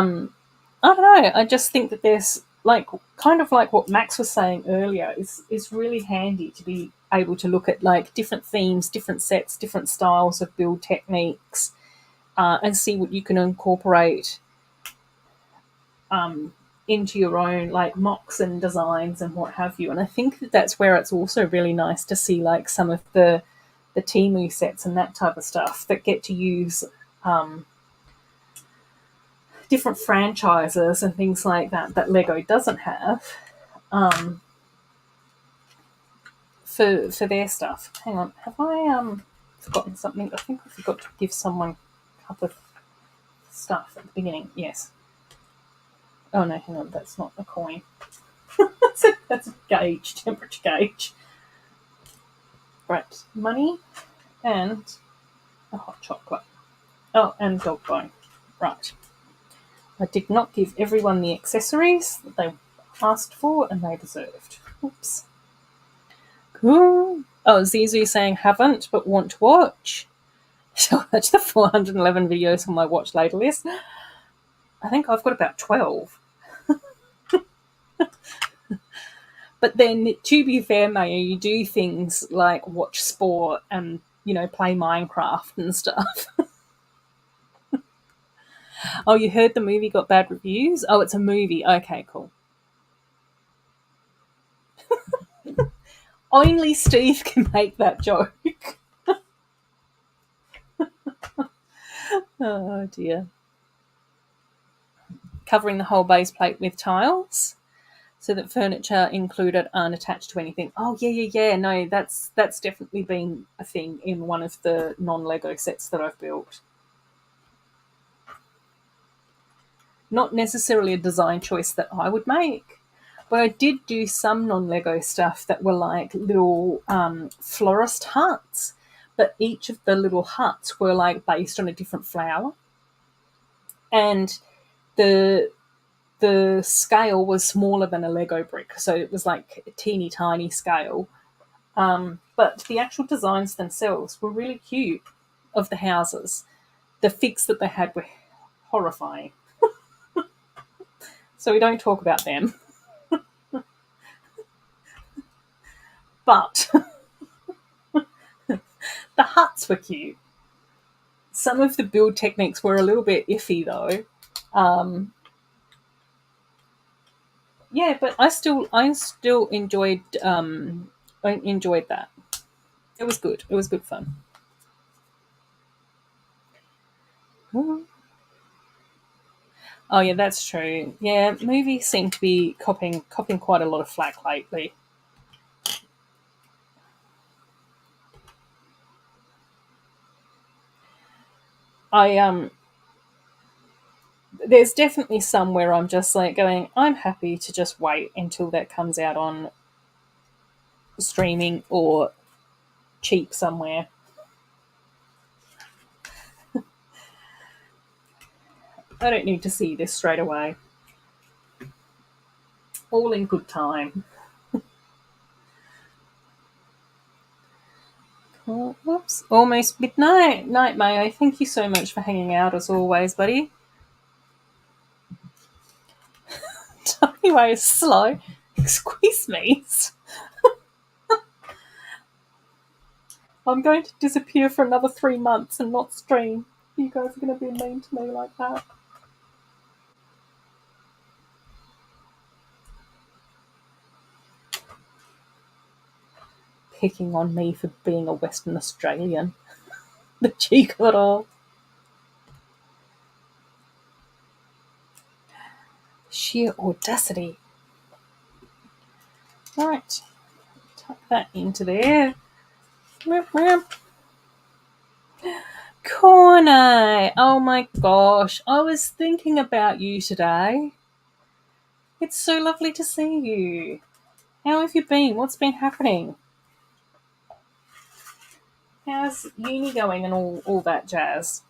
don't know. I just think that there's like kind of like what Max was saying earlier is really handy to be able to look at like different themes, different sets, different styles of build techniques, and see what you can incorporate into your own like mocks and designs and what have you. And I think that that's where it's also really nice to see like some of the Timu sets and that type of stuff that get to use different franchises and things like that that Lego doesn't have for their stuff. Hang on, have I forgotten something? I think I forgot to give someone a cup of stuff at the beginning. Yes. Oh no, hang on, that's not a coin. that's a gauge, temperature gauge. Right, money and a hot chocolate. Oh, and dog bone. Right. I did not give everyone the accessories that they asked for and they deserved. Oops. Cool. Oh, Zizu saying haven't but want to watch. So that's the 411 videos on my watch later list. I think I've got about 12. But then, to be fair, Maya, you do things like watch sport and play Minecraft and stuff. Oh, you heard the movie got bad reviews? Oh, it's a movie. Okay, cool. Only Steve can make that joke. Oh, dear. Covering the whole base plate with tiles so that furniture included aren't attached to anything. Oh, yeah. No, that's definitely been a thing in one of the non-Lego sets that I've built. Not necessarily a design choice that I would make, but I did do some non-Lego stuff that were like little florist huts, but each of the little huts were like based on a different flower, and the scale was smaller than a Lego brick, so it was like a teeny tiny scale. But the actual designs themselves were really cute of the houses. The figs that they had were horrifying. So we don't talk about them. But the huts were cute. Some of the build techniques were a little bit iffy though. Yeah, but I still enjoyed that. It was good. It was good fun. Oh yeah, that's true. Yeah, movies seem to be copying quite a lot of flack lately. I There's definitely some where I'm just like going, I'm happy to just wait until that comes out on streaming or cheap somewhere. I don't need to see this straight away. All in good time. Oh, whoops, almost midnight. Night, Mayo. Thank you so much for hanging out as always, buddy. Anyway, slow. Squeeze me. I'm going to disappear for another 3 months and not stream. You guys are going to be mean to me like that. Picking on me for being a Western Australian. The cheek of it all. Sheer audacity. Alright. Tuck that into there. Corner. Oh my gosh. I was thinking about you today. It's so lovely to see you. How have you been? What's been happening? How's uni going and all that jazz?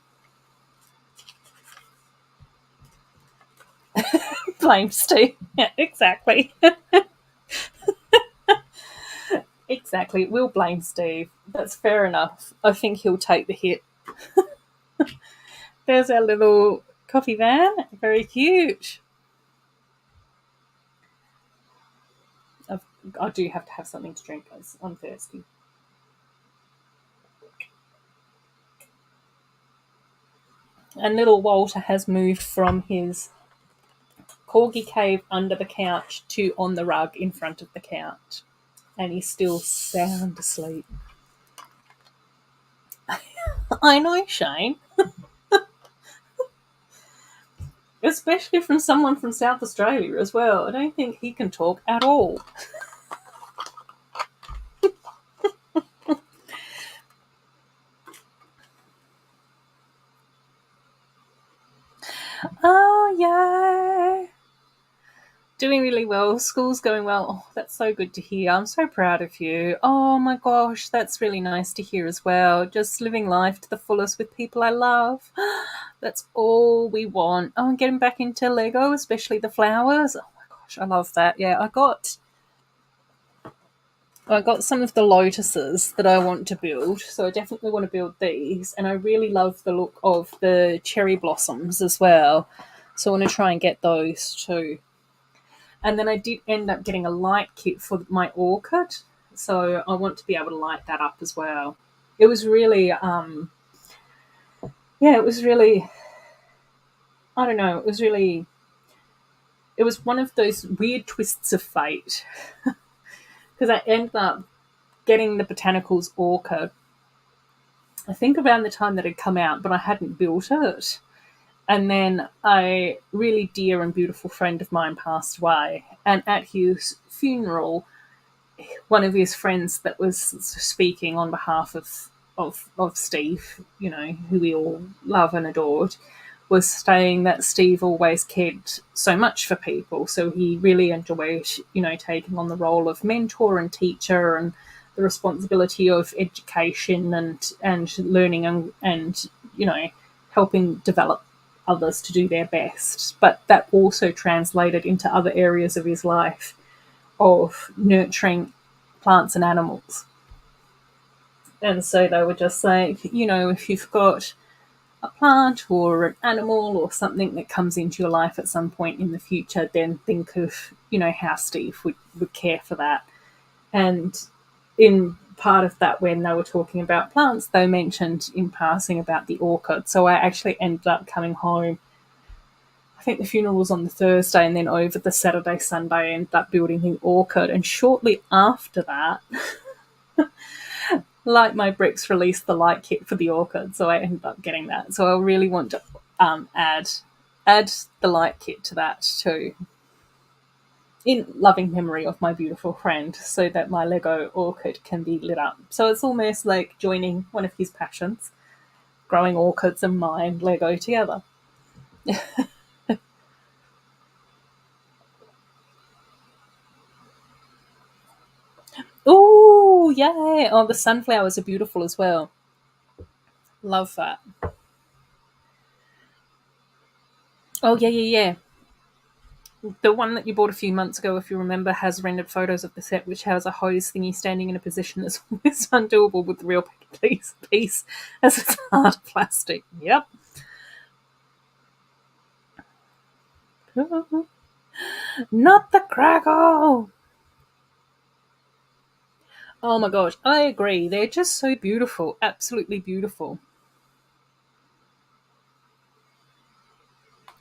Blame Steve. Yeah, exactly. Exactly. We'll blame Steve. That's fair enough. I think he'll take the hit. There's our little coffee van. Very cute. I do have to have something to drink because I'm thirsty. And little Walter has moved from his corgi cave under the couch to on the rug in front of the couch. And he's still sound asleep. I know, Shane. Especially from someone from South Australia as well. I don't think he can talk at all. Oh, yeah. Doing really well. School's going well. Oh, that's so good to hear. I'm so proud of you. Oh my gosh, that's really nice to hear as well. Just living life to the fullest with people I love. That's all we want. Oh, and getting back into Lego, especially the flowers. Oh my gosh, I love that. Yeah, I got some of the lotuses that I want to build, so I definitely want to build these. And I really love the look of the cherry blossoms as well, so I want to try and get those too. And then I did end up getting a light kit for my orchid, so I want to be able to light that up as well. it was really, yeah, it was really, I don't know, it was one of those weird twists of fate because I ended up getting the botanicals orchid, I think around the time that it had come out, but I hadn't built it. And then a really dear and beautiful friend of mine passed away. And at his funeral, one of his friends that was speaking on behalf of Steve, you know, who we all love and adored, was saying that Steve always cared so much for people. So he really enjoyed, you know, taking on the role of mentor and teacher and the responsibility of education and learning and you know, helping develop others to do their best. But that also translated into other areas of his life of nurturing plants and animals. And so they were just like, you know, if you've got a plant or an animal or something that comes into your life at some point in the future, then think of, you know, how Steve would care for that. And in part of that, when they were talking about plants, they mentioned in passing about the orchid. So I actually ended up coming home. I think the funeral was on the Thursday, and then over the Saturday, Sunday, I ended up building the orchid. And shortly after that, Light My Bricks released the light kit for the orchid, so I ended up getting that. So I really want to add the light kit to that too, in loving memory of my beautiful friend, so that my Lego orchid can be lit up. So it's almost like joining one of his passions, growing orchids and mine Lego together. Oh, yeah. Oh, the sunflowers are beautiful as well. Love that. Oh, yeah, yeah, yeah. The one that you bought a few months ago, if you remember, has rendered photos of the set, which has a hose thingy standing in a position that's almost undoable with the real piece as it's hard plastic. Yep. Not the crackle! Oh my gosh, I agree. They're just so beautiful. Absolutely beautiful.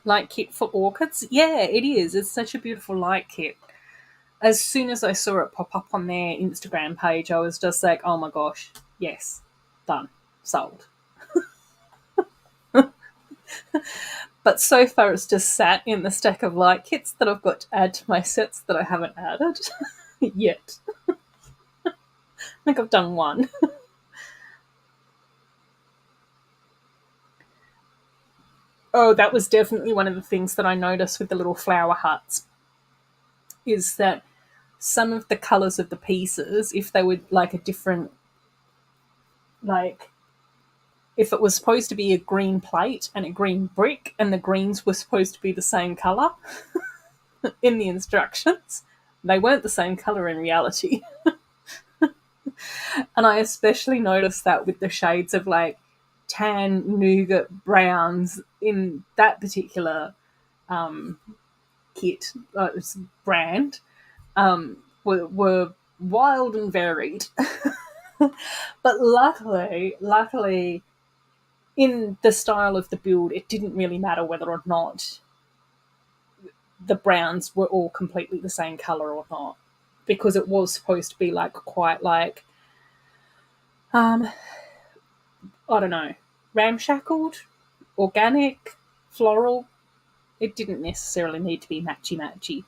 Light kit for orchids? Yeah, it is. It's such a beautiful light kit. As soon as I saw it pop up on their Instagram page, I was just like, oh my gosh, yes, done, sold. But so far, it's just sat in the stack of light kits that I've got to add to my sets that I haven't added yet. I think I've done one. Oh, that was definitely one of the things that I noticed with the little flower huts, is that some of the colours of the pieces, if they were like a different, like if it was supposed to be a green plate and a green brick and the greens were supposed to be the same colour in the instructions, they weren't the same colour in reality. And I especially noticed that with the shades of like tan, nougat, browns in that particular kit, brand, were wild and varied. But luckily, in the style of the build, it didn't really matter whether or not the browns were all completely the same color or not, because it was supposed to be like quite like um I don't know, ramshackled, organic, floral. It didn't necessarily need to be matchy matchy.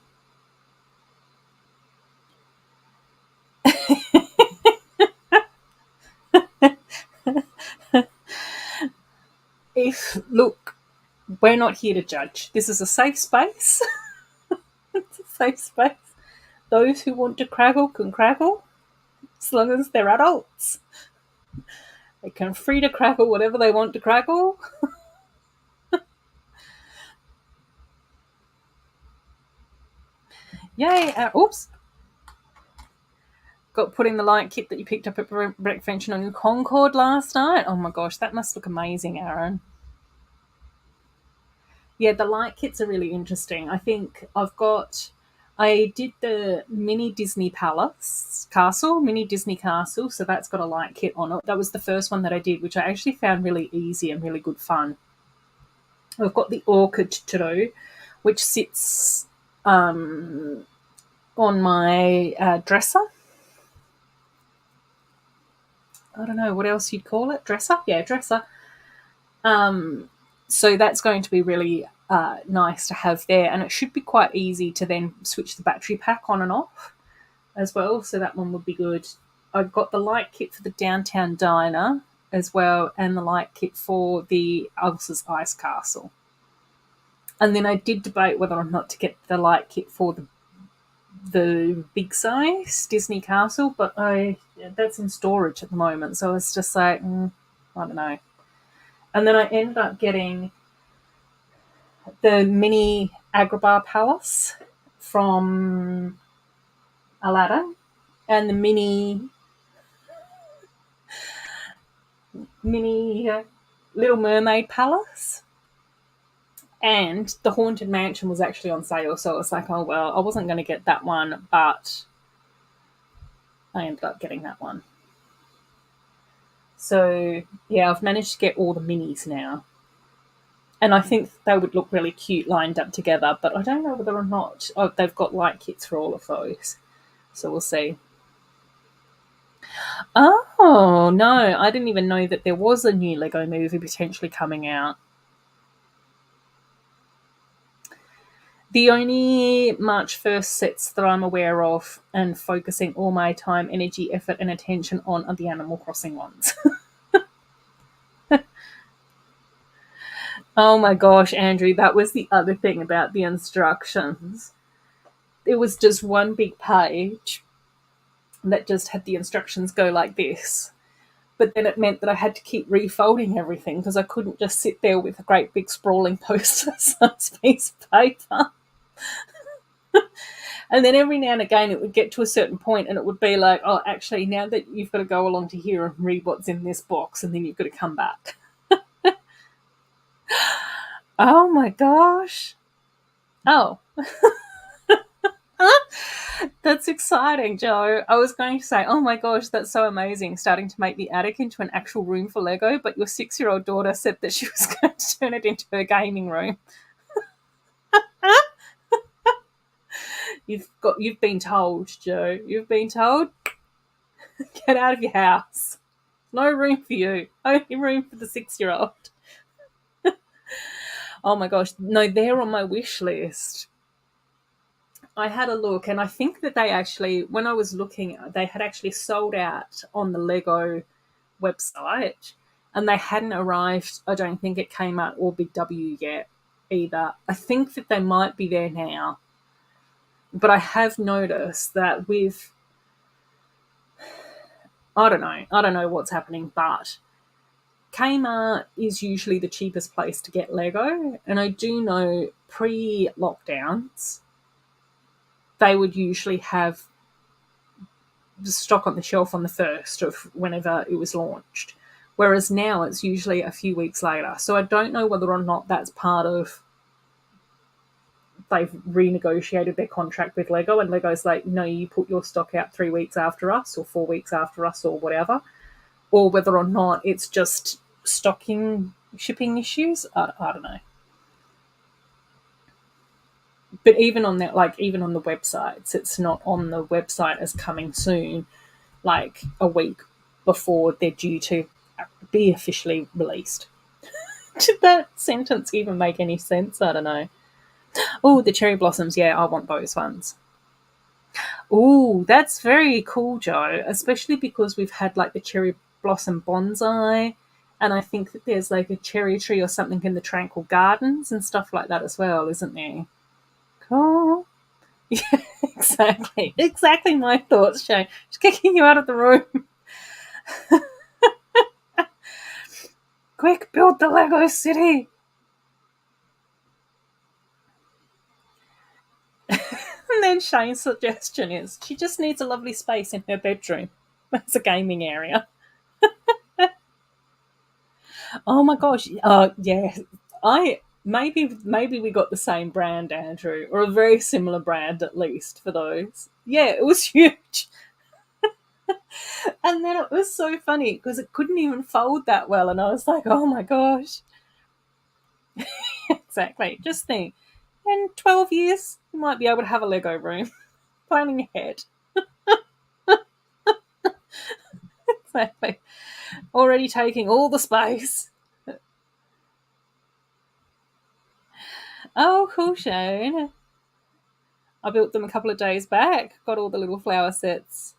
If look, we're not here to judge. This is a safe space. It's a safe space. Those who want to craggle can craggle, as long as they're adults. They can free to craggle whatever they want to craggle. Yay! Oops. Got put in the light kit that you picked up at Breakvention on your Concord last night. Oh my gosh, that must look amazing, Aaron. Yeah, the light kits are really interesting. I think I've got I did the mini Disney Palace castle, mini Disney castle, so that's got a light kit on it. That was the first one that I did, which I actually found really easy and really good fun. I've got the orchid to do, which sits on my dresser. I don't know what else you'd call it. Dresser? Yeah, dresser. So that's going to be really nice to have there. And it should be quite easy to then switch the battery pack on and off as well. So that one would be good. I've got the light kit for the downtown diner as well, and the light kit for the Elsa's Ice Castle. And then I did debate whether or not to get the light kit for the big size Disney Castle, but that's in storage at the moment, so it's just like I don't know. And then I ended up getting the mini Agrabah Palace from Aladdin and the mini Little Mermaid Palace. And the Haunted Mansion was actually on sale, so it was like, oh well, I wasn't going to get that one, but I ended up getting that one. So yeah, I've managed to get all the minis now. And I think they would look really cute lined up together, but I don't know whether or not they've got light kits for all of those. So we'll see. Oh, no, I didn't even know that there was a new Lego movie potentially coming out. The only March 1st sets that I'm aware of and focusing all my time, energy, effort, and attention on are the Animal Crossing ones. Oh my gosh, Andrew, that was the other thing about the instructions. It was just one big page that just had the instructions go like this. But then it meant that I had to keep refolding everything because I couldn't just sit there with a great big sprawling poster-sized piece of paper. And then every now and again it would get to a certain point and it would be like, oh, actually, now that you've got to go along to here and read what's in this box, and then you've got to come back. Oh my gosh. Oh. That's exciting, Joe. I was going to say, oh my gosh, that's so amazing, starting to make the attic into an actual room for Lego, but your 6-year-old daughter said that she was going to turn it into a gaming room. You've been told, Joe. You've been told. Get out of your house. No room for you. Only room for the 6-year-old. Oh my gosh. No, they're on my wish list. I had a look, and I think that they actually, when I was looking, they had actually sold out on the Lego website, and they hadn't arrived. I don't think it came out or Big W yet either. I think that they might be there now. But I have noticed that I don't know what's happening, but Kmart is usually the cheapest place to get Lego. And I do know pre-lockdowns, they would usually have stock on the shelf on the first of whenever it was launched. Whereas now it's usually a few weeks later. So I don't know whether or not that's part of they've renegotiated their contract with Lego, and Lego's like, no, you put your stock out 3 weeks after us or 4 weeks after us or whatever, or whether or not it's just shipping issues. I don't know. But even on that, like even on the websites, it's not on the website as coming soon, like a week before they're due to be officially released. Did that sentence even make any sense? I don't know. Oh, the cherry blossoms. Yeah, I want those ones. Oh, that's very cool, Joe, especially because we've had like the cherry blossom bonsai, and I think that there's like a cherry tree or something in the Tranquil Gardens and stuff like that as well, isn't there? Cool. Yeah, exactly. Exactly my thoughts, Joe. Just kicking you out of the room. Quick, build the Lego city. And then Shane's suggestion is she just needs a lovely space in her bedroom. That's a gaming area. Oh my gosh. Yeah. Maybe we got the same brand, Andrew, or a very similar brand at least for those. Yeah, it was huge. And then it was so funny because it couldn't even fold that well. And I was like, oh my gosh. Exactly. Just think, in 12 years, you might be able to have a Lego room. Planning ahead. Exactly. Already taking all the space. Oh, cool, Shane. I built them a couple of days back. Got all the little flower sets.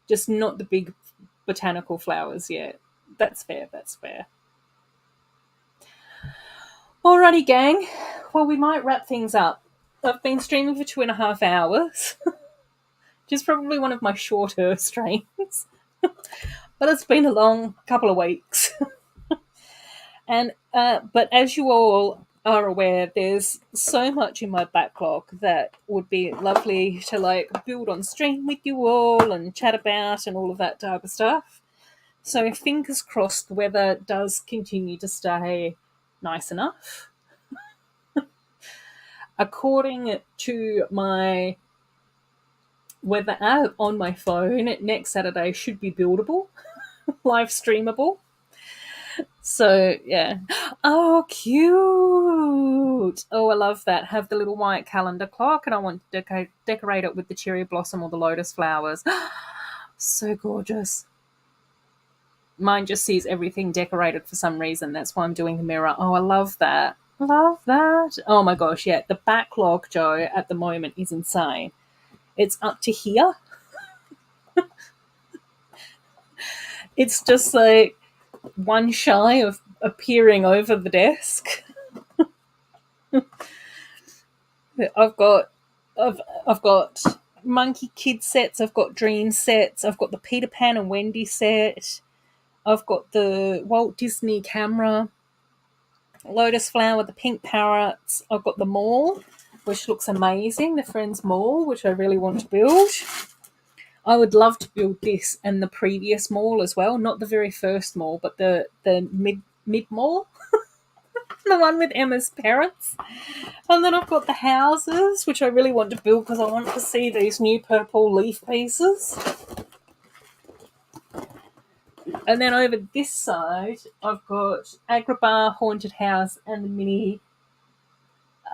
Just not the big botanical flowers yet. That's fair, that's fair. Alrighty, gang. Well, we might wrap things up. I've been streaming for 2.5 hours, which is probably one of my shorter streams. But it's been a long couple of weeks. And but as you all are aware, there's so much in my backlog that would be lovely to like build on stream with you all and chat about and all of that type of stuff. So fingers crossed the weather does continue to stay nice enough. According to my weather app on my phone, next Saturday should be buildable, live streamable. So yeah. Oh, cute. Oh, I love that. Have the little white calendar clock, and I want to decorate it with the cherry blossom or the lotus flowers. So gorgeous. Mine just sees everything decorated for some reason. That's why I'm doing the mirror. Oh, I love that. Love that. Oh my gosh, yeah. The backlog, Joe, at the moment is insane. It's up to here. It's just like one shy of appearing over the desk. I've got I've got Monkey Kid sets, I've got Dream sets, I've got the Peter Pan and Wendy set, I've got the Walt Disney camera, Lotus Flower, the pink parrots, I've got the mall, which looks amazing, the Friends Mall, which I really want to build. I would love to build this and the previous mall as well, not the very first mall, but the mid mall, the one with Emma's parents. And then I've got the houses, which I really want to build because I want to see these new purple leaf pieces. And then over this side, I've got Agrabah, Haunted House, and the mini,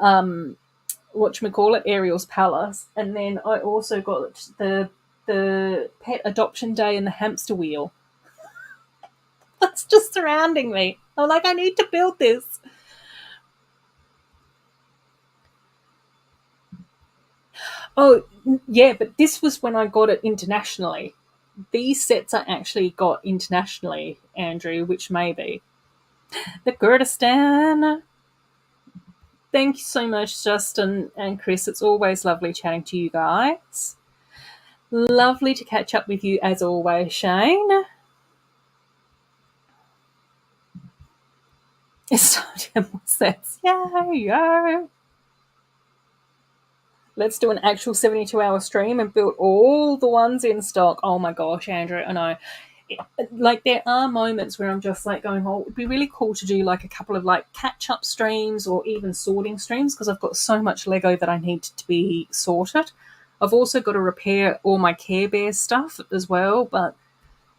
whatchamacallit, Ariel's Palace. And then I also got the pet adoption day and the hamster wheel. That's just surrounding me. I'm like, I need to build this. Oh, yeah, but this was when I got it internationally. These sets I actually got internationally, Andrew, which may be the Kurdistan. Thank you so much, Justin and Chris. It's always lovely chatting to you guys. Lovely to catch up with you as always, Shane. It's time sets. Yo. Let's do an actual 72-hour stream and build all the ones in stock. Oh my gosh, Andrew, I know. Like, there are moments where I'm just like going, oh, it would be really cool to do like a couple of like catch-up streams or even sorting streams because I've got so much Lego that I need to be sorted. I've also got to repair all my Care Bear stuff as well, but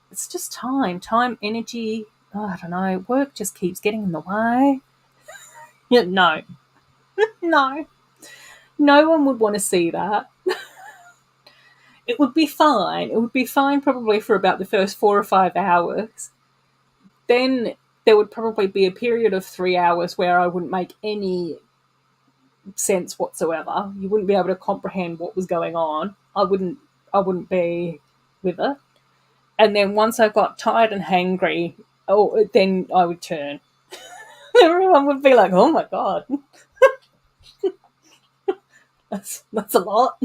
it's just time, energy. Oh, I don't know. Work just keeps getting in the way. Yeah, no. No. No one would want to see that. It would be fine. It would be fine probably for about the first 4 or 5 hours. Then there would probably be a period of 3 hours where I wouldn't make any sense whatsoever. You wouldn't be able to comprehend what was going on. I wouldn't be with it. And then once I got tired and hangry, then I would turn. Everyone would be like, "Oh my god, that's a lot."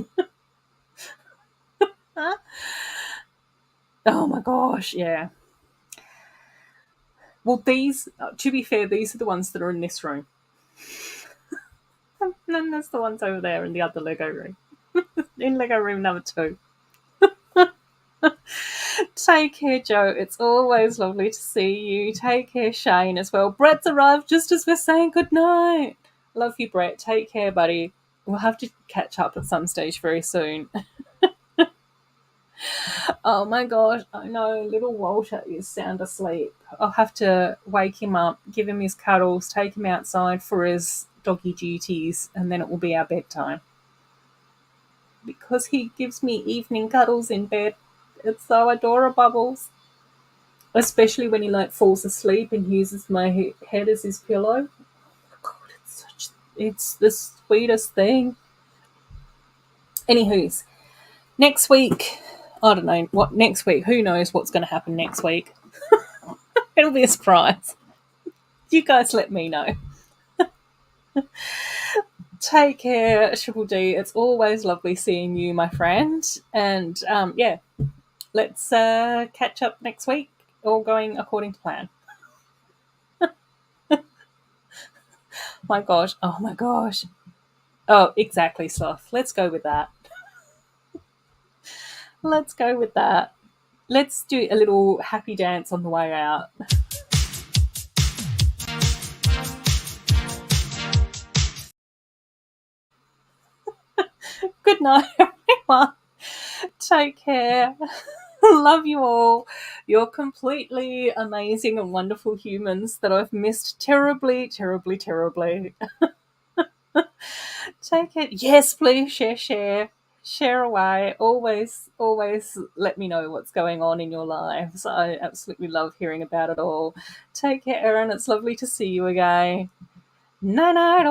Oh my gosh, yeah. Well, these, to be fair, these are the ones that are in this room. And then there's the ones over there in the other Lego room. In Lego room number 2. Take care, Joe. It's always lovely to see you. Take care, Shane, as well. Brett's arrived just as we're saying goodnight. Love you, Brett. Take care, buddy. We'll have to catch up at some stage very soon. Oh my gosh, I know little Walter is sound asleep. I'll have to wake him up, give him his cuddles, take him outside for his doggy duties, and then it will be our bedtime. Because he gives me evening cuddles in bed. It's so adorable. Especially when he like falls asleep and uses my head as his pillow. Oh God, it's the sweetest thing. Anywho's, next week, I don't know what next week. Who knows what's going to happen next week? It'll be a surprise. You guys let me know. Take care, Triple D. It's always lovely seeing you, my friend. And yeah, let's catch up next week, all going according to plan. My gosh. Oh my gosh. Oh, exactly, Sloth. Let's go with that. Let's go with that. Let's do a little happy dance on the way out. Good night, everyone. Take care. Love you all. You're completely amazing and wonderful humans that I've missed terribly, terribly, terribly. Take it. Yes, please share. Share away. Always, always let me know what's going on in your lives. I absolutely love hearing about it all. Take care, Erin. It's lovely to see you again. Night night.